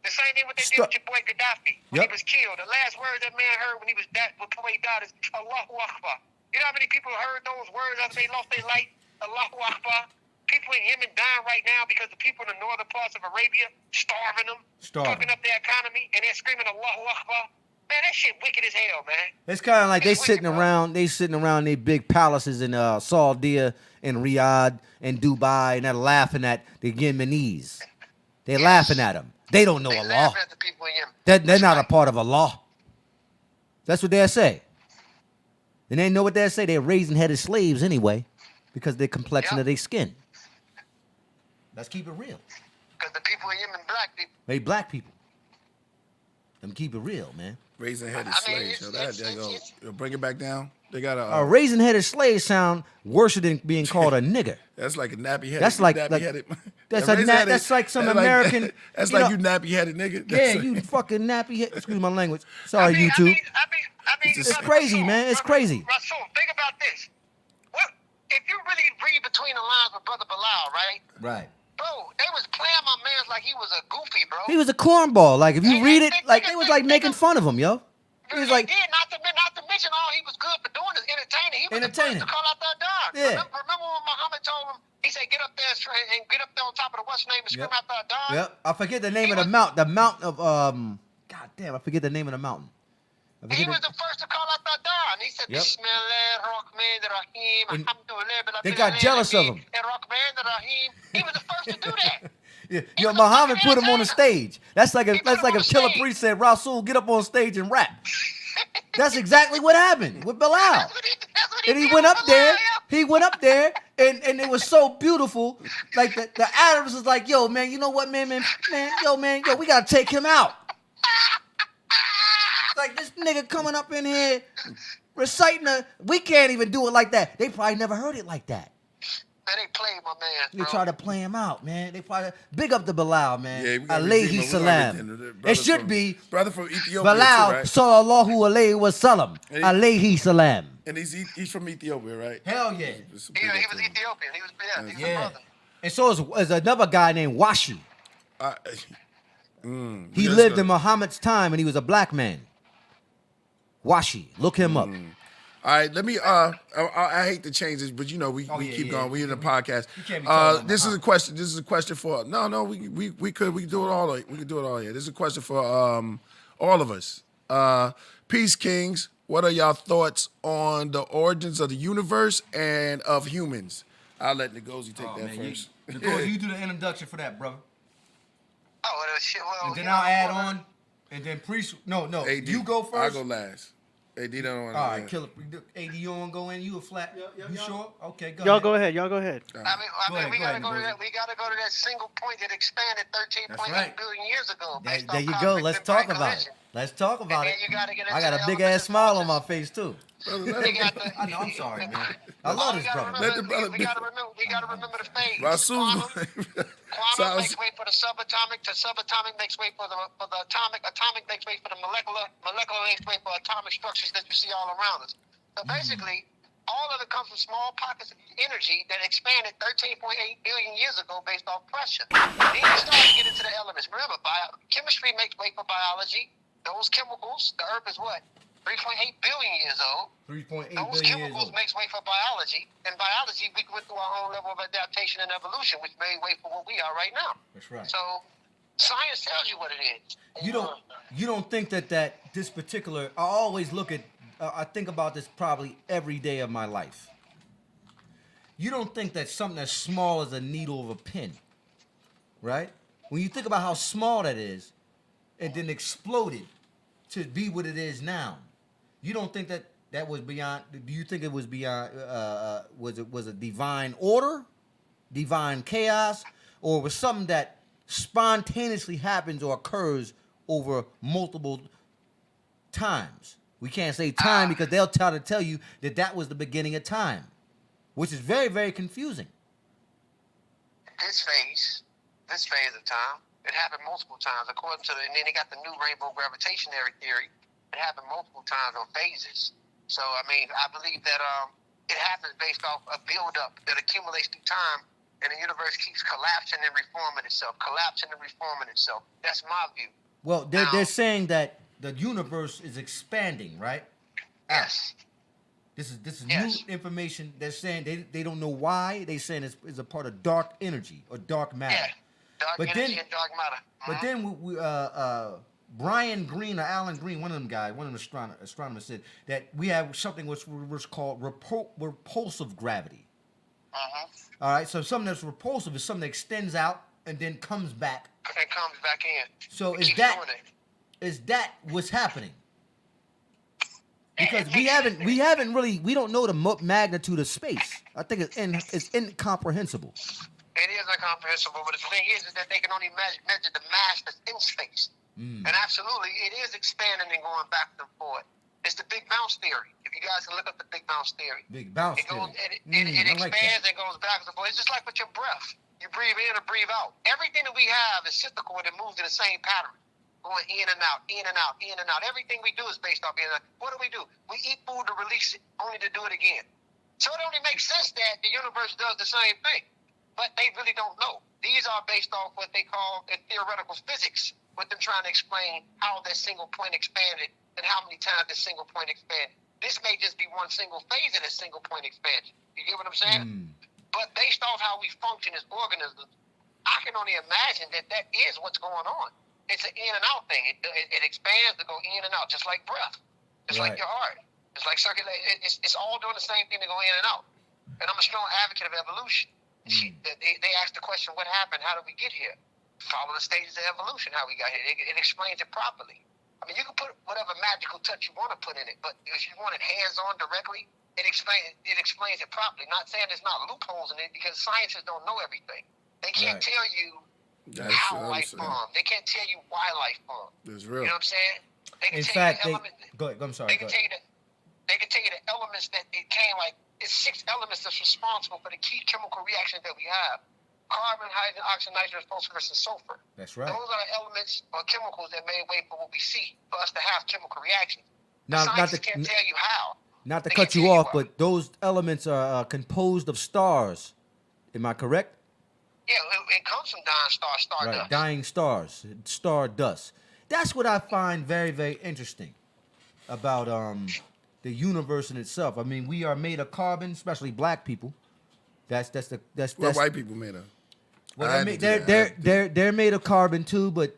The same thing what they did Stop. with your boy Gaddafi when Yep. he was killed. The last word that man heard when he was before he died is Allahu Akbar. You know how many people heard those words after they lost their life? Allahu Akbar. People in Yemen dying right now because the people in the northern parts of Arabia starving them, fucking up their economy, and they're screaming Allahu Akbar. Man, that shit wicked as hell, man. It's kind of like they It's sitting wicked, bro. around. They sitting around their big palaces in Saudi and Riyadh and Dubai, and they're laughing at the Yemenis. They're laughing at them. They don't know They Allah. laugh at the people in Yemen. They're That's not a right. part of Allah. That's what they'll say. And they know what they'll say. They're raising-headed slaves anyway, because their complexion Yep. of their skin. Let's keep it real. Because the people in Yemen, black people. They black people. Them keep it real, man. Raising headed I mean, slaves. it's- Yo, it's- bring it back down. They got A raisin-headed slave sound worse than being called a nigger. That's like a nappy headed. That's like- nappy-headed. that's Yeah, a raisin-headed- that's like some that's like- American- That's you like know- you nappy headed nigga. Yeah, That's- you fucking nappy head. Excuse my language. Sorry, I mean, YouTube. I mean, It's brother crazy, Rasul, man. It's brother crazy. Rasul, think about this. What if you really read between the lines with Brother Bilal, right? Right. Bro, they was playing my man like he was a goofy, bro. He was a cornball. Like if you Hey, read hey, it, hey, like nigga, they was like nigga, making nigga. fun of him, yo. He was like, did, not to mention all he was good for doing is entertaining. He was Entertaining. the first to call out that dog. Yeah. Remember when Muhammad told him, He said, get up there and get up there on top of the what's name and scream out the dawn. Yep. I forget the name of the mountain. The mountain of God damn, I forget the name of the mountain. He was the first to call out the dawn. He said, Yep. Bismillahirrahmanirrahim. They got jealous of him. Rahim. He was the first to do that. Yeah. He Yo, was the Muhammad fucking put him on the entertainer. stage. That's like He if put him on the Killer stage. Priest said, Rasul, get up on stage and rap. That's exactly what happened with Bilal. That's what he And he did went with up there. Bilal. He went up there, and it was so beautiful. Like the Arabs was like, "Yo, man, you know what, man, yo, we gotta take him out." Like this nigga coming up in here reciting we can't even do it like that. They probably never heard it like that. Man, they played my man, They bro. try to play him out, man. They probably big up the Bilal, man. Yeah, we gotta Alayhi redeem him. We gotta salam. redeem him. It Brother should from- be brother from Ethiopia Bilal too, right? sallallahu alayhi wa sallam. And he- Alayhi salam. And he's from Ethiopia, right? Hell yeah. It's a He big was up to him. Ethiopian. He was a Yeah. brother. And so is another guy named Washi. He Yes, lived sir. in Muhammad's time and he was a black man. Washi. Look him up. All right, let me. I hate to change this, but you know we keep going. We in the podcast. can't be talking about This is a Muhammad. question. This is a question for. No. We could do it all. We could do it all here. This is a question for all of us. Peace Kings. What are y'all thoughts on the origins of the universe and of humans? I'll let Ngozi take that first. You do the introduction for that, brother. Oh, well, shit. Well, And then you I'll know, add well, on. And then Priest. No. AD, You go first. I go last. AD don't want to. All right, Killer. AD, you want to go in? You a flat? You sure? Okay, go Y'all ahead. go ahead. Y'all go ahead. I mean, Go ahead, we go gotta ahead, go to Ngozi. that. We gotta go to that single point that expanded 13.8 right. billion years ago. There, based there on you go. conflict Let's and talk black about it. collision. Let's talk about And it. then you gotta get I into got a the big ass elements smile of on my forces. face too. You got the, I know. I'm sorry, man. I love this brother. Let the brother we gotta remember the phase. Rasul. Quantum makes way for the subatomic. The subatomic makes way for the atomic. Atomic makes way for the molecular. Molecular makes way for atomic structures that you see all around us. So basically, all of it comes from small pockets of energy that expanded 13.8 billion years ago based off pressure. Then you start to get into the elements. Remember, chemistry makes way for biology. Those chemicals, the earth is what? 3.8 billion years old. 3.8 Those billion years chemicals old. makes way for biology. In biology, we went through our own level of adaptation and evolution, which made way for what we are right now. That's right. So science tells you what it is. You don't think that this particular? I always look at. I think about this probably every day of my life. You don't think that something as small as a needle of a pin, right? When you think about how small that is, and then exploded to be what it is now, you don't think that was beyond? Do you think it was beyond? Was a divine order, divine chaos, or was something that spontaneously happens or occurs over multiple times? We can't say time because they'll try to tell you that was the beginning of time, which is very, very confusing. This phase of time, it happened multiple times according to and then they got the new rainbow gravitationary theory. It happened multiple times on phases. So I mean, I believe that it happens based off a buildup that accumulates through time, and the universe keeps collapsing and reforming itself, That's my view. Well, they're saying that the universe is expanding, right? Yes. This is Yes. new information. They're saying they don't know why. They're saying it's a part of dark energy or dark matter. Yeah. Dark But energy then- and dark matter. But then we Brian Greene or Alan Greene, one of them guys, one of the astronomers said that we have something which was called repulsive gravity. All right, so something that's repulsive is something that extends out and then comes back. It comes back in. So It is keeps that doing it. is that what's happening? Because we don't know the magnitude of space. I think it's incomprehensible. It is incomprehensible, but the thing is that they can only measure the mass that's in space. And absolutely, it is expanding and going back and forth. It's the Big Bounce theory. If you guys can look up the Big Bounce theory. Big bounce It goes, theory. it I like expands that. and goes back and forth. It's just like with your breath. You breathe in or breathe out. Everything that we have is cyclical and it moves in the same pattern. Going in and out, in and out, in and out. Everything we do is based off in and out. What do? We eat food to release it, only to do it again. So it only makes sense that the universe does the same thing. But they really don't know. These are based off what they call in theoretical physics, with them trying to explain how that single point expanded and how many times this single point expanded. This may just be one single phase of that single point expansion. You get what I'm saying? But based off how we function as organisms, I can only imagine that that is what's going on. It's an in and out thing. It expands to go in and out, just like breath. It's like your heart. It's like circulation. It's all doing the same thing to go in and out. And I'm a strong advocate of evolution. They ask the question, what happened? How did we get here? Follow the stages of evolution, how we got here. It explains it properly. I mean, you can put whatever magical touch you want to put in it, but if you want it hands-on directly, it explains it properly. Not saying there's not loopholes in it, because scientists don't know everything. They can't tell you how life formed. They can't tell you why life formed. That's real. You know what I'm saying? They can In tell fact, you the elements. go ahead. I'm sorry. They can tell you the elements that it came like. It's 6 elements that's responsible for the key chemical reactions that we have: carbon, hydrogen, oxygen, nitrogen, phosphorus, and sulfur. That's right. Those are the elements or chemicals that made way for what we see, for us to have chemical reactions. Now, Scientists can't tell you how. Not to They cut can't you tell off, why. but those elements are composed of stars. Am I correct? Yeah, it comes from dying stardust. Right, dying stars, star dust. That's what I find very, very interesting about the universe in itself. I mean, we are made of carbon, especially black people. That's What white people made of? Well, I had to do that. they're made of carbon too, but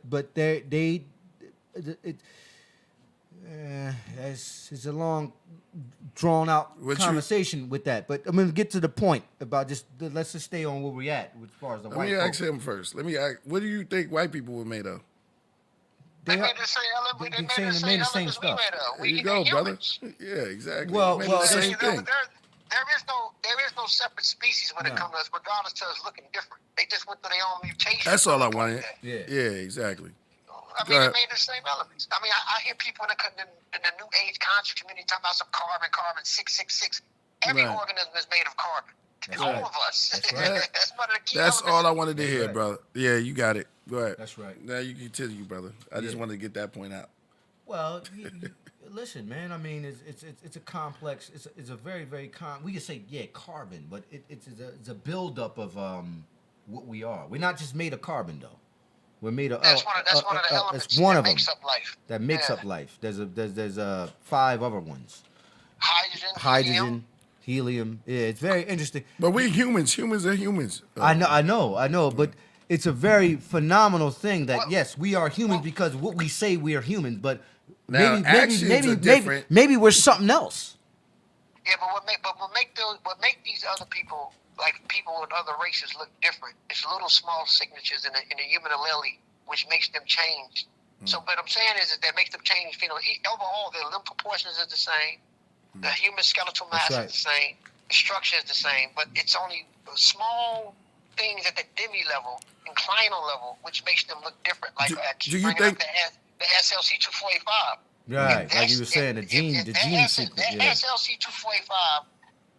it's a long, drawn out conversation with that. But I'm gonna get to the point about let's just stay on where we're at as far as the white. Let me folks. ask him first. Let me ask. What do you think white people were made of? They made the same elements. They made the same elements we made of. There you go, brother. Yeah, exactly. Well, Made of the same thing. There is no separate species when it comes to us, regardless to us looking different. They just went through their own mutation. That's all I wanted. Yeah. Yeah, exactly. I mean, they made the same elements. I mean, I hear people in the new age conscious community talking about some carbon 666. Every Right. organism is made of carbon. That's All right. of us. That's right. That's one of the key That's elements. all I wanted to hear, right. brother. Yeah, you got it. Go ahead. That's right. Now you can continue, brother. I just wanted to get that point out. Well, listen, man. I mean, it's a complex. It's a very, very we could say carbon, but it's a buildup of what we are. We're not just made of carbon, though. We're made of. That's one of the elements it's one that of them makes up life. that makes up life. There's 5 other ones. Hydrogen, Helium. Yeah, it's very interesting. But we humans. Humans are humans. I know, but it's a very phenomenal thing that yes, we are humans because what we say we are humans, but Now, actions are different. maybe we're something else. Yeah, but what make these other people, like people with other races, look different? It's little small signatures in the human allele which makes them change. So, what I'm saying is that makes them change. Overall, their limb proportions is the same. The human skeletal mass right. is the same. The structure is the same, but it's only small things at the demi level, inclinal level, which makes them look different. Like do you bringing think up the SLC 245? Right, like you were saying, the gene sequence. That Yeah. SLC 245,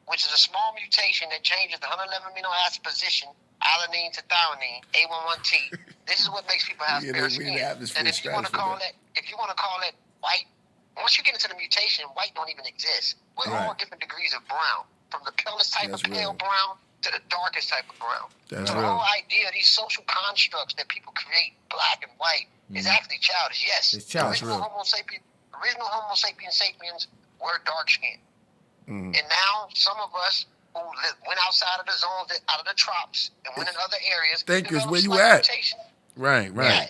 which is a small mutation that changes the 111 amino acid position, alanine to thionine, A11T. This is what makes people have Yeah, fair we skin. have this And if you want to for call that. it white, once you get into the mutation, white don't even exist. We're all Right. different degrees of brown, from the palest type That's of pale real. brown to the darkest type of brown. That's so the real. whole idea of these social constructs that people create, black and white, is actually childish. Yes, It's childish. original Homo sapiens were dark skinned. And now some of us who went outside of the zones, out of the trops, and went in other areas. Think is developed where you slight at. mutations. right? Yeah.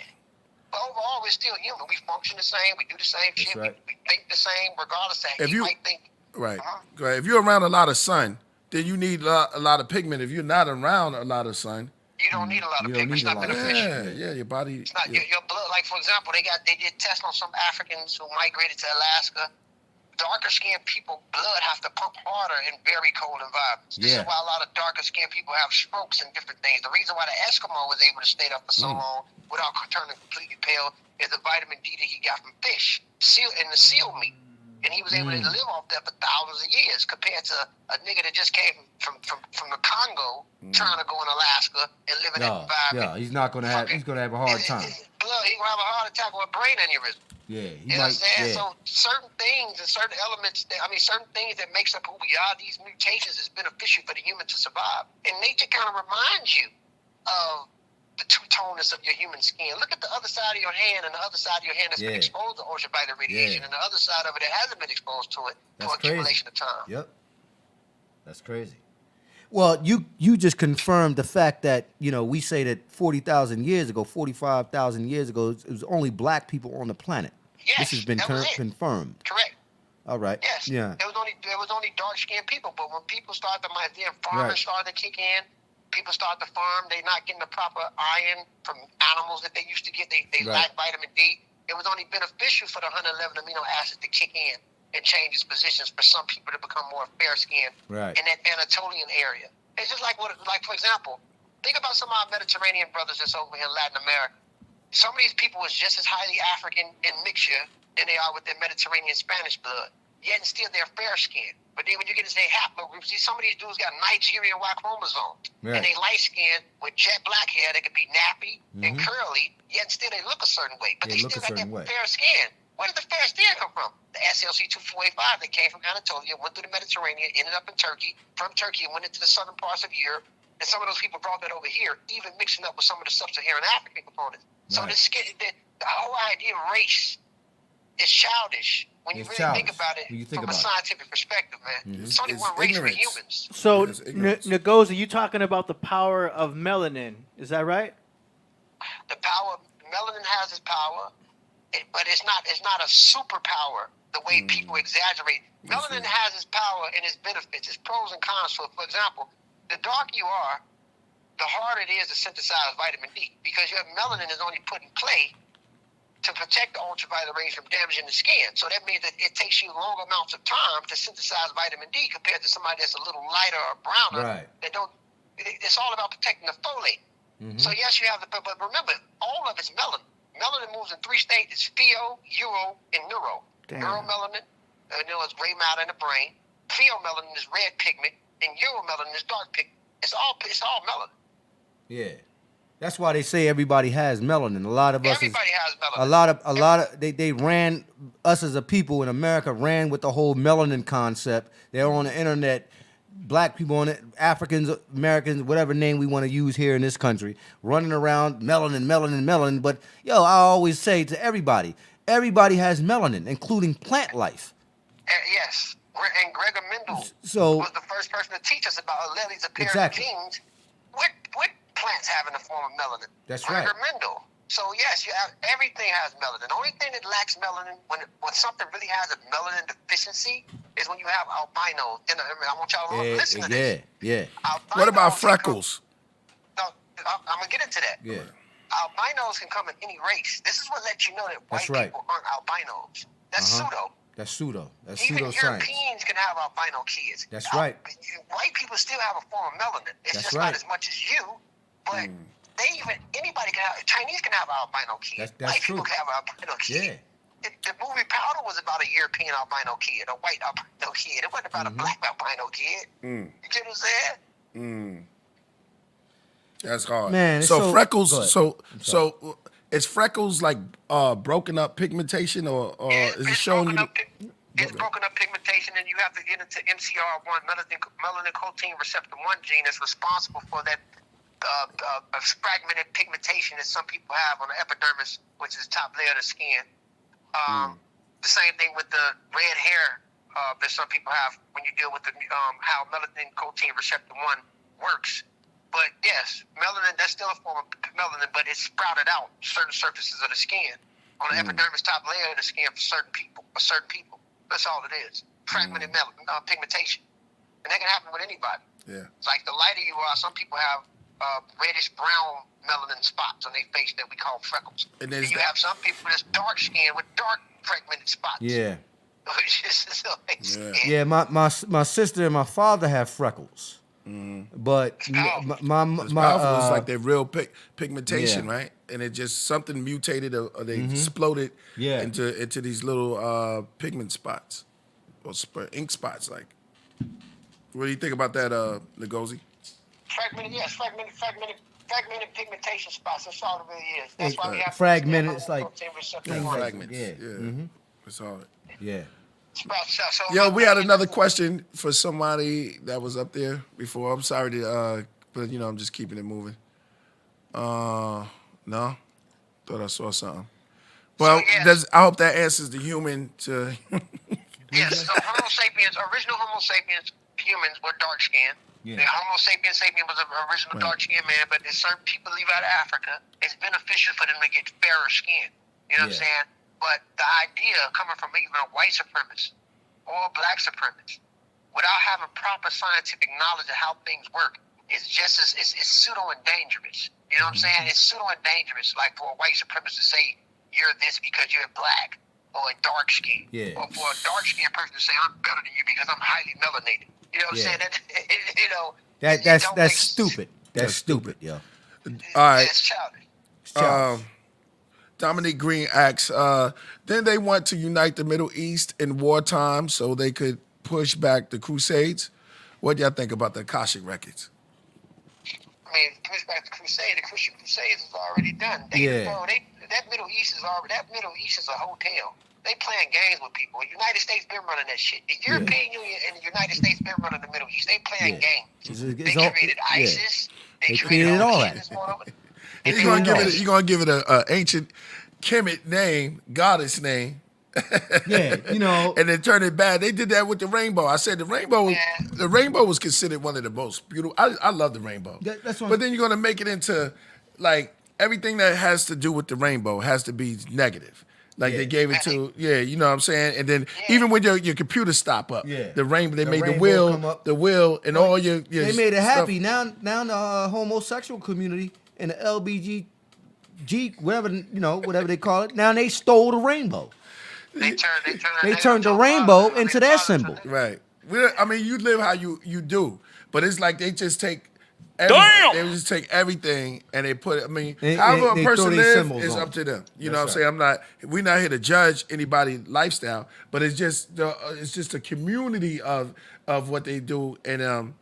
But overall, we're still human. We function the same. We do the same shit. right. We think the same, regardless of If you you- might think. Right. Go ahead. If you're around a lot of sun, then you need a lot of pigment. If you're not around a lot of sun, You don't need a lot of You don't pigment. It's need a not lot of beneficial. yeah, your body. It's not yeah. your blood. Like for example, they did tests on some Africans who migrated to Alaska. Darker skinned people, blood have to pump harder in very cold environments. This Yeah. is why a lot of darker skinned people have strokes and different things. The reason why the Eskimo was able to stay up for so long without turning completely pale is the vitamin D that he got from fish, the seal meat. And he was able to live off that for thousands of years compared to a nigga that just came from the Congo trying to go in Alaska and live in that environment. He's gonna have a hard time. Blood, he gonna have a heart attack or a brain aneurysm. Yeah, You know what I'm saying? So certain things and certain elements, certain things that makes up who we are, these mutations is beneficial for the human to survive. And nature kind of reminds you of the two-toneness of your human skin. Look at the other side of your hand and the other side of your hand that's been exposed to ultraviolet radiation and the other side of it that hasn't been exposed to it for accumulation of time. Yep. That's crazy. Well, you just confirmed the fact that, we say that 40,000 years ago, 45,000 years ago, it was only black people on the planet. Yes, This has been that was it. confirmed. Correct. All right. Yes. Yeah. There was only dark skinned people, but when people started farmers Right. started to kick in, people started to farm, they're not getting the proper iron from animals that they used to get. They Right. lack vitamin D. It was only beneficial for the 111 amino acids to kick in and change its positions for some people to become more fair skinned Right. in that Anatolian area. It's just like for example, think about some of our Mediterranean brothers that's over here in Latin America. Some of these people is just as highly African in mixture than they are with their Mediterranean Spanish blood. Yet and still they're fair skinned. But then when you get into their haplogroups, some of these dudes got Nigerian Y chromosomes. Right. And they light skinned with jet black hair that could be nappy and curly, yet and still they look a certain way. But They they look still a got that certain way. fair skin. Where did the fair skin come from? The SLC2485 that came from Anatolia, went through the Mediterranean, ended up in Turkey. From Turkey, it went into the southern parts of Europe. And some of those people brought that over here, even mixing up with some of the sub-Saharan African components. So Right. the whole idea of race is childish when you It's really think childish about it when you think from a about it. scientific perspective, man. It's only It's one race for ignorance. humans. So, Yes, ignorance. Ngozi, you talking about the power of melanin? Is that right? The power, melanin has its power, but it's not a superpower the way people exaggerate. Melanin has its power and its benefits, its pros and cons. For example, the darker you are, the harder it is to synthesize vitamin D because your melanin is only put in play to protect the ultraviolet rays from damaging the skin. So that means that it takes you long amounts of time to synthesize vitamin D compared to somebody that's a little lighter or browner. Right. That don't. It's all about protecting the folate. So yes, you have but remember, all of it's melanin. Melanin moves in three stages: pheo, euro, and neuro. Damn. Neuromelanin, it's gray matter in the brain. Pheomelanin is red pigment, and euromelanin is dark pigment. It's all melanin. Yeah. That's why they say everybody has melanin. A lot of us Everybody has melanin. a lot of they ran us as a people in America ran with the whole melanin concept. They're on the internet, black people on it, Africans, Americans, whatever name we want to use here in this country, running around melanin. But I always say to everybody has melanin, including plant life. Yes. And Gregor Mendel So- was the first person to teach us about alleles of pairs Exactly. of genes. What plants have in the form of melanin? That's Gregor right. Mendel. So yes, everything has melanin. The only thing that lacks melanin when something really has a melanin deficiency is when you have albino. And I want y'all to listen to this. Yeah. What about Albinos freckles? No, I'm gonna get into that. Yeah. Albinos can come in any race. This is what lets you know that white That's right. people aren't albinos. That's pseudo. That's pseudo. That's Even pseudoscience. Europeans can have albino kids. That's right. White people still have a form of melanin. It's That's just right. not as much as you, but anybody can have. Chinese can have an albino kid. That's White people true. can have an albino kid. Yeah. The movie Powder was about a European albino kid, a white albino kid. It wasn't about a black albino kid. You get what I'm saying? That's hard. Man, it's so so- freckles. go ahead. So is freckles like broken up pigmentation, or is it showing you? It's broken up pigmentation, and you have to get into MCR1, melanin protein receptor 1 gene that's responsible for that fragmented pigmentation that some people have on the epidermis, which is the top layer of the skin. The same thing with the red hair that some people have when you deal with the how melanin protein receptor 1 works. But yes, melanin, that's still a form of melanin, but it's sprouted out certain surfaces of the skin on the epidermis top layer of the skin for certain people. That's all it is. Fragmented pigmentation. And that can happen with anybody. Yeah. It's like the lighter you are, some people have reddish brown melanin spots on their face that we call freckles. And And there's you that- have some people that's dark skin with dark fragmented spots. Yeah. Yeah. Yeah, my sister and my father have freckles. But powerful. It's powerful. It's like their real pigmentation, yeah. right? And it just something mutated, or they exploded Yeah. into these little pigment spots or ink spots. Like, what do you think about that, Ngozi? Fragmented pigmentation spots. That's all it really is. That's why we have fragmented, it's like protein receptor things 1. like- Fragments. yeah. That's all. Yeah. Sprouts out. So Yo, we had another question for somebody that was up there before. I'm sorry to, but I'm just keeping it moving. No, thought I saw something. Well, yeah. I hope that answers the human to. Yes, so Homo sapiens, original Homo sapiens humans were dark skinned. The Homo sapiens was an original dark-skinned man, but there's certain people leave out of Africa. It's beneficial for them to get fairer skin. You know what I'm saying? But the idea coming from even a white supremacist or a black supremacist, without having proper scientific knowledge of how things work, it's just as it's pseudo and dangerous. You know what I'm saying? It's pseudo and dangerous, like for a white supremacist to say you're this because you're black or a dark skin, or for a dark skinned person to say I'm better than you because I'm highly melanated. You know what I'm saying? That's stupid. That's stupid, yo. All right. It's childish. Dominic Green asks, then they want to unite the Middle East in wartime so they could push back the Crusades. What do y'all think about the Akashic records? I mean, push back the Crusade. The Christian Crusades is already done. That Middle East is a hotel. They playing games with people. The United States been running that shit. The European Union and the United States been running the Middle East. They playing games. They created ISIS. They created all that. You're gonna give it a ancient Kemet name, goddess name. And then turn it bad. They did that with the rainbow. I said the rainbow was considered one of the most beautiful. I love the rainbow. But then you're gonna make it into like everything that has to do with the rainbow has to be negative. Like they gave it to, you know what I'm saying? And then even when your computer stop up, the rainbow, they made the wheel and all your they made it happy. Stuff. Now the homosexual community and the LBGG, whatever they call it, now they stole the rainbow. They turned the rainbow into their symbol. Right. I mean, you live how you do, but it's like they just take everything and they put it. I mean, however a person lives is up to them. You know what I'm saying? We're not here to judge anybody's lifestyle, but it's just a community of what they do, and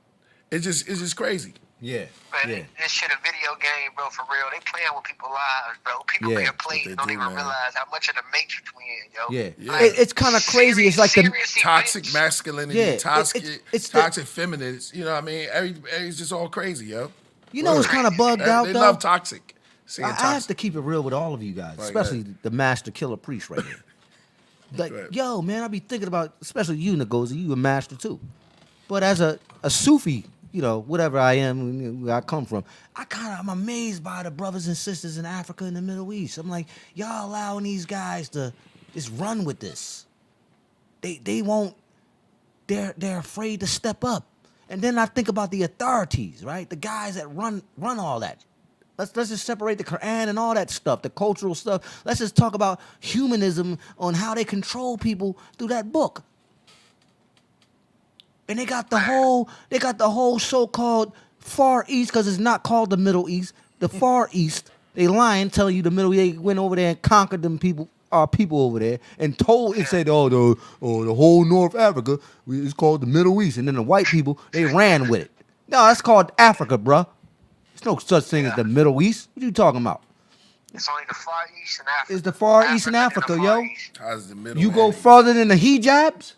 it's just crazy. Man, this shit a video game, bro, for real. They playing with people's lives, bro. People being played and don't even realize how much of the matrix we in, yo. It's kind of crazy. It's like the toxic masculinity, toxic feminists. You know what I mean? It's just all crazy, yo. You know what's kind of bugged out, they though? love toxic. I have to keep it real with all of you guys, especially the master killer priest right here. Like, yo, man, I be thinking about, especially you, Ngozi, you a master too. But as a Sufi, whatever I am, where I come from, I'm amazed by the brothers and sisters in Africa and the Middle East. I'm like, y'all allowing these guys to just run with this. They won't, they're afraid to step up. And then I think about the authorities, right? The guys that run all that. Let's just separate the Quran and all that stuff, the cultural stuff. Let's just talk about humanism on how they control people through that book. And they got the whole so-called Far East, because it's not called the Middle East. The Far East, they lying, telling you the Middle East. They went over there and conquered them people, our people over there, and said, the whole North Africa is called the Middle East. And then the white people, they ran with it. No, that's called Africa, bruh. There's no such thing as the Middle East. What are you talking about? It's only the Far East and Africa. It's the Far East and Africa, yo. How's the middle? You go further than the hijabs,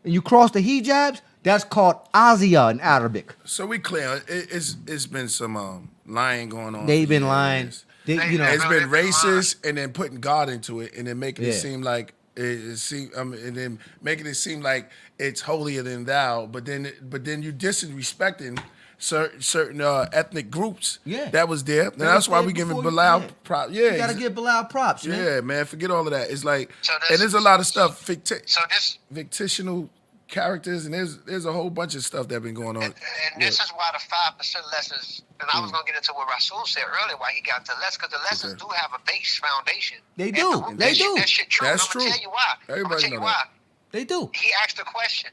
and you cross the hijabs, that's called Asia in Arabic. So we clear. It's been some lying going on. They've been lying. It's been racist, and then putting God into it, and then making it seem like and then making it seem like it's holier than thou. But then you disrespecting certain ethnic groups that was there. And that's why we giving Bilal props. Yeah, you gotta give Bilal props, man. Yeah, man. Forget all of that. It's like, and there's a lot of stuff fictional characters, and there's a whole bunch of stuff that been going on. And this is why the 5% lessons, and I was gonna get into what Rasul said earlier, why he got the lessons, because the lessons do have a base foundation. They do. That shit true. That's true. I'm gonna tell you why. Everybody know that. They do. He asked the question.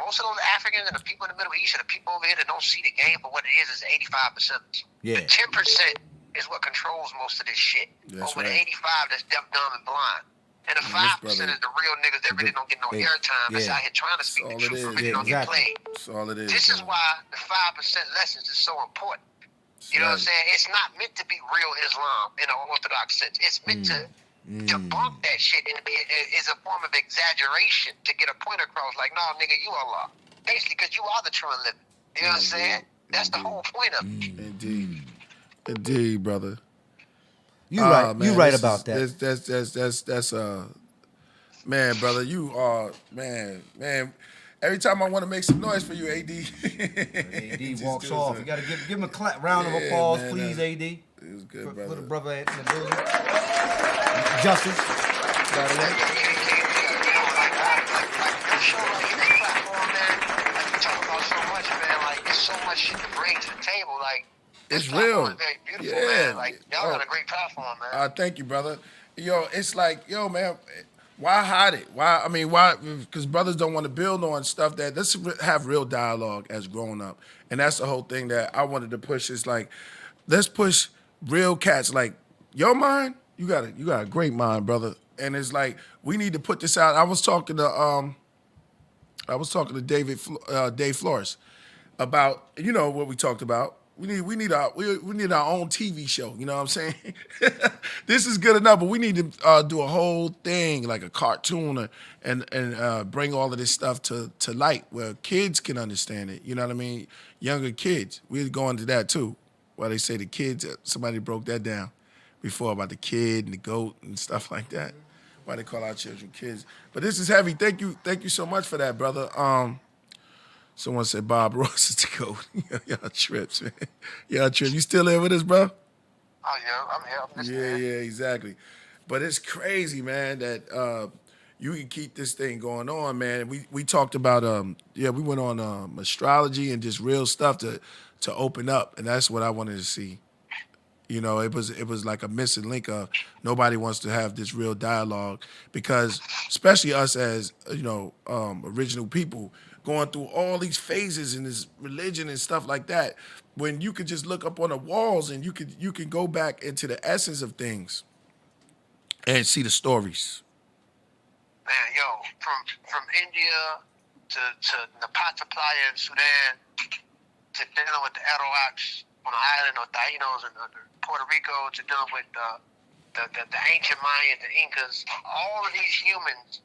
Most of those Africans and the people in the Middle East and the people over here that don't see the game for what it is 85%. Yeah. The 10% is what controls most of this shit. That's over right. the 85 that's deaf, dumb, and blind. And the 5% is the real niggas that really don't get no airtime. That's out here trying to speak the truth, but really don't get played. That's all it is. This is why the 5% lessons is so important. You know what I'm saying? It's not meant to be real Islam in an orthodox sense. It's meant to debunk that shit and is a form of exaggeration to get a point across. Like, no, nigga, you Allah. Basically, because you are the true and living. You know what I'm saying? That's the whole point of it. Indeed, brother. You right. Man, you right about that. That's man, brother. You are man. Every time I want to make some noise for you, AD. AD Just walks do off. so. You got to give him a round of Yeah, applause, man, please, AD. It was good, For brother. the brother in the building. Justice, by the way. This show right here, this platform, man, like we talk about so much, man, like there's so much shit to bring to the table, like this It's platform real. is very beautiful, Yeah. man. Like y'all got a great platform, man. Thank you, brother. Yo, it's like, yo, man, why hide it? Why? I mean, why? Because brothers don't want to build on stuff that let's have real dialogue as grown up, and that's the whole thing that I wanted to push. Is like, let's push real cats. Like your mind, you got a great mind, brother, and it's like we need to put this out. I was talking to Dave Flores about what we talked about. We need our own TV show. You know what I'm saying? This is good enough, but we need to do a whole thing like a cartoon and bring all of this stuff to light where kids can understand it. You know what I mean? Younger kids. We're going to that too. Why they say the kids? Somebody broke that down before about the kid and the goat and stuff like that. Why they call our children kids? But this is heavy. Thank you so much for that, brother. Someone said Bob Ross is the goat. Y'all trips, man. Y'all trips. You still there with us, bro? Oh yeah, I'm here. I'm listening. Yeah, exactly. But it's crazy, man, that you can keep this thing going on, man. We talked about we went on astrology and just real stuff to open up, and that's what I wanted to see. It was like a missing link of nobody wants to have this real dialogue because, especially us as original people, going through all these phases in this religion and stuff like that, when you could just look up on the walls and you can go back into the essence of things and see the stories. Man, yo, from India to Napataplaya in Sudan to dealing with the Arawaks on the island of Tainos in Puerto Rico to dealing with the ancient Mayans, the Incas, all of these humans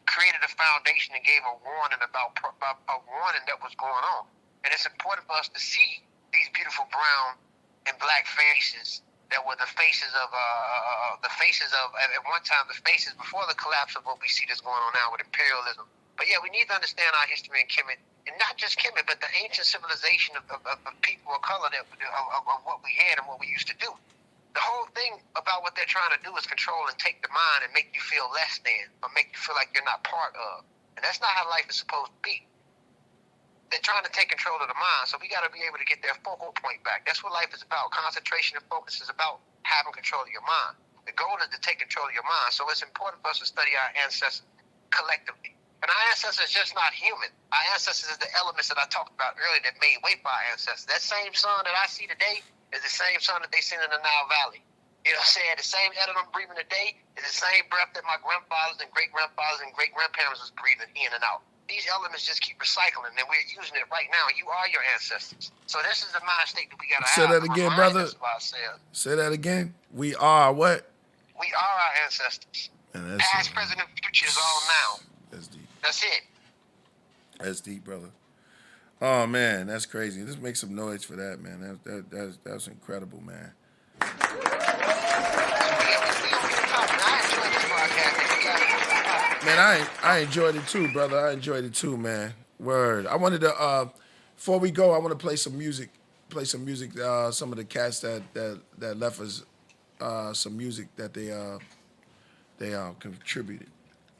created a foundation and gave a warning about a warning that was going on. And it's important for us to see these beautiful brown and black faces that were the faces of at one time the faces before the collapse of what we see that's going on now with imperialism. But yeah, we need to understand our history in Kemet, and not just Kemet, but the ancient civilization of people of color of what we had and what we used to do. The whole thing about what they're trying to do is control and take the mind and make you feel less than, or make you feel like you're not part of. And that's not how life is supposed to be. They're trying to take control of the mind, so we got to be able to get their focal point back. That's what life is about. Concentration and focus is about having control of your mind. The goal is to take control of your mind, so it's important for us to study our ancestors collectively. And our ancestors are just not human. Our ancestors is the elements that I talked about earlier that made way for our ancestors. That same sun that I see today is the same sun that they seen in the Nile Valley. You know what I'm saying? The same air that I'm breathing today is the same breath that my grandfathers and great-grandfathers and great-grandparents was breathing in and out. These elements just keep recycling, and we're using it right now. You are your ancestors. So this is the mind state that we got to have. Say that again, brother. Say that again. We are what? We are our ancestors. Past, present, and future is all now. That's deep. That's it. That's deep, brother. Oh man, that's crazy. Let's make some noise for that, man. That's incredible, man. Man, I enjoyed it too, brother. I enjoyed it too, man. Word. I wanted to before we go, I want to play some music. Some of the cats that left us some music that they contributed.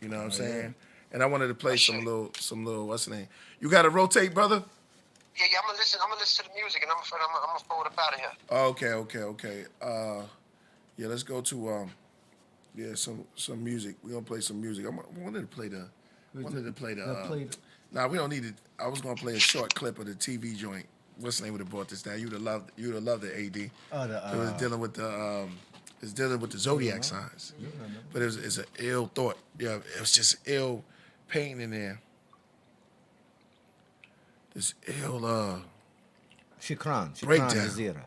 You know what I'm saying? And I wanted to play some little what's the name? You got to rotate, brother? Yeah, I'm gonna listen to the music, and I'm gonna forward up out of here. Okay. Yeah, let's go to some music. We're gonna play some music. I wanted to play the. Nah, we don't need it. I was gonna play a short clip of the TV joint. What's the name would have brought this down? You'd have loved it, AD. It was dealing with the Zodiac signs. But it's an ill thought. Yeah, it was just ill pain in there. This ill Shukran breakdown. Jazeera.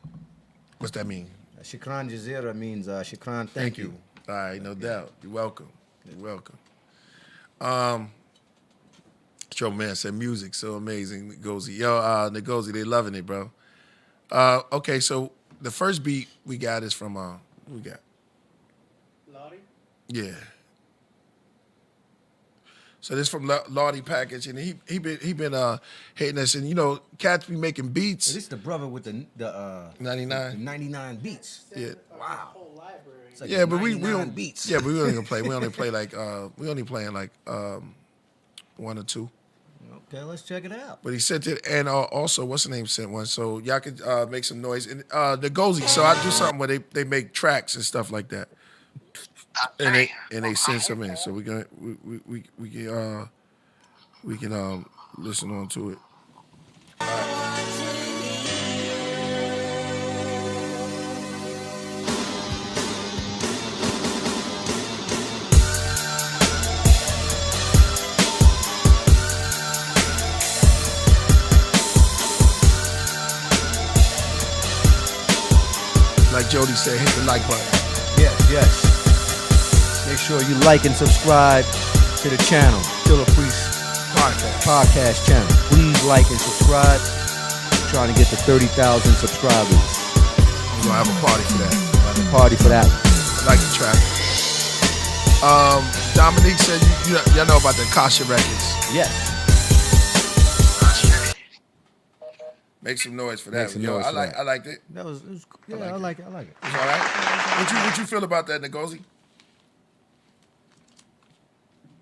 What's that mean? Shukran Jazeera means Shukran, thank you. All right, no doubt. You're welcome. Trouble Man said music so amazing. Ngozi. Ngozi, they loving it, bro. Okay, so the first beat we got is from who we got? Lottie? Yeah. So this from Lordy Package, and he been hating us, and you know, cats be making beats. This is the brother with the 99. the 99 beats. Yeah. Wow. It's like Yeah, but we 99 don't beats. Yeah, but we only gonna play. We only play like we only playing like 1 or 2. Okay, let's check it out. But he sent it, and also what's the name sent one, so y'all could make some noise. And the Gozy, so I do something where they make tracks and stuff like that, and they send some in. So we can listen on to it. Like Jody said, hit the like button. Yes. Make sure you like and subscribe to the channel, Killer Priest Podcast channel. Please like and subscribe. We're trying to get to 30,000 subscribers. We're gonna have a party for that. I like the track. Dominique said y'all know about the Akasha records. Yes. Make some noise for that. Make some noise for that. I liked it. That was yeah, I like it. It's all right. What you feel about that, Ngozi?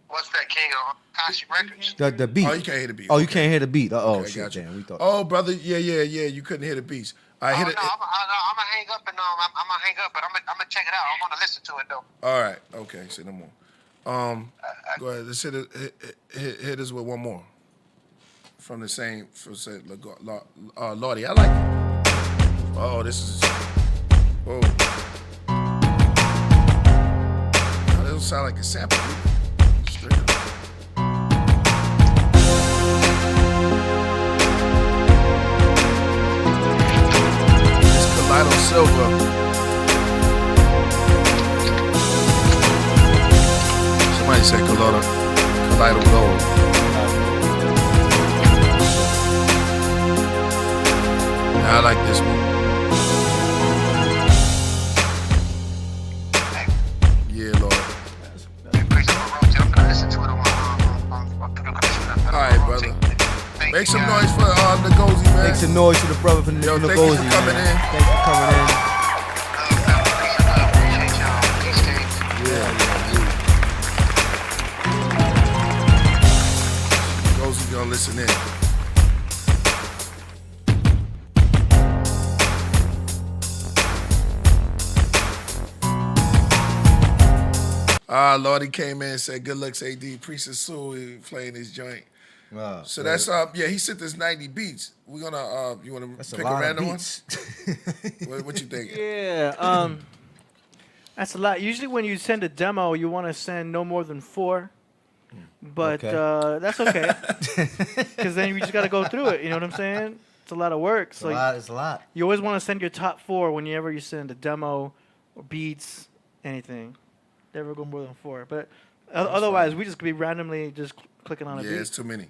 What's that, King of Akashi Records? The beat. Oh, you can't hear the beat. Oh, you Okay. can't hear the beat. Oh, Okay, shit, gotcha. damn. We thought. Oh, brother, yeah. You couldn't hear the beats. I hit it. No, I'm gonna hang up and I'm gonna hang up, but I'm gonna check it out. I want to listen to it though. All right. Okay. Say no more. Go ahead. Let's hit us with one more. From the same, Lordy. I like it. Oh, this is. Whoa. That doesn't sound like a sample. Straight up. It's Kaleido Silver. Somebody said Kaleido Gold. I like this one. Yeah, Lord. All right, brother. Make some noise for Ngozi, man. Make some noise to the brother from the Yo, Ngozi. thank you for coming in. Thanks for coming in. Ngozi gonna listen in. Lordy came in and said, "Good looks, AD." Priest Sue playing his joint. Wow, So that's he sent us 90 beats. We're gonna you wanna that's pick a random one? beats. What you think? Yeah, that's a lot. Usually when you send a demo, you want to send no more than 4. But Okay. that's okay. Because then you just got to go through it. You know what I'm saying? It's a lot of work. So It's a lot. you always want to send your top 4 whenever you send a demo or beats, anything. Never go more than 4. But otherwise, we just could be randomly just clicking on a beat. Yeah, it's too many.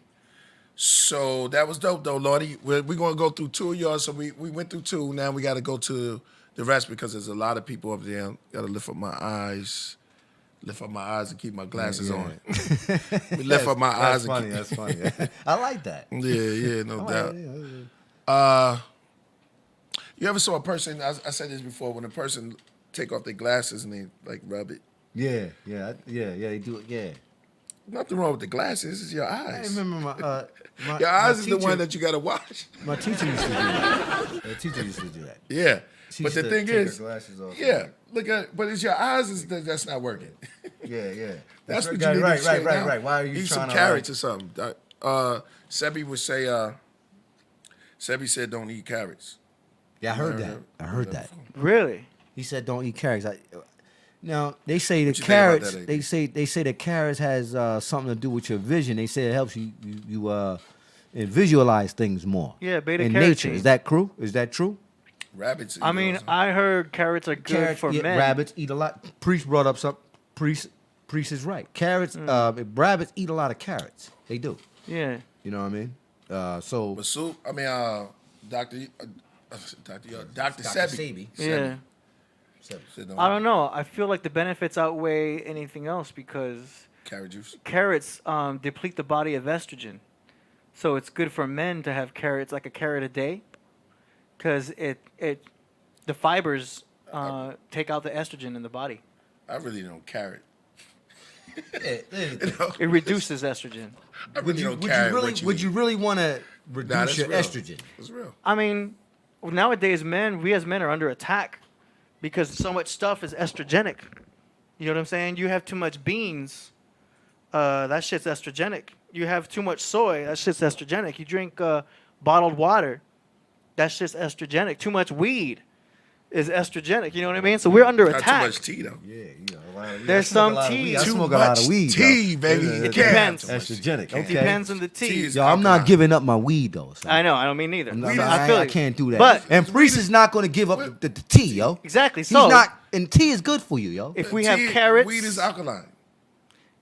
So that was dope, though, Lordy. We're going to go through 2 of yours. So we went through 2. Now we got to go to the rest because there's a lot of people up there. Got to lift up my eyes. Lift up my eyes and keep my glasses on. We lift up my eyes. That's funny. I like that. Yeah, no doubt. You ever saw a person, I said this before, when a person take off their glasses and they like rub it? Yeah, they do it. Yeah. Nothing wrong with the glasses. It's your I eyes. remember my Your eyes is teacher, the one that you got to watch. my teacher used to do that. My teacher used to do that. Yeah. She But used the to thing take her is, glasses off. yeah, look at, but it's your eyes that's not working. Yeah. That's what right, you need right, to say now. right. Why are you Eat trying some to carrots or something. Sebi would say, Sebi said don't eat carrots. Yeah, I heard that. Really? He said don't eat carrots. Now they say the What you think about carrots. that, AD? They say the carrots has something to do with your vision. They say it helps you visualize things more. Yeah, beta in carotene. nature. Is that true? Rabbits. I mean, I heard carrots are good Carrots, for men. rabbits eat a lot. Priest brought up some. Priest is right. Carrots. Rabbits eat a lot of carrots. They do. Yeah. You know what I mean? So. Masood, I mean, Dr. Sebi. Yeah. Said I don't know. I feel like the benefits outweigh anything else because Carrot juice. carrots deplete the body of estrogen. So it's good for men to have carrots, like a carrot a day, because the fibers take out the estrogen in the body. I really don't carrot. It reduces estrogen. I really don't carrot what you would eat. you really want to reduce Nah, that's your real. estrogen? It's real. I mean, nowadays, we as men are under attack because so much stuff is estrogenic. You know what I'm saying? You have too much beans, that shit's estrogenic. You have too much soy, that shit's estrogenic. You drink bottled water, that shit's estrogenic. Too much weed is estrogenic. You know what I mean? So we're under Not attack. too much tea though. Yeah, There's some tea. I Too smoke a lot of much weed. tea, though. baby. It You depends. can't have too much tea. Estrogenic. It Okay. depends on the Tea tea. is Yo, I'm not alkaline. giving up my weed though. son. I know. I don't mean neither. I, feel I you. can't do that. But and Priest is not going to give up the tea, yo. exactly. He's So not, and tea is good for you, yo. if we Tea- have carrots, weed is alkaline.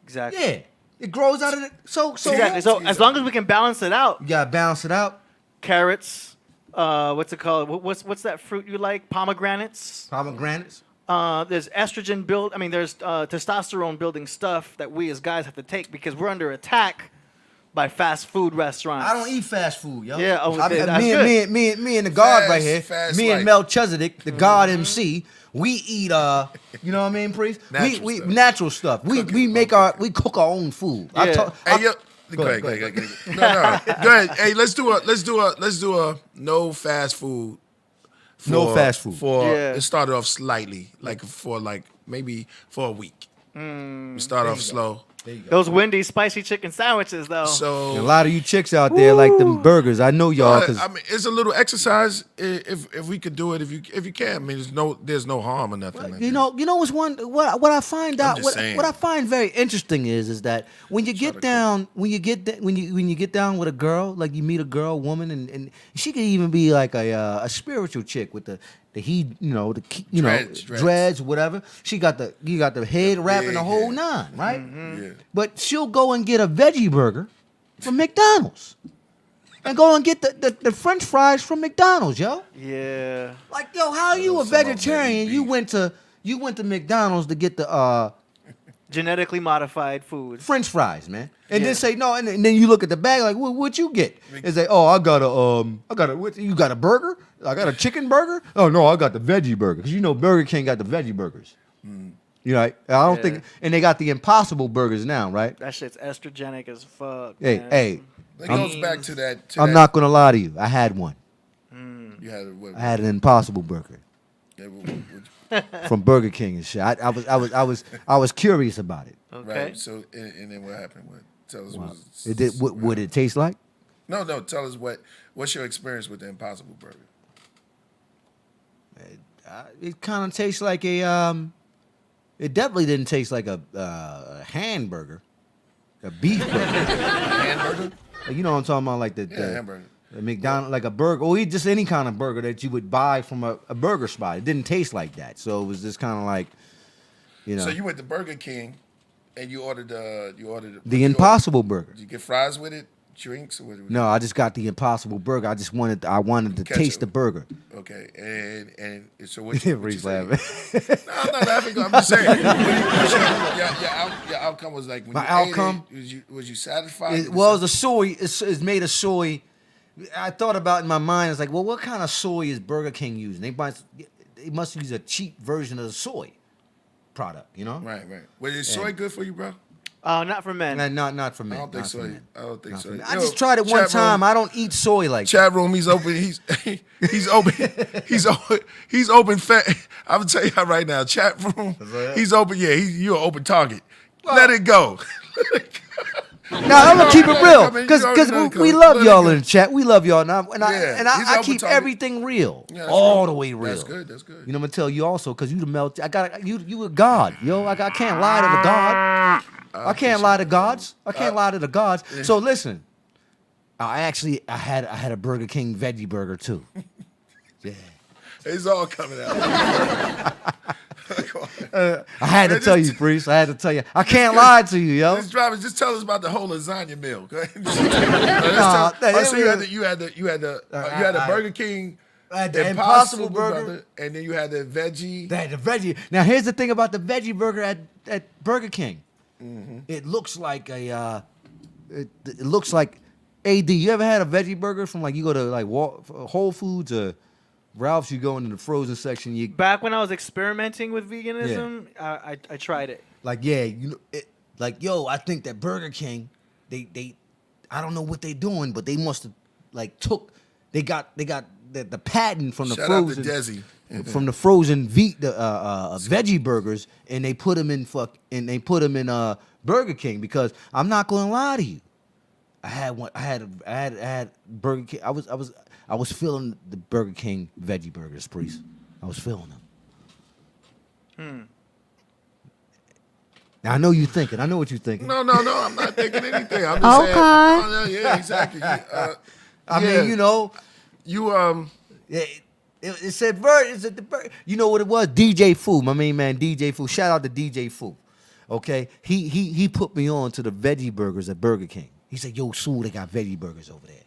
exactly. Yeah, it grows out of it. So Exactly. So as long as we can balance it out, you gotta balance it out. carrots. What's it called? What's that fruit you like? Pomegranates. Pomegranates. There's estrogen build. I mean, there's testosterone building stuff that we as guys have to take because we're under attack by fast food restaurants. I don't eat fast food, yo. Yeah, oh, I mean, that's me, good. and, me and the God right here, Fast me and life. Melchizedek, the God MC, we eat you know what I mean, Priest? Natural we stuff. natural stuff. We cook our own food. Yeah. Hey, yo, go ahead. Go ahead. No. Go ahead. Hey, let's do a no fast food. No fast food. Yeah. It started off slightly, maybe for a week. We start off slow. Those Wendy's spicy chicken sandwiches, though. A So lot of you chicks out there like them burgers. I know y'all because I mean, it's a little exercise if we could do it. If you can, I mean, there's no harm or nothing. Like you know what's what I find out just saying. what I find very interesting is that when you get down when you get down with a girl, like you meet a girl, woman, and she could even be like a spiritual chick with the dreads, whatever. You got the head wrap and the whole nine, right? Yeah. But she'll go and get a veggie burger from McDonald's. And go and get the French fries from McDonald's, yo. Yeah. Like, yo, how you a Some of them vegetarian? beef. You went to McDonald's to get the Genetically modified food. French fries, man, and Yeah. then say no, and then you look at the bag like, what'd you get? And say, oh, I got you got a burger? I got a chicken burger? Oh no, I got the veggie burger because Burger King got the veggie burgers. You know, I don't Yeah. think, and they got the Impossible burgers now, right? That shit's estrogenic as fuck. Hey, man. hey, It goes back to that. I'm not gonna lie to you. I had one. You had what? I had an Impossible burger from Burger King and shit. I was curious about it. Okay. Right. So and then what happened? Tell us. It did, what would it taste like? No. Tell us what's your experience with the Impossible Burger? It kind of tastes like a It definitely didn't taste like a hamburger, a beef burger. Hamburger? Like, you know what I'm talking about, like the Hamburger. the McDonald's, like a burger, or just any kind of burger that you would buy from a burger spot. It didn't taste like that, so it was just kind of like, So you went to Burger King, and you ordered the Impossible Burger. Did you get fries with it, drinks, or what? No, I just got the Impossible Burger. I wanted to Ketchup. taste the burger. Okay, and so what you Reese say? laughing. No, I'm not laughing. I'm just saying. Your outcome was like when My you outcome? ate it, was you satisfied? It was a soy. It's made of soy. I thought about it in my mind. It's like, well, what kind of soy is Burger King using? They must use a cheap version of the soy product, you know? Right. Was it soy good for you, bro? Not for men. Not for men. I don't think not so. for men. I don't think Not so. for men. Yo, I just tried it one chat time. room- I don't eat soy like that. Chat room, he's open. He's open. He's open. I'm gonna tell you right now. Chat room, he's open. Yeah, you're an open target. Let it go. Now I'm gonna keep it real, I mean, you already know because it we goes. love Let it y'all go. in the chat. We love y'all, and Yeah, he's I open keep target. everything real, Yeah, that's all good. the way real. That's good. That's good. You know, I'm gonna tell you also because you the melt. You a god, yo. I can't lie to the god. I can't lie to gods. I can't lie to the gods. So listen, I had a Burger King veggie burger too. Yeah. It's all coming out. I had to tell you, Priest. I had to tell you. I can't lie to you, yo. This driver, just tell us about the whole lasagna meal. Go ahead. So you had the Burger King. I had the Impossible Burger. And then you had the veggie. They had the veggie. Now here's the thing about the veggie burger at Burger King. It looks like a. It looks like. AD, you ever had a veggie burger from like you go to like Whole Foods or Ralph's? You go into the frozen section. You Back when I was experimenting with veganism, I tried it. like like yo, I think that Burger King, they I don't know what they doing, but they must have like they got the patent from the Shout out to frozen Desi. from the frozen veggie burgers, and they put them in Burger King, because I'm not gonna lie to you. I had Burger King. I was feeling the Burger King veggie burgers, Priest. I was feeling them. Now I know you thinking. I know what you're thinking. No, I'm not thinking anything. I'm just saying. Oh, yeah, exactly. I mean, you know, you it said you know what it was? DJ Fu, my main man, DJ Fu. Shout out to DJ Fu. Okay, he put me on to the veggie burgers at Burger King. He said, "Yo, Sue, they got veggie burgers over there."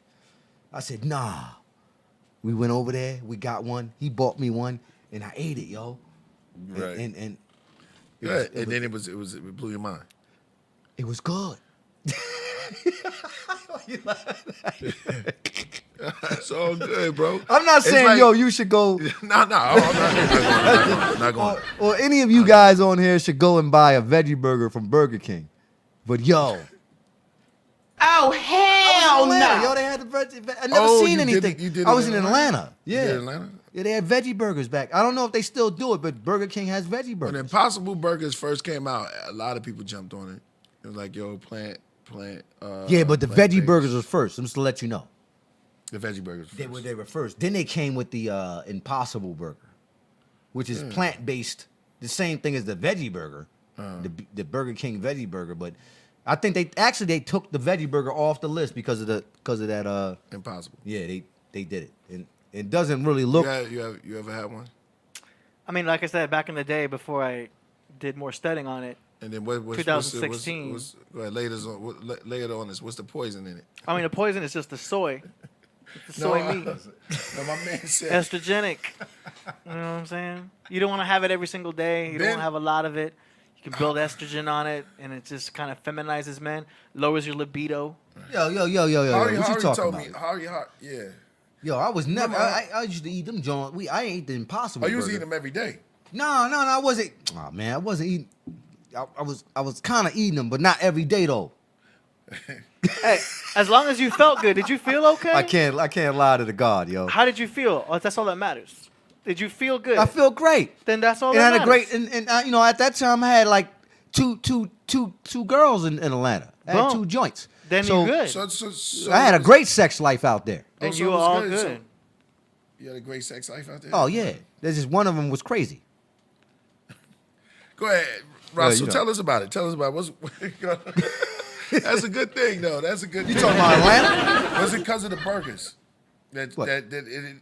I said, "Nah." We went over there. We got one. He bought me one, and I ate it, yo. right. And Then it blew your mind. it was good. It's all good, bro. I'm not It's saying, like- yo, you should go. No, I'm not going. Or any of you guys on here should go and buy a veggie burger from Burger King. But yo, Oh, hell no. yo, they had the veggie. I never seen anything. You did I it was in Atlanta. You Yeah, did it in Atlanta? yeah, they had veggie burgers back. I don't know if they still do it, but Burger King has veggie When burgers. Impossible Burgers first came out, a lot of people jumped on it. It was like, yo, plant. Yeah, but the veggie plant-based. burgers was first. I'm just to let you know. The veggie burgers. They First. were first. Then they came with the Impossible Burger, which is plant-based. The same thing as the veggie burger, the Burger King veggie burger. But I think they took the veggie burger off the list because of that. Impossible. Yeah, they did it, and it doesn't really look. You ever had one? I mean, like I said, back in the day before I did more studying on it, And then what's 2016. Go ahead, lay it on us. What's the poison in it? I mean, the poison is just the soy. It's the soy meat. No, my man said. Estrogenic. You know what I'm saying? You don't want to have it every single day. You don't want to have a lot of it. You can build estrogen on it, and it just kind of feminizes men, lowers your libido. Yo. What you talking about? Harry, yeah. Yo, I was never. Remember- I used to eat them John. I ate the Impossible. Oh, you was Burger. eating them every day. No, I wasn't. Oh man, I wasn't eating. I was kind of eating them, but not every day though. Hey, as long as you felt good, did you feel okay? I can't lie to the God, yo. How did you feel? Oh, that's all that matters. Did you feel good? I feel great. Then that's all And that I had matters. a great, and you know, at that time I had like two girls in Atlanta. I had Boom. 2 joints. Then so you good. So I had a great sex life out there. Then so you it were was all good. good. So- You had a great sex life out there? Oh yeah, there's just one of them was crazy. Go ahead, Russell. you know. Tell us about it. Tell us about what's. That's a good thing, though. That's a good. You thing. talking about Atlanta? Was it because of the burgers? That What? it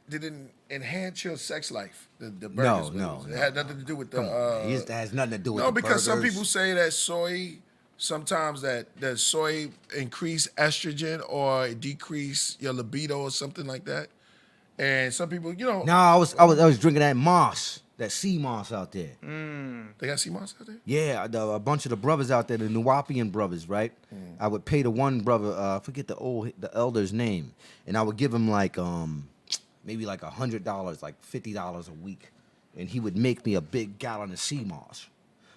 didn't enhance your sex life. The burgers. No. It had nothing to do with the. Come on, man. It has nothing to do with No, the because some burgers. people say that soy. Sometimes that soy increase estrogen or decrease your libido or something like that. And some people, No, I was drinking that moss, that sea moss out there. they got sea moss out there. Yeah, a bunch of the brothers out there, the Nuwapian brothers, right? I would pay the one brother, I forget the elder's name, and I would give him like maybe like $100, like $50 a week, and he would make me a big gallon of sea moss.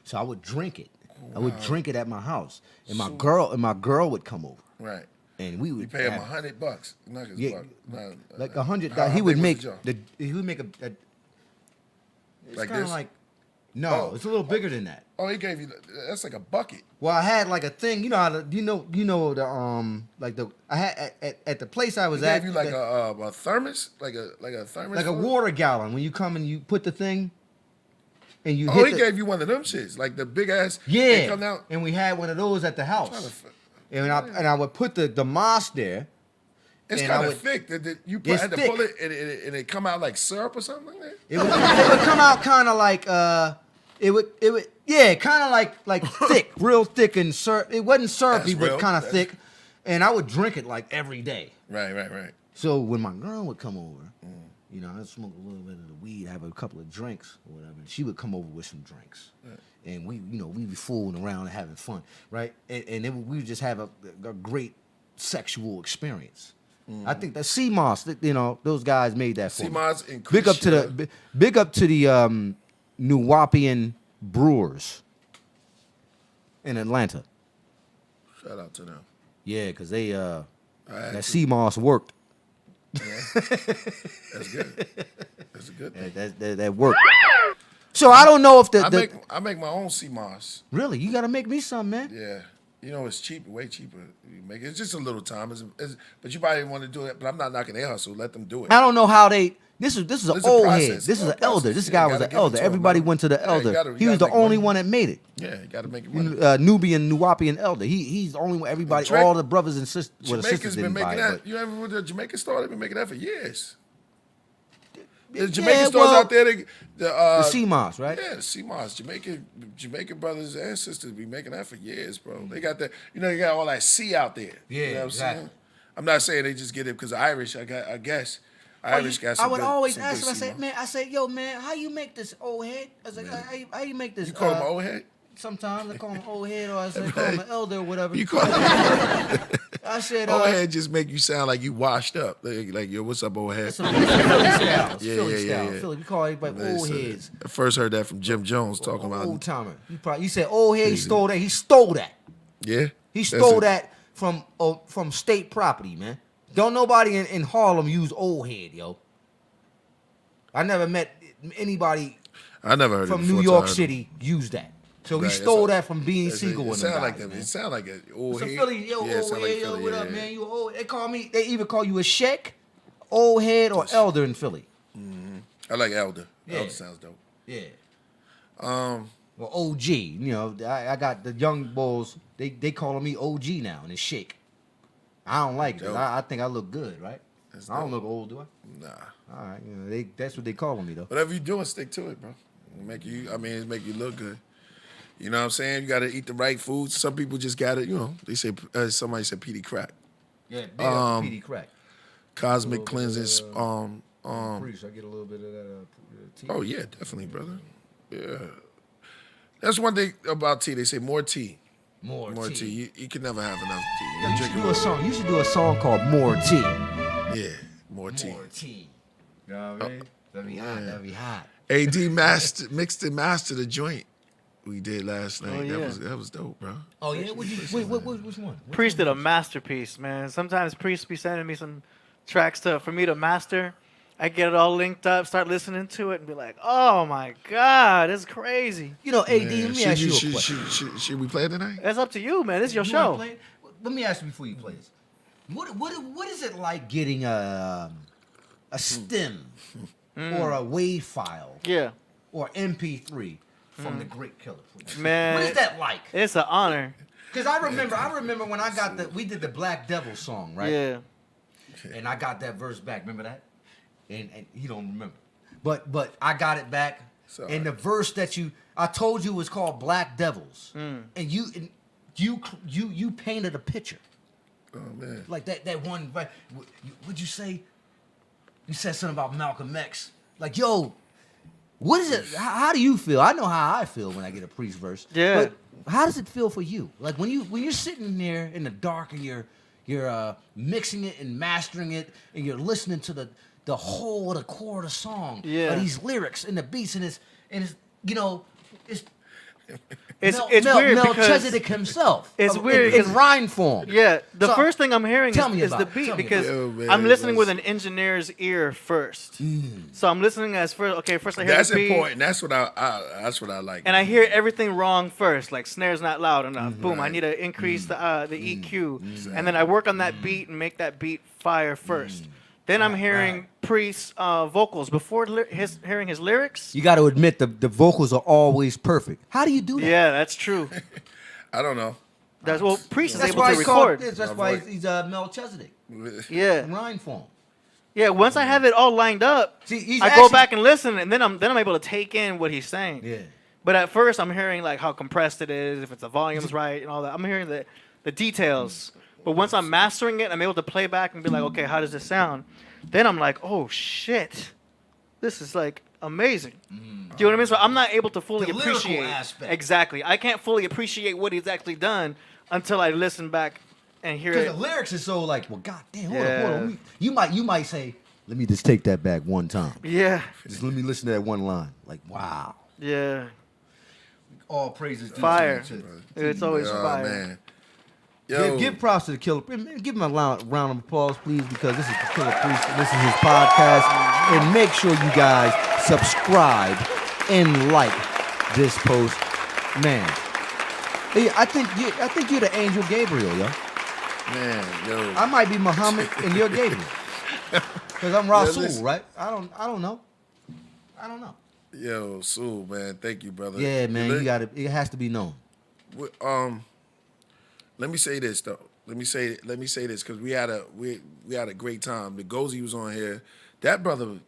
So I would drink it. I would drink it at my house, and my girl would come over, Right. and we would You pay him have- $100. Not just Yeah, buck. like $100. How He would big was make the jar? he would make a it's Like kind of this? like no, Oh. it's a little bigger than that. Oh, he gave you. That's like a bucket. Well, I had like a thing, you know how to, you know the like the I had at the place I was He at. gave you like a thermos, like a thermos, like a full? water gallon when you come and you put the thing, and you Oh, hit he the, gave you one of them shits, like the big ass. yeah, They come out. and we had one of those at the Trying to house, f- and I would put the moss there. It's and I kind of would- thick. You It's had to thick. pull it and it come out like syrup or something like that. It would come out kind of like it would yeah, kind of like thick, real thick and it wasn't syrupy, That's but real. kind of That's- thick, and I would drink it like every day. Right. So when my girl would come over, You know, I'd smoke a little bit of the weed, have a couple of drinks or whatever. And she would come over with some drinks. Right. And we be fooling around and having fun, right? And then we would just have a great sexual experience. I think that CMOS, you know, those guys made that for CMOS me. and Big up to the Nuwapian Brewers in Atlanta. Shout out to them. Yeah, because they that CMOS worked. Yeah. That's good. That's a good thing. That worked. So I don't know if I make my own CMOS. Really? You gotta make me some, man. Yeah. You know, it's cheap, way cheaper. You make it. It's just a little time. But you probably want to do it. But I'm not knocking their hustle. Let them do it. I don't know how they. This is an It's a old process. head. This is It's a an elder. process. This Yeah, guy you was gotta an give it elder. to him, Everybody man. went to the Yeah, elder. you gotta He was the make only money. one that made it. Yeah, you got to make it money. Nubian elder. He's the only one. Everybody, Drake- all the brothers and sisters, well, the Jamaica's sisters been didn't buy making it. that. You ever with the Jamaican store? They've been making that for years. The Yeah, Jamaican stores well, out there, The CMOS, right? Yeah, the CMOS. Jamaican brothers and sisters be making that for years, bro. They got that. You know, you got all that C out there. Yeah, you know what I'm exactly. saying? I'm not saying they just get it because Irish. I guess Irish got some. I would good, always some ask good him. I say, yo, man, how you make this old head? I was like, how you make this? You call him an old head? Sometimes I call him old head, or I say call him an elder or whatever. You call him I said, old head just make you sound like you washed up. Like yo, what's up, old head? It's Philly style. It's Yeah, Philly yeah, style. yeah. Philly, we call everybody old heads. I first heard that from Jim Jones talking about. Old timer. You said old head. He stole that. He stole that. Yeah. He That's stole it. that from state property, man. Don't nobody in Harlem use old head, yo. I never met anybody I never heard from it New before, York so I heard City use that. So he Right, stole that's that from Beanie it. Siegel and them sound like guys, that. man. It sound like an old So head. Philly, yo, Yeah, it old sound head, like yo, Philly, what up, yeah. man? You old. They either call you a sheik, old head, or elder in Philly. I like elder. Yeah. Elder sounds dope. Yeah. Well, OG. You know, I got the young bulls. They calling me OG now, and it's sheik. I don't like it. Dope. I think I look good, right? That's I don't dope. look old, do I? Nah. All right, you know, that's what they calling me though. Whatever you doing, stick to it, bro. It make you look good. You know what I'm saying? You got to eat the right foods. Some people just got to, you know, they say, somebody said PD crack. Yeah, big up PD crack. Cosmic cleansing. Priest, I get a little bit of that tea. Oh, yeah, definitely, brother. Yeah. That's one thing about tea. They say more tea. More tea. You can never have enough tea. Yo, you should do a song. You should do a song called "More Tea." Yeah, more tea. More tea. You know what I mean? That'd be hot. That'd be hot. AD mixed and mastered the joint we did last night. Oh, yeah. That was dope, bro. Oh yeah. Which one? Priest did a masterpiece, man. Sometimes Priest be sending me some tracks for me to master. I get it all linked up, start listening to it, and be like, "Oh my God, it's crazy." You know, AD. Let me ask you a question. Should we play it tonight? It's up to you, man. It's your You wanna show. play it? Let me ask you before you play this. What is it like getting a stem or a WAV file Yeah, or MP3 from the Great Killer? Please? man. What is that like? It's an honor. Because I remember when I got we did the Black Devil song, right? Yeah. And I got that verse back. Remember that? And you don't remember, but I got it back. Sorry. And the verse that I told you was called Black Devils, and you painted a picture. Oh man. Like that one, right? What'd you say? You said something about Malcolm X. Like, yo, what is it? How do you feel? I know how I feel when I get a Priest verse. Yeah. But how does it feel for you? Like when you're sitting there in the dark and you're mixing it and mastering it and you're listening to the whole, the core of the song. Yeah. These lyrics and the beats and it's you know, it's It's weird because Melchizedek himself. It's weird in 'cause- rhyme form. yeah, the So, first thing I'm hearing tell me is the about it. beat Tell me because about it. Yo, man, I'm listening with that's- an engineer's ear first. So I'm listening as first. Okay, first I hear That's the beat, important. That's what I like. and I hear everything wrong first. Like snare's not loud enough. Boom, I need to increase the EQ, and then I work on that beat and make that beat fire first. Then I'm hearing Priest's vocals before hearing his lyrics. You got to admit the vocals are always perfect. How do you do that? Yeah, that's true. I don't know. That's well, Priest is That's able why to he's called record. this. That's My why voice. he's Melchizedek. Yeah, In rhyme form. yeah. Once I have it all lined up, See, he's I go actually- back and listen, and then I'm able to take in what he's saying. Yeah. But at first, I'm hearing like how compressed it is, if it's the volume's right, and all that. I'm hearing the details. But once I'm mastering it, I'm able to play back and be like, okay, how does this sound? Then I'm like, oh shit, this is like amazing. Do you know what I mean? So I'm not able to fully The lyrical appreciate. aspect. Exactly. I can't fully appreciate what he's actually done until I listen back and hear Because it. the lyrics is so like, well, goddamn, hold Yeah. on. You might say, let me just take that back one time. Yeah. Just let me listen to that one line. Like, wow. Yeah. All praises to Fire. to- It's always Oh, fire. man. Yo, Give props to the Killer Priest. Give him a round of applause, please, because this is the Killer Priest. And this is his podcast. And make sure you guys subscribe and like this post. Man, hey, I think you're the angel Gabriel, yo. man, yo. I might be Muhammad and you're Gabriel. Because I'm Rasul, listen. right? I don't know. Yo, Sue, man, thank you, brother. Yeah, man, Let- it has to be known. Let me say this though. Let me say this because we had a great time. The Gozy was on here. That brother,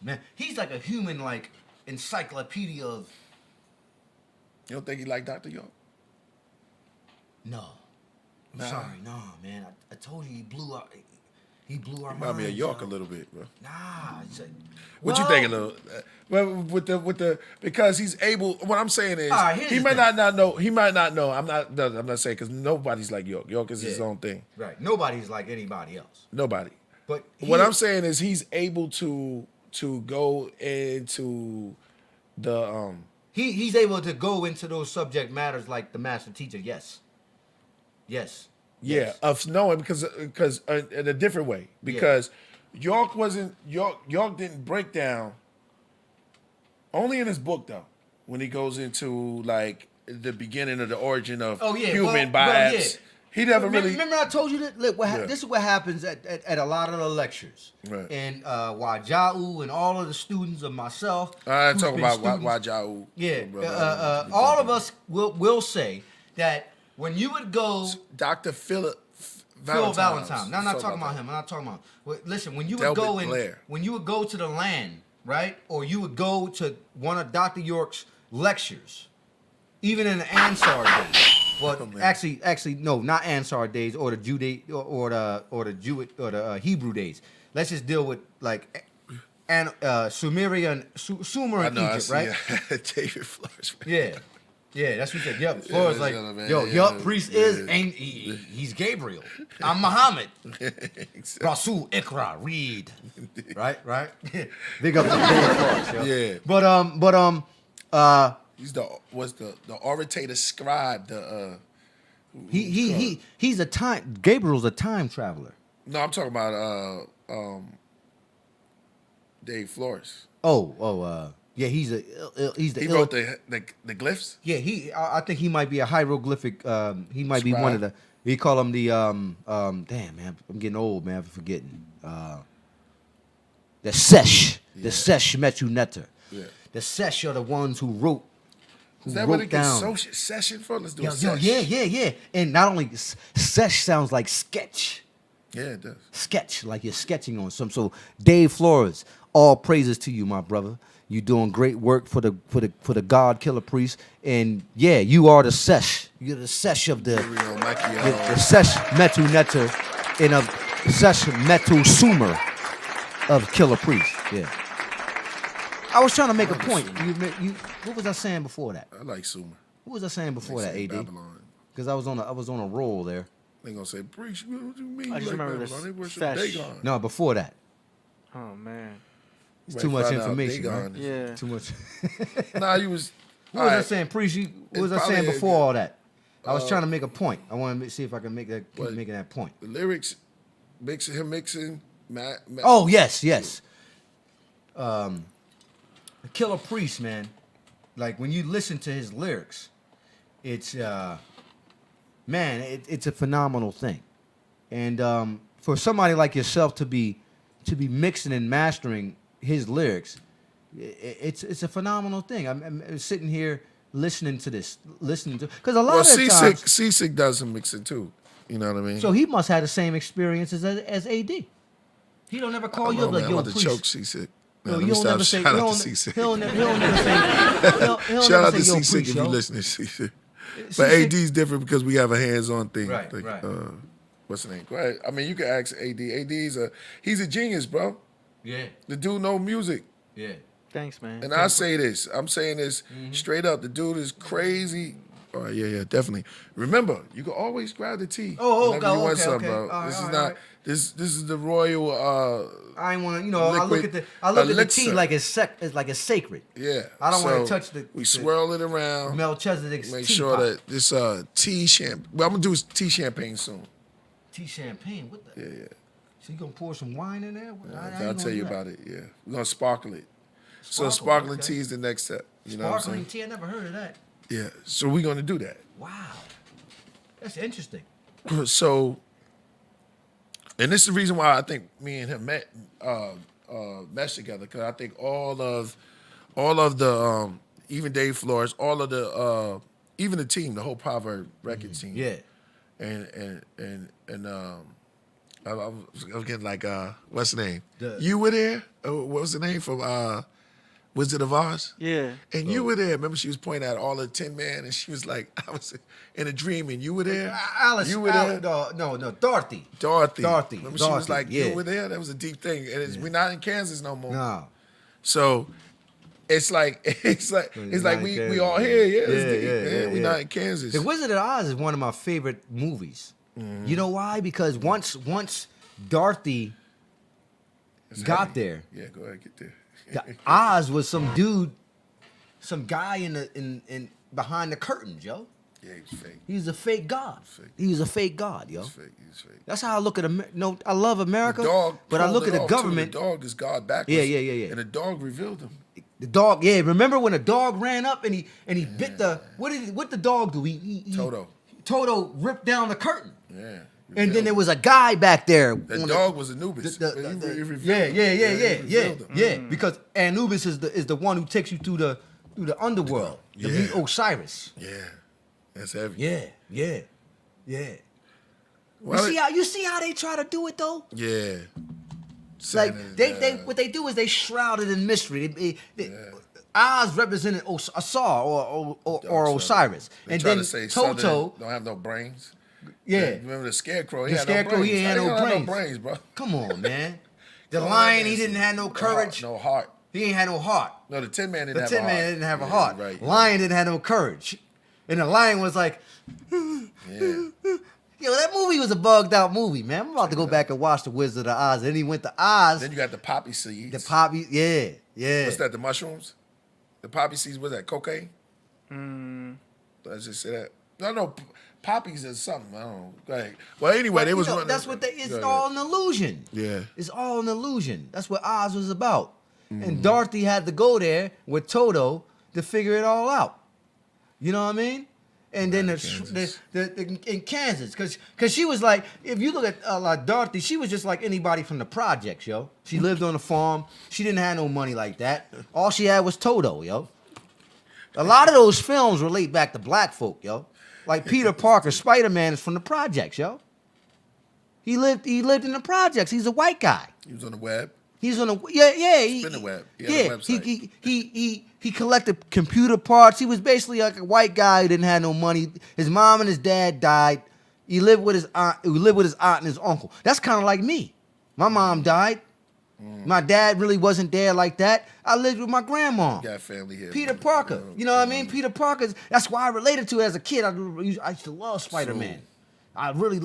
Man, he's like a human, like, encyclopedia of... you don't think he like Dr. York? No. I'm Nah. sorry, no, man. I told you he blew our Remind minds. me of York yo. a little bit, bro. Nah. It's like, What you thinking of? Well, with the because he's able. What I'm saying is All right, here's he the might thing. not know. He might not know. I'm not saying because nobody's like York. York is his Yeah. own thing. Right. Nobody's like anybody else. Nobody. But What I'm saying is he's able to go into the he's able to go into those subject matters like the master teacher. Yes. Yes. yeah Yes. of knowing because in a different way because York didn't break down only in his book though when he goes into like the beginning of the origin of human biaps. He never really. Remember I told you that. Look, Yeah. this is what happens at a lot of the lectures. Right. And Wajau and all of the students of myself. I who's talk been about students- Wajau. Yeah. brother. All of us will say that when you would go. Dr. Phil Valentine. No, I'm not talking about him. I'm not talking about. Well, listen, when you would Delbert go in, Blair. when you would go to the land, right, or you would go to one of Dr. York's lectures, even in the Ansar days. Well, Oh, man. actually, no, not Ansar days or the Hebrew days. Let's just deal with like Sumeria and Sumer I and know. Egypt, right? David Flores. Man. Yeah. Yeah, that's what he said. Yep. Flores like, man. yo, Yeah, yup, yeah. priest Yeah. is, ain't he's Gabriel. I'm Muhammad. Exactly. Rasul, Ikra, read. Right? Big up to David Flores, yo. Yeah. But He's the orator scribe. he's a time. Gabriel's a time traveler. No, I'm talking about Dave Flores. Yeah, he's the. He wrote the glyphs. Yeah, I think he might be a hieroglyphic. He might be Scribe. one of the. We call him the. Damn man, I'm getting old, man. I'm forgetting. The Sesh, the Sesh Metu Netter. Yeah. The Sesh are the ones who wrote. Who Is that wrote what it gets down. session for? Let's do Yo, a sesh. yeah. And not only Sesh sounds like sketch. Yeah, it does. Sketch, like you're sketching on some. So Dave Flores, all praises to you, my brother. You're doing great work for the God Killer Priest, and yeah, you are the Sesh. You're the Sesh of the Sesh Metu Netter and of Sesh Metu Sumer of Killer Priest. Yeah. I was trying to make a point. What was I saying before that? I like Sumer. What was I saying before that, AD? Babylon. Because I was on a roll there. They gonna say, "Preach, what do you mean?" I just like remember Babylon? this They worship sesh. Dagon. No, before that. Oh man. It's too much information, Dagon. man. Yeah. Too much. Nah, you was. What was I saying? What was I saying probably a before all that? I was trying to make a point. I want to see if I can make that. Keep What? making that point. The lyrics, mixing. Oh yes. Killer Priest, man. Like when you listen to his lyrics, it's man, it's a phenomenal thing. And for somebody like yourself to be mixing and mastering his lyrics, it's a phenomenal thing. I'm sitting here listening to because a lot of times. Seasick does some mixing too. You know what I mean? So he must have the same experiences as AD. He don't ever call you up like, I'm yo, about to priest. choke Seasick. Yo, Let you me don't stop. never say. Shout He'll out to Seasick. never say. He'll Shout never out to say, yo, Seasick priest, if you yo. listening, Seasick. But Seasick- AD's different because we have a hands-on thing. Right. What's the name? Go ahead. I mean, you can ask AD. He's a genius, bro. Yeah. The dude know music. Yeah. Thanks, man. And I say this. I'm saying this straight up. The dude is crazy. Oh, yeah, definitely. Remember, you can always grab the tea. whenever you want something, bro. All This right, is all not. right. This is the royal. I ain't want to, I look at the tea elixir. like it's sacred. Yeah. I don't want to So touch the. We swirl it around. Melchizedek's Make teapot. sure that this tea champagne. Well, I'm gonna do tea champagne soon. Tea champagne. What the? Yeah. So you gonna pour some wine in there? I'll tell you about it. Yeah, we're gonna sparkle it. So sparkling tea is the next step. You know what I'm Sparkling saying? tea. I never heard of that. Yeah. So we're gonna do that. Wow. That's interesting. So, and this is the reason why I think me and him meshed together, because I think all of the even Dave Flores, all of the even the team, the whole Proverb record team. Yeah. And I was getting like what's the name? The- You were there? What was the name from Wizard of Oz? Yeah. And you were there. Remember, she was pointing out all the Tin Man, and she was like, I was in a dream, and you were there. Alice. You were there. No, Dorothy. Dorothy. Dorothy. Remember, she was like, yeah. you were there. That was a deep thing, and we're not in Kansas no more. No. So it's like we all here. Yeah, it's deep, man. We're not in Kansas. The Wizard of Oz is one of my favorite movies. Mm-hmm. You know why? Because once Dorothy got there, Yeah, go ahead, get there. Oz was some dude, some guy in behind the curtains, yo. Yeah, he was fake. He was a fake god. Fake. He was a fake god, yo. He's fake. He's fake. That's how I look at No, I love America, The dog but I look at pulled the it off, too. government. The dog is God backwards. Yeah. And the dog revealed him. The dog, yeah. Remember when the dog ran up and he bit the what the dog do? Toto. Toto ripped down the curtain. Yeah. And then there was a guy back there. The dog was Anubis. But he revealed Yeah, him. yeah. Because Anubis is the one who takes you through the underworld. To meet Osiris. Yeah. That's heavy. Yeah. Well, you see how they try to do it though? Yeah. Like they what they do is they shroud it in mystery. Oz represented Asar or Osiris, They and try then to say Toto. Southern don't have no brains. Yeah, Remember the Scarecrow? The Scarecrow, he ain't had no Had brains. no brains, bro. Come on, man. The Come on, lion, man. he didn't have no courage. No heart. He ain't had no heart. No, the Tin Man didn't The have Tin a heart. Man didn't have a Yeah, heart. Right. Lion didn't have no courage, and the lion was like, Yeah. yo, that movie was a bugged out movie, man. I'm about to go back and watch The Wizard of Oz. And he went to Oz. Then you got the poppy seeds. The poppy, yeah. What's that? The mushrooms? The poppy seeds? What's that? Cocaine? Did I just say that? No. Poppies is something. I don't know. Go ahead. Well, anyway, But, they was running. that's what it's Go ahead. all an illusion. Yeah. It's all an illusion. That's what Oz was about. And Dorothy had to go there with Toto to figure it all out. You know what I mean? And then in Kansas, because she was like, if you look at like Dorothy, she was just like anybody from the projects, yo. She lived on a farm. She didn't have no money like that. All she had was Toto, yo. A lot of those films relate back to black folk, yo. Like Peter Parker, Spider-Man is from the projects, yo. He lived in the projects. He's a white guy. He was on the web. He's on the Spin the web. He had a website. He collected computer parts. He was basically like a white guy who didn't have no money. His mom and his dad died. He lived with his aunt. And his uncle. That's kind of like me. My mom died. My dad really wasn't there like that. I lived with my grandma. Got family here. Peter Parker. You know what I mean? Peter Parker's. That's why I related to it as a kid. I used to love Spider-Man. I really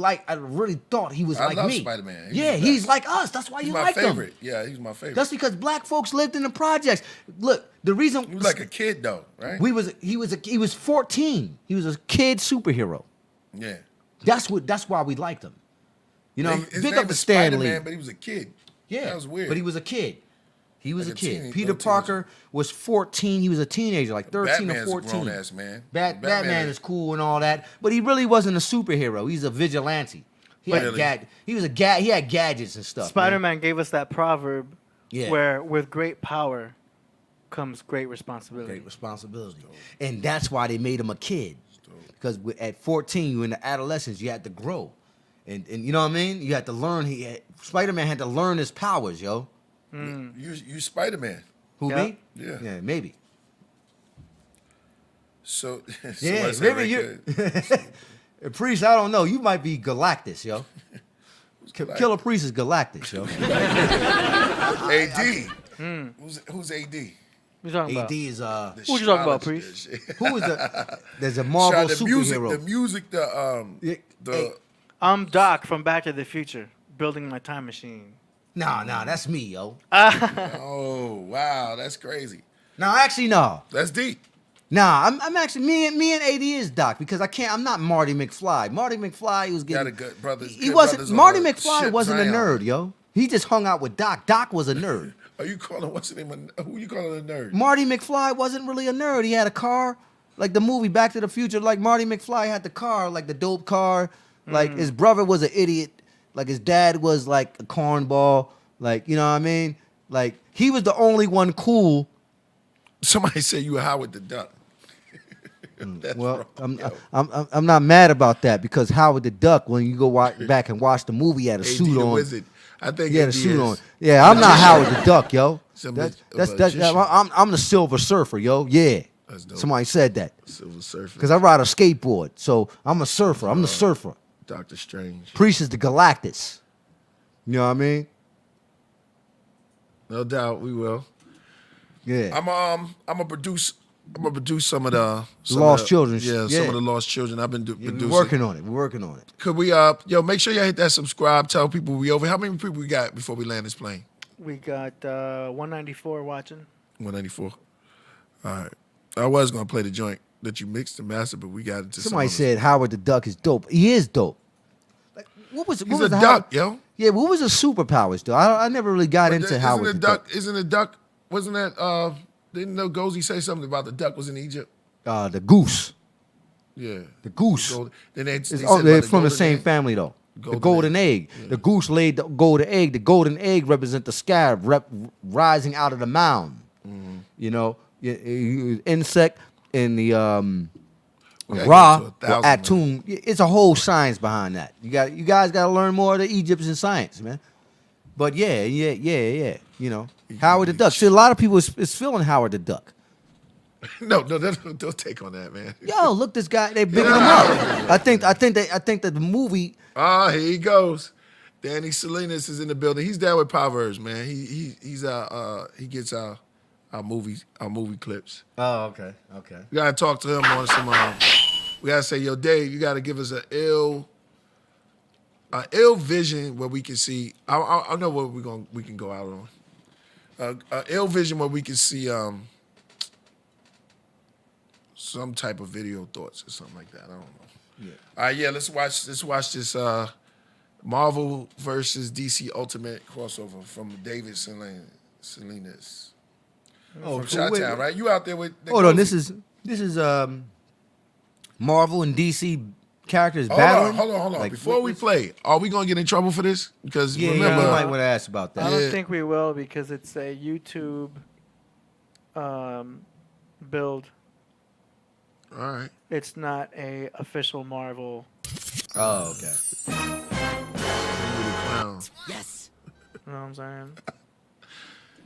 thought he was like me. I love Spider-Man. He's like us. That's why you like him. He's my favorite. Yeah, he's my favorite. That's because black folks lived in the projects. Look, the reason He was like a kid though, right? he was 14. He was a kid superhero. Yeah. That's why we liked him. You know, His pick name up the was Stan Spider-Man, Lee. but he was a kid. Yeah, That was weird. But he was a kid. He was Like a a kid. teen- Peter little teenager. Parker was 14. He was a teenager, like 13 Batman's or 14. a grown ass man. Batman is cool and all that, but he really wasn't a superhero. He's a vigilante. He had Really? he had gadgets and stuff. man. Spider-Man gave us that proverb Yeah. where with great power comes great responsibility. Great responsibility. And that's why they made him a kid. Because at 14, you in the adolescence, you had to grow. And you know what I mean? You had to learn. Spider-Man had to learn his powers, yo. You Spider-Man. Who, Yeah. me? Yeah. Yeah, maybe. So, Yeah, I said maybe right you. there. Priest, I don't know. You might be Galactus, yo. Killer Priest is Galactus, yo. Hey D. Who's AD? What you talking AD about? is The Who you talking about, astrology priest? and shit. who is the? There's a Marvel the superhero. music, the I'm Doc from Back to the Future, building my time machine. Nah, that's me, yo. oh wow, that's crazy. No, actually, no. That's deep. Nah, I'm actually me and AD is Doc because I'm not Marty McFly. Marty McFly was getting Got a good brothers. He good wasn't brothers on Marty the McFly ship wasn't Zion. a nerd, yo. He just hung out with Doc. Doc was a nerd. Are you calling what's the name? Who you calling a nerd? Marty McFly wasn't really a nerd. He had a car, like the movie Back to the Future. Like Marty McFly had the car, like the dope car. Like his brother was an idiot. Like his dad was like a cornball. Like you know what I mean? Like he was the only one cool. Somebody said you were Howard the Duck. That's Well, wrong, yo. I'm not mad about that because Howard the Duck, when you go back and watch the movie, he had a AD suit the on. Wizard. I think He had a AD suit is on. Yeah, I'm not Howard the Duck, yo. Somebody- That's a that's magician. I'm the Silver Surfer, yo. Yeah. That's dope. Somebody said that Silver Surfer. because I ride a skateboard, so I'm a surfer. I'm the surfer. Doctor Strange. Priest is the Galactus. You know what I mean? No doubt, we will. Yeah. I'm gonna produce some of the Lost Children. Yeah, Yeah. some of the Lost Children. I've been We're producing. working on it. We're working on it. Could we make sure y'all hit that subscribe. Tell people we over. How many people we got before we land this plane? We got 194 watching. 194. All right. I was gonna play the joint that you mixed and mastered, but we got into Somebody some said Howard the Duck is dope. He is dope. Like, what was He's what a was the duck, yo. Yeah, what was the superpowers though? I never really got into Howard the Duck. Isn't a duck? Wasn't that? Didn't no Gozy say something about the duck was in Egypt? The goose. Yeah. The goose. Then they said They're about from the golden same egg. family though. The Golden golden egg. Yeah. The goose laid the golden egg. The golden egg represents the scarab rising out of the mound. Mm-hmm. You know, insect and the We gotta Ra get or to 1,000, Atum. It's a whole science behind that. You guys got to learn more of the Egyptian science, man. But yeah. You know, Howard the Duck. See, a lot of people is feeling Howard the Duck. No, don't take on that, man. Yo, look, this guy. They bigging him up. I think that the movie. Ah, here he goes. Danny Salinas is in the building. He's down with Proverbs, man. He gets our movie clips. Oh, okay. We gotta talk to him on some. We gotta say, yo, Dave, you gotta give us an ill vision where we can see. I know what we can go out on. An ill vision where we can see some type of video thoughts or something like that. I don't know. Yeah. All right, yeah. Let's watch this Marvel versus DC Ultimate crossover from David Salinas. Oh, From so Chi-Town, right? You out there with? Hold on, this is Marvel and DC characters Hold battling. on. Like, Before we play, are we gonna get in trouble for this? Because Yeah, remember, you might want to ask about I that. don't Yeah. think we will because it's a YouTube build. all right. It's not a official Marvel. Oh, okay. Clown. You know what I'm saying?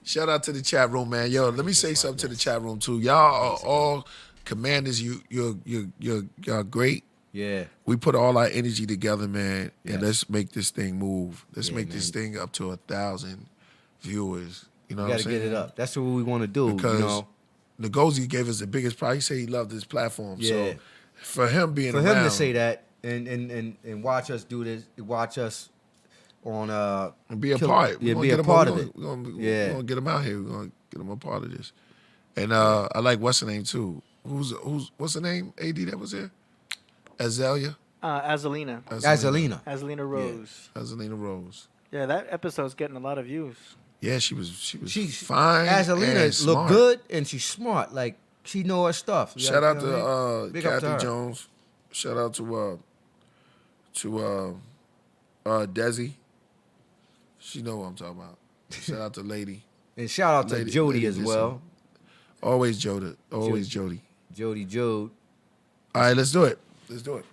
Shout out to the chat room, man. Yo, let me say something to the chat room too. Y'all are all commanders. You're great. Yeah. We put all our energy together, man, Yes. and let's make this thing move. Let's Yeah, make man. this thing up to 1,000 viewers. You know We what I'm got to saying? get it up. That's what we want to do. Because you know? Ngozi gave us the biggest prize. He said he loved this platform. Yeah. So for him being For around, him to say that and watch us do this, watch us on and be a kill- part. Yeah, We're be gonna a get part him, of it. We're gonna Yeah. get him out here. We're gonna get him a part of this. And I like what's her name too. Who's what's her name? AD that was here. Azalea. Azalina. Azalina. Azalina Rose. Azalina Rose. Yeah, that episode's getting a lot of views. Yeah, she was She's fine. and Azalina look smart. good and she's smart. Like she know her stuff. You Shout know out what I mean? to Big up to Kathy her. Jones. Shout out to Desi. She know what I'm talking about. Shout out to Lady. And shout out to Lady- Jody Lady as Gibson. well. Always Joda. Always Jody. Jody Jode. All right, let's do it. Let's do it.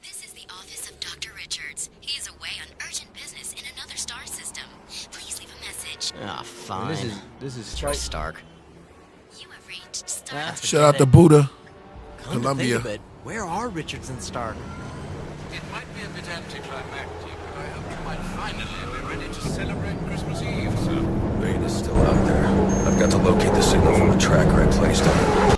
This is the office of Dr. Richards. He is away on urgent business in another star system. Please leave a message. Ah, And fine. this is Stark. You have reached Star. Shout out to Buddha. Come to Columbia. think of it, where are Richards and Stark? It might be a bit anticlimactic, but I hope you might finally be ready to celebrate Christmas Eve, sir. Ready to tracker I placed on him.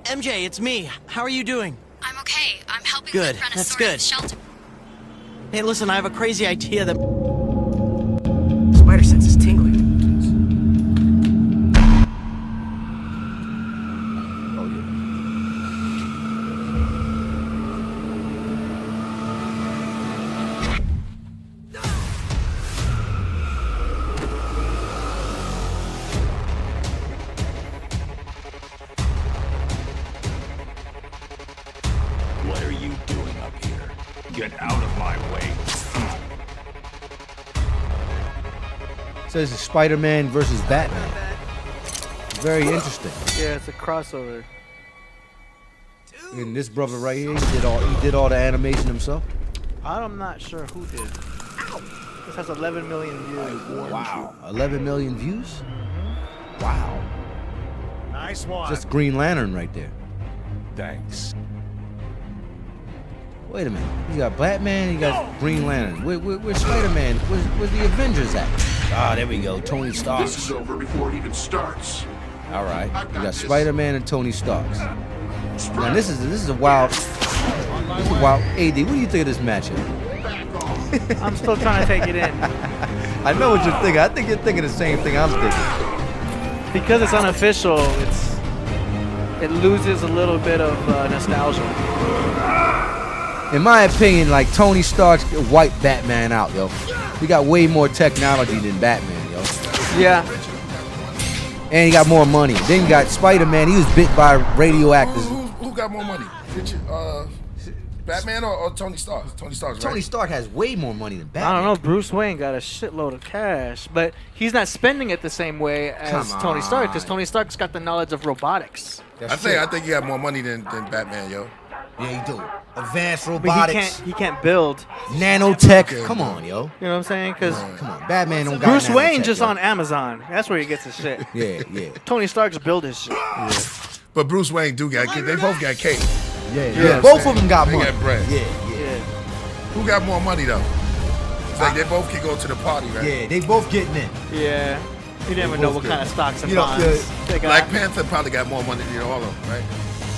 MJ, it's me. How are you doing? I'm okay. I'm helping Good, Luke run a that's sorting good. shelter. Hey, listen, I have a crazy idea that... Spider sense is tingling. What are you doing up here? Get out of my way. So this is Spider-Man versus Batman. Very interesting. Yeah, it's a crossover. And this brother right here, he did all the animation himself. I'm not sure who did. This has 11 million views. Wow. 11 million views? Wow. Nice one. Just Green Lantern right there. Thanks. Wait a minute. You got Batman, you got Green Lantern. Where's Spider-Man? Where's the Avengers at? Ah, there we go. Tony Stark. This is over before it even starts. All right. You got Spider-Man and Tony Stark. Now this is a wild. AD, what do you think of this matchup? I'm still trying to take it in. I know what you're thinking. I think you're thinking the same thing I'm thinking. Because it's unofficial, it loses a little bit of nostalgia. In my opinion, like Tony Stark's wiped Batman out, yo. He got way more technology than Batman, yo. Yeah. And he got more money. Then you got Spider-Man. He was bit by radioactive. Who got more money? Batman or Tony Stark? Tony Stark. Right? Tony Stark has way more money than Batman. I don't know. Bruce Wayne got a shitload of cash, but he's not spending it the same way as Tony Stark because Tony Stark's got the knowledge of robotics. I think he got more money than Batman, yo. Yeah, he do. Advanced robotics. But he can't build. Nanotech. Okay, come man. on, yo. You know what I'm saying? Because come on, Batman don't got Bruce Wayne nanotech, just yo. on Amazon. That's where he gets his shit. Yeah. Tony Stark's build his shit. Yeah. But Bruce Wayne do got. They both got cake. Yeah. Both of them got they money. Got bread. Yeah. Who got more money though? It's like they both can go to the party, right? Yeah, they both getting in. Yeah. You never know what kind of stocks and You know, bonds they got. Black Panther probably got more money than all of them, right?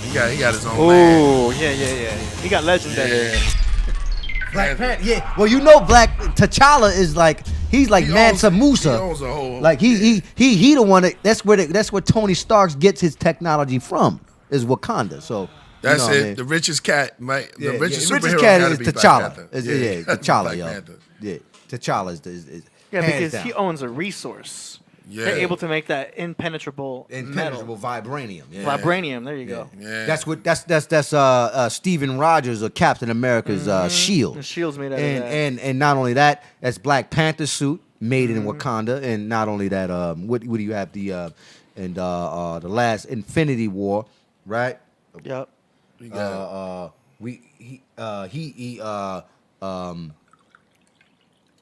He got his own land. Oh, yeah. He got legendary. Yeah. Black Panther. Yeah. Well, you know, T'Challa is like he's like Mansa Musa. He owns a whole. Like he the one that's where Tony Stark gets his technology from is Wakanda. So That's you know it. what I mean? The richest cat, the richest richest superhero cat gotta is be Black T'Challa. Panther. T'Challa, Black yo. Panther. Yeah, T'Challa is Yeah, hands because down. he owns a resource. Yeah. They're able to make that impenetrable metal. vibranium. Yeah. Vibranium. There you go. Yeah. That's Steven Rogers or Captain America's shield. The shield's made out of that. And not only that, that's Black Panther suit made in Wakanda, and not only that, what do you have the last Infinity War, right? Yep.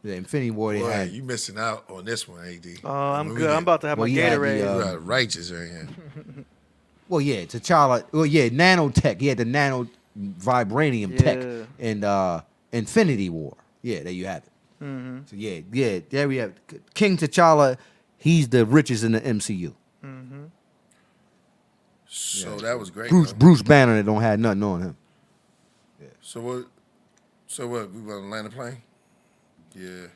The Infinity War they Boy, had. you missing out on this one, AD. Oh, I'm good. I'm about to have my he had Gatorade. You got righteous right here. Well, yeah, T'Challa. Well, yeah, nanotech. He had the nano vibranium tech and Infinity War. Yeah, there you have it. Mm-hmm. So yeah, there we have it. King T'Challa. He's the richest in the MCU. Mm-hmm. So that was great. Bruce Banner don't have nothing on him. So what? We want to land a plane? Yeah.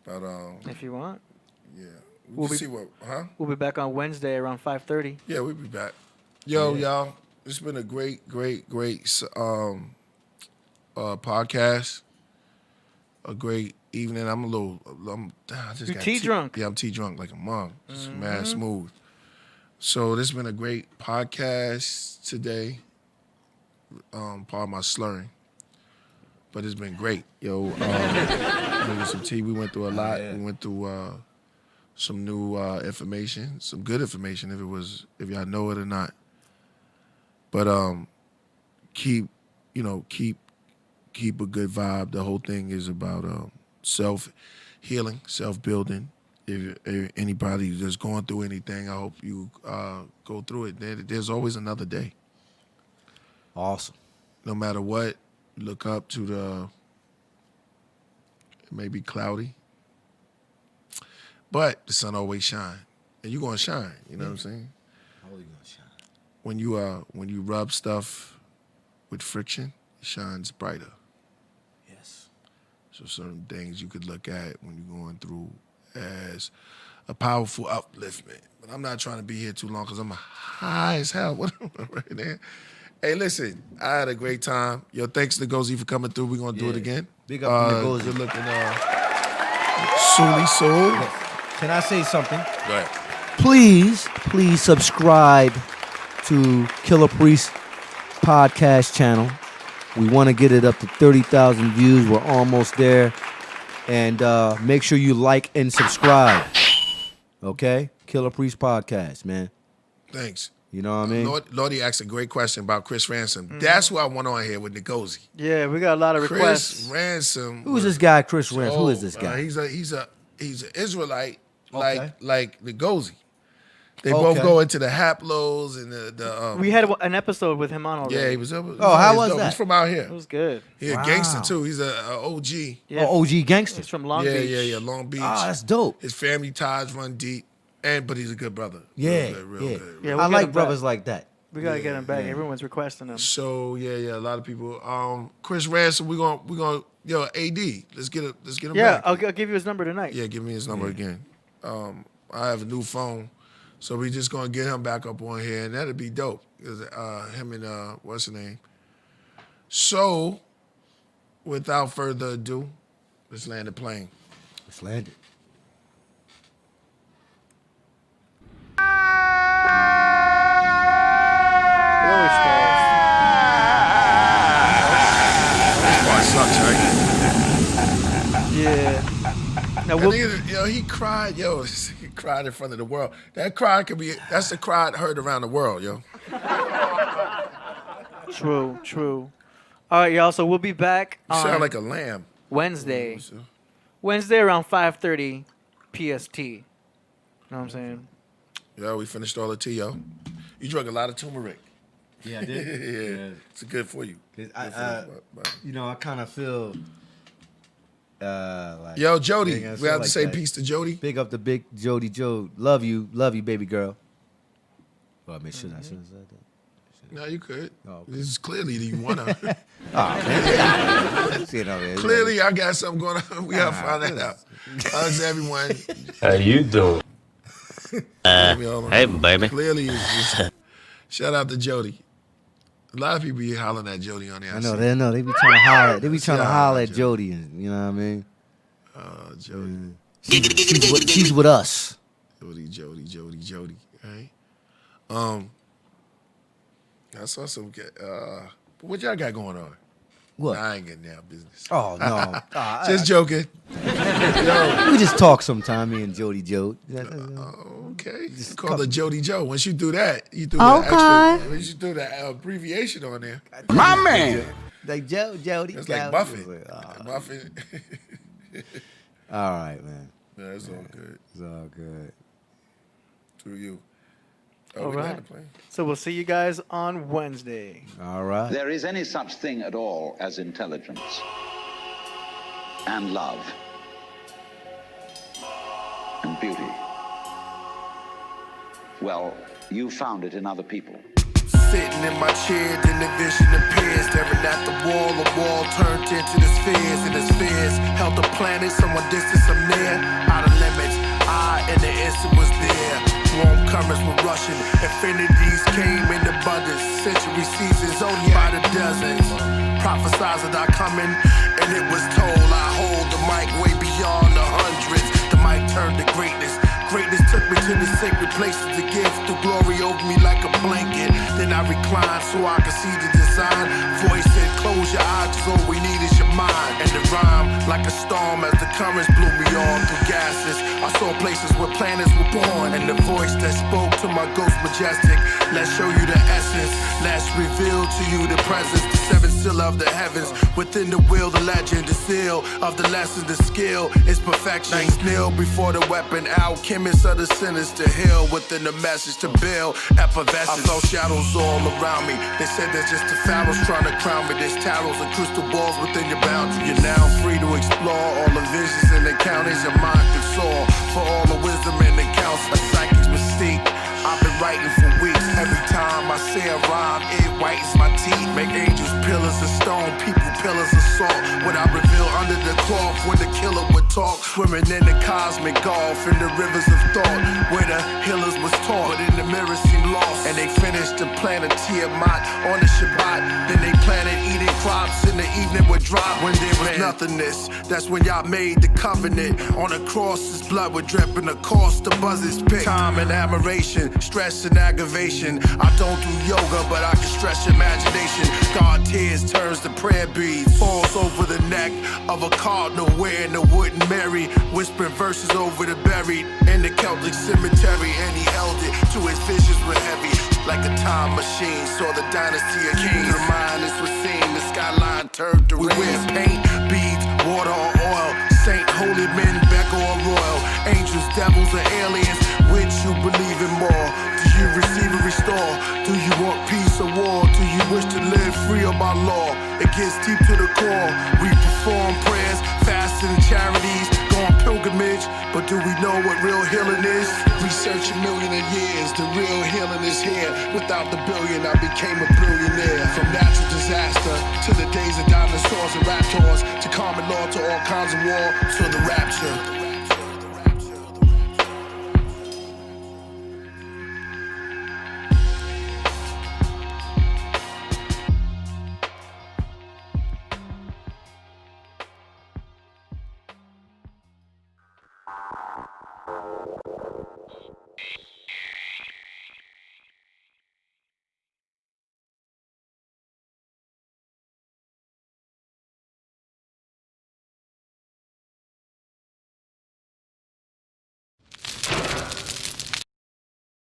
But If you want. Yeah. We'll See what? Huh? We'll be back on Wednesday around 5:30. Yeah, we'll be back. Yo, y'all, it's been a great podcast. A great evening. I just You're got tea drunk. Yeah, I'm tea drunk like a mug. Just mad smooth. So this has been a great podcast today. Pardon my slurring. But it's been great. Yo, drinking some tea. We went through a lot. We went through some new information, some good information if y'all know it or not. But keep a good vibe. The whole thing is about self-healing, self-building. If anybody that's going through anything, I hope you go through it. There's always another day. Awesome. No matter what, look up to it may be cloudy, but the sun always shines. and you're gonna shine. You know what I'm saying? How are you gonna shine? When you rub stuff with friction, it shines brighter. Yes. So certain things you could look at when you're going through as a powerful upliftment. But I'm not trying to be here too long because I'm high as hell. What right there? Hey, listen, I had a great time. Yo, thanks to Gozi for coming through. We're gonna do it again. Big up to Gozi. Good looking Suli Soul. Can I say something? Go ahead. Please subscribe to Killer Priest podcast channel. We want to get it up to 30,000 views. We're almost there. And make sure you like and subscribe. Okay? Killer Priest podcast, man. Thanks. You know what I mean? Lordy asked a great question about Chris Ransom. That's who I want on here with Ngozi. Yeah, we got a lot of requests. Chris Ransom. Who's this guy, Chris Ransom? Who is this guy? He's an Israelite Okay. like Ngozi. They both go into the haplos and the We had an episode with him on already. yeah, he was. How was dope. that? He's from out here. It was good. He's a gangster too. He's a OG. Yeah. Oh, OG gangster. He's from Long Yeah, Beach. Long Beach. Ah, that's dope. His family ties run deep, but he's a good brother. Yeah, real yeah. good. Yeah, I we'll get like him brothers back. like that. We gotta get him back. Everyone's requesting him. So yeah, a lot of people. Chris Ransom, we gonna AD. Let's get him Yeah, back. I'll give you his number tonight. Yeah, give me his number again. I have a new phone, so we just gonna get him back up on here, and that'd be dope. 'Cause, him and what's his name? So, without further ado, let's land the plane. Let's land it. Sucks, right? Yeah. Now That nigga, he cried, he cried in front of the world. That cry that's the cry heard around the world, yo. True. All right, y'all. So we'll be back You on sound like a lamb. Wednesday. Wednesday around 5:30 PST. You know what I'm saying? Yeah, we finished all the tea, yo. You drank a lot of turmeric. Yeah, I did. yeah, it's good for you. I kind of feel like. Yo, Jody, I we feel have to like say that. peace to Jody. Big up the big Jody Joe. Love you, baby girl. Well, I mean, should I say that? No, you could. Oh, okay. This is clearly that you wanna. Man. Clearly, I got something going on. We gotta find that out. Hugs everyone. How you doing? Hey, baby. Clearly, it's just, shout out to Jody. A lot of people be hollering at Jody on there. I know. They be trying to holler. They be trying to holler at Jody. You know what I mean? Jody. She's with us. Jody. Right? I saw some. What y'all got going on? What? Nah, I ain't getting out business. Oh no. Just joking. Yo. We just talk sometime, me and Jody Joe. Okay. Just call her Jody Joe. Once you do that, you do the extra. Once you do the abbreviation on there. My man. Like Jody. It's like Buffett. Buffett. All right, man. Yeah, it's all good. It's all good. To you. All right. So we'll see you guys on Wednesday. All right. There is any such thing at all as intelligence and love and beauty. Well, you found it in other people. Sitting in my chair, then the vision appears. Staring at the wall turned into the spheres. And the spheres held the planet, someone distant, some near. Out of limits, I in the instant was there. Warm currents were rushing, infinities came in abundance. Century seasons, Zodiac by the dozens. Prophesied that I coming, and it was told I hold the mic way beyond the hundreds. The mic turned to greatness. Greatness took me to the sacred places to give the glory over me like a blanket. Then I reclined so I could see the design. Voice said, close your eyes, 'cause all we need is your mind. And the rhyme, like a storm as the currents blew me on through gases. I saw places where planets were born. And the voice that spoke to my ghost majestic. Let's show you the essence. Let's reveal to you the presence. The seventh seal of the heavens. Within the will, the legend, the seal of the lesson, the skill is perfection. Kneel before the weapon, alchemy. Of the sinners to heal within the message to build effervescence. I felt shadows all around me. They said there's just the pharaohs trying to crown me. There's tarots and crystal balls within your boundary. You're now free to explore all the visions and encounters your mind can soar. For all the wisdom and the counsel, a psychic's healer would talk. Swimming in the cosmic gulf, in the rivers of thought, where the healers was taught, but in the mirror seemed lost. And they finished the planet Tiamat on the Shabbat. Then they planted eating crops in the evening would drop. When there was nothingness, that's when y'all made the covenant. On the cross, his blood would drip in the cost, the buzzes pick. Time and admiration, stress and aggravation. I don't do yoga, but I can stretch imagination. God tears turns to prayer beads, falls over the neck of a cardinal wearing the wooden Mary, whispering verses over the buried in the Celtic cemetery. And he held it to his visions were heavy, like a time machine. Saw the dynasty of kings. The mind is was seen, the skyline turned to red. We wear paint, beads, water or oil. Saint, holy men, beggar or royal. Angels, devils or aliens, which you believe in more? Do you receive or restore? Do you want peace or war? Do you wish to live free or by law? It gets deep to the core. We perform prayers, fasting and charities, go on pilgrimage, but do we know what real healing is? Research a million of years, the real healing is here. Without the billion, I became a billionaire. From natural disaster to the days of dinosaurs and raptors, to common law, to all kinds of war, to the rapture.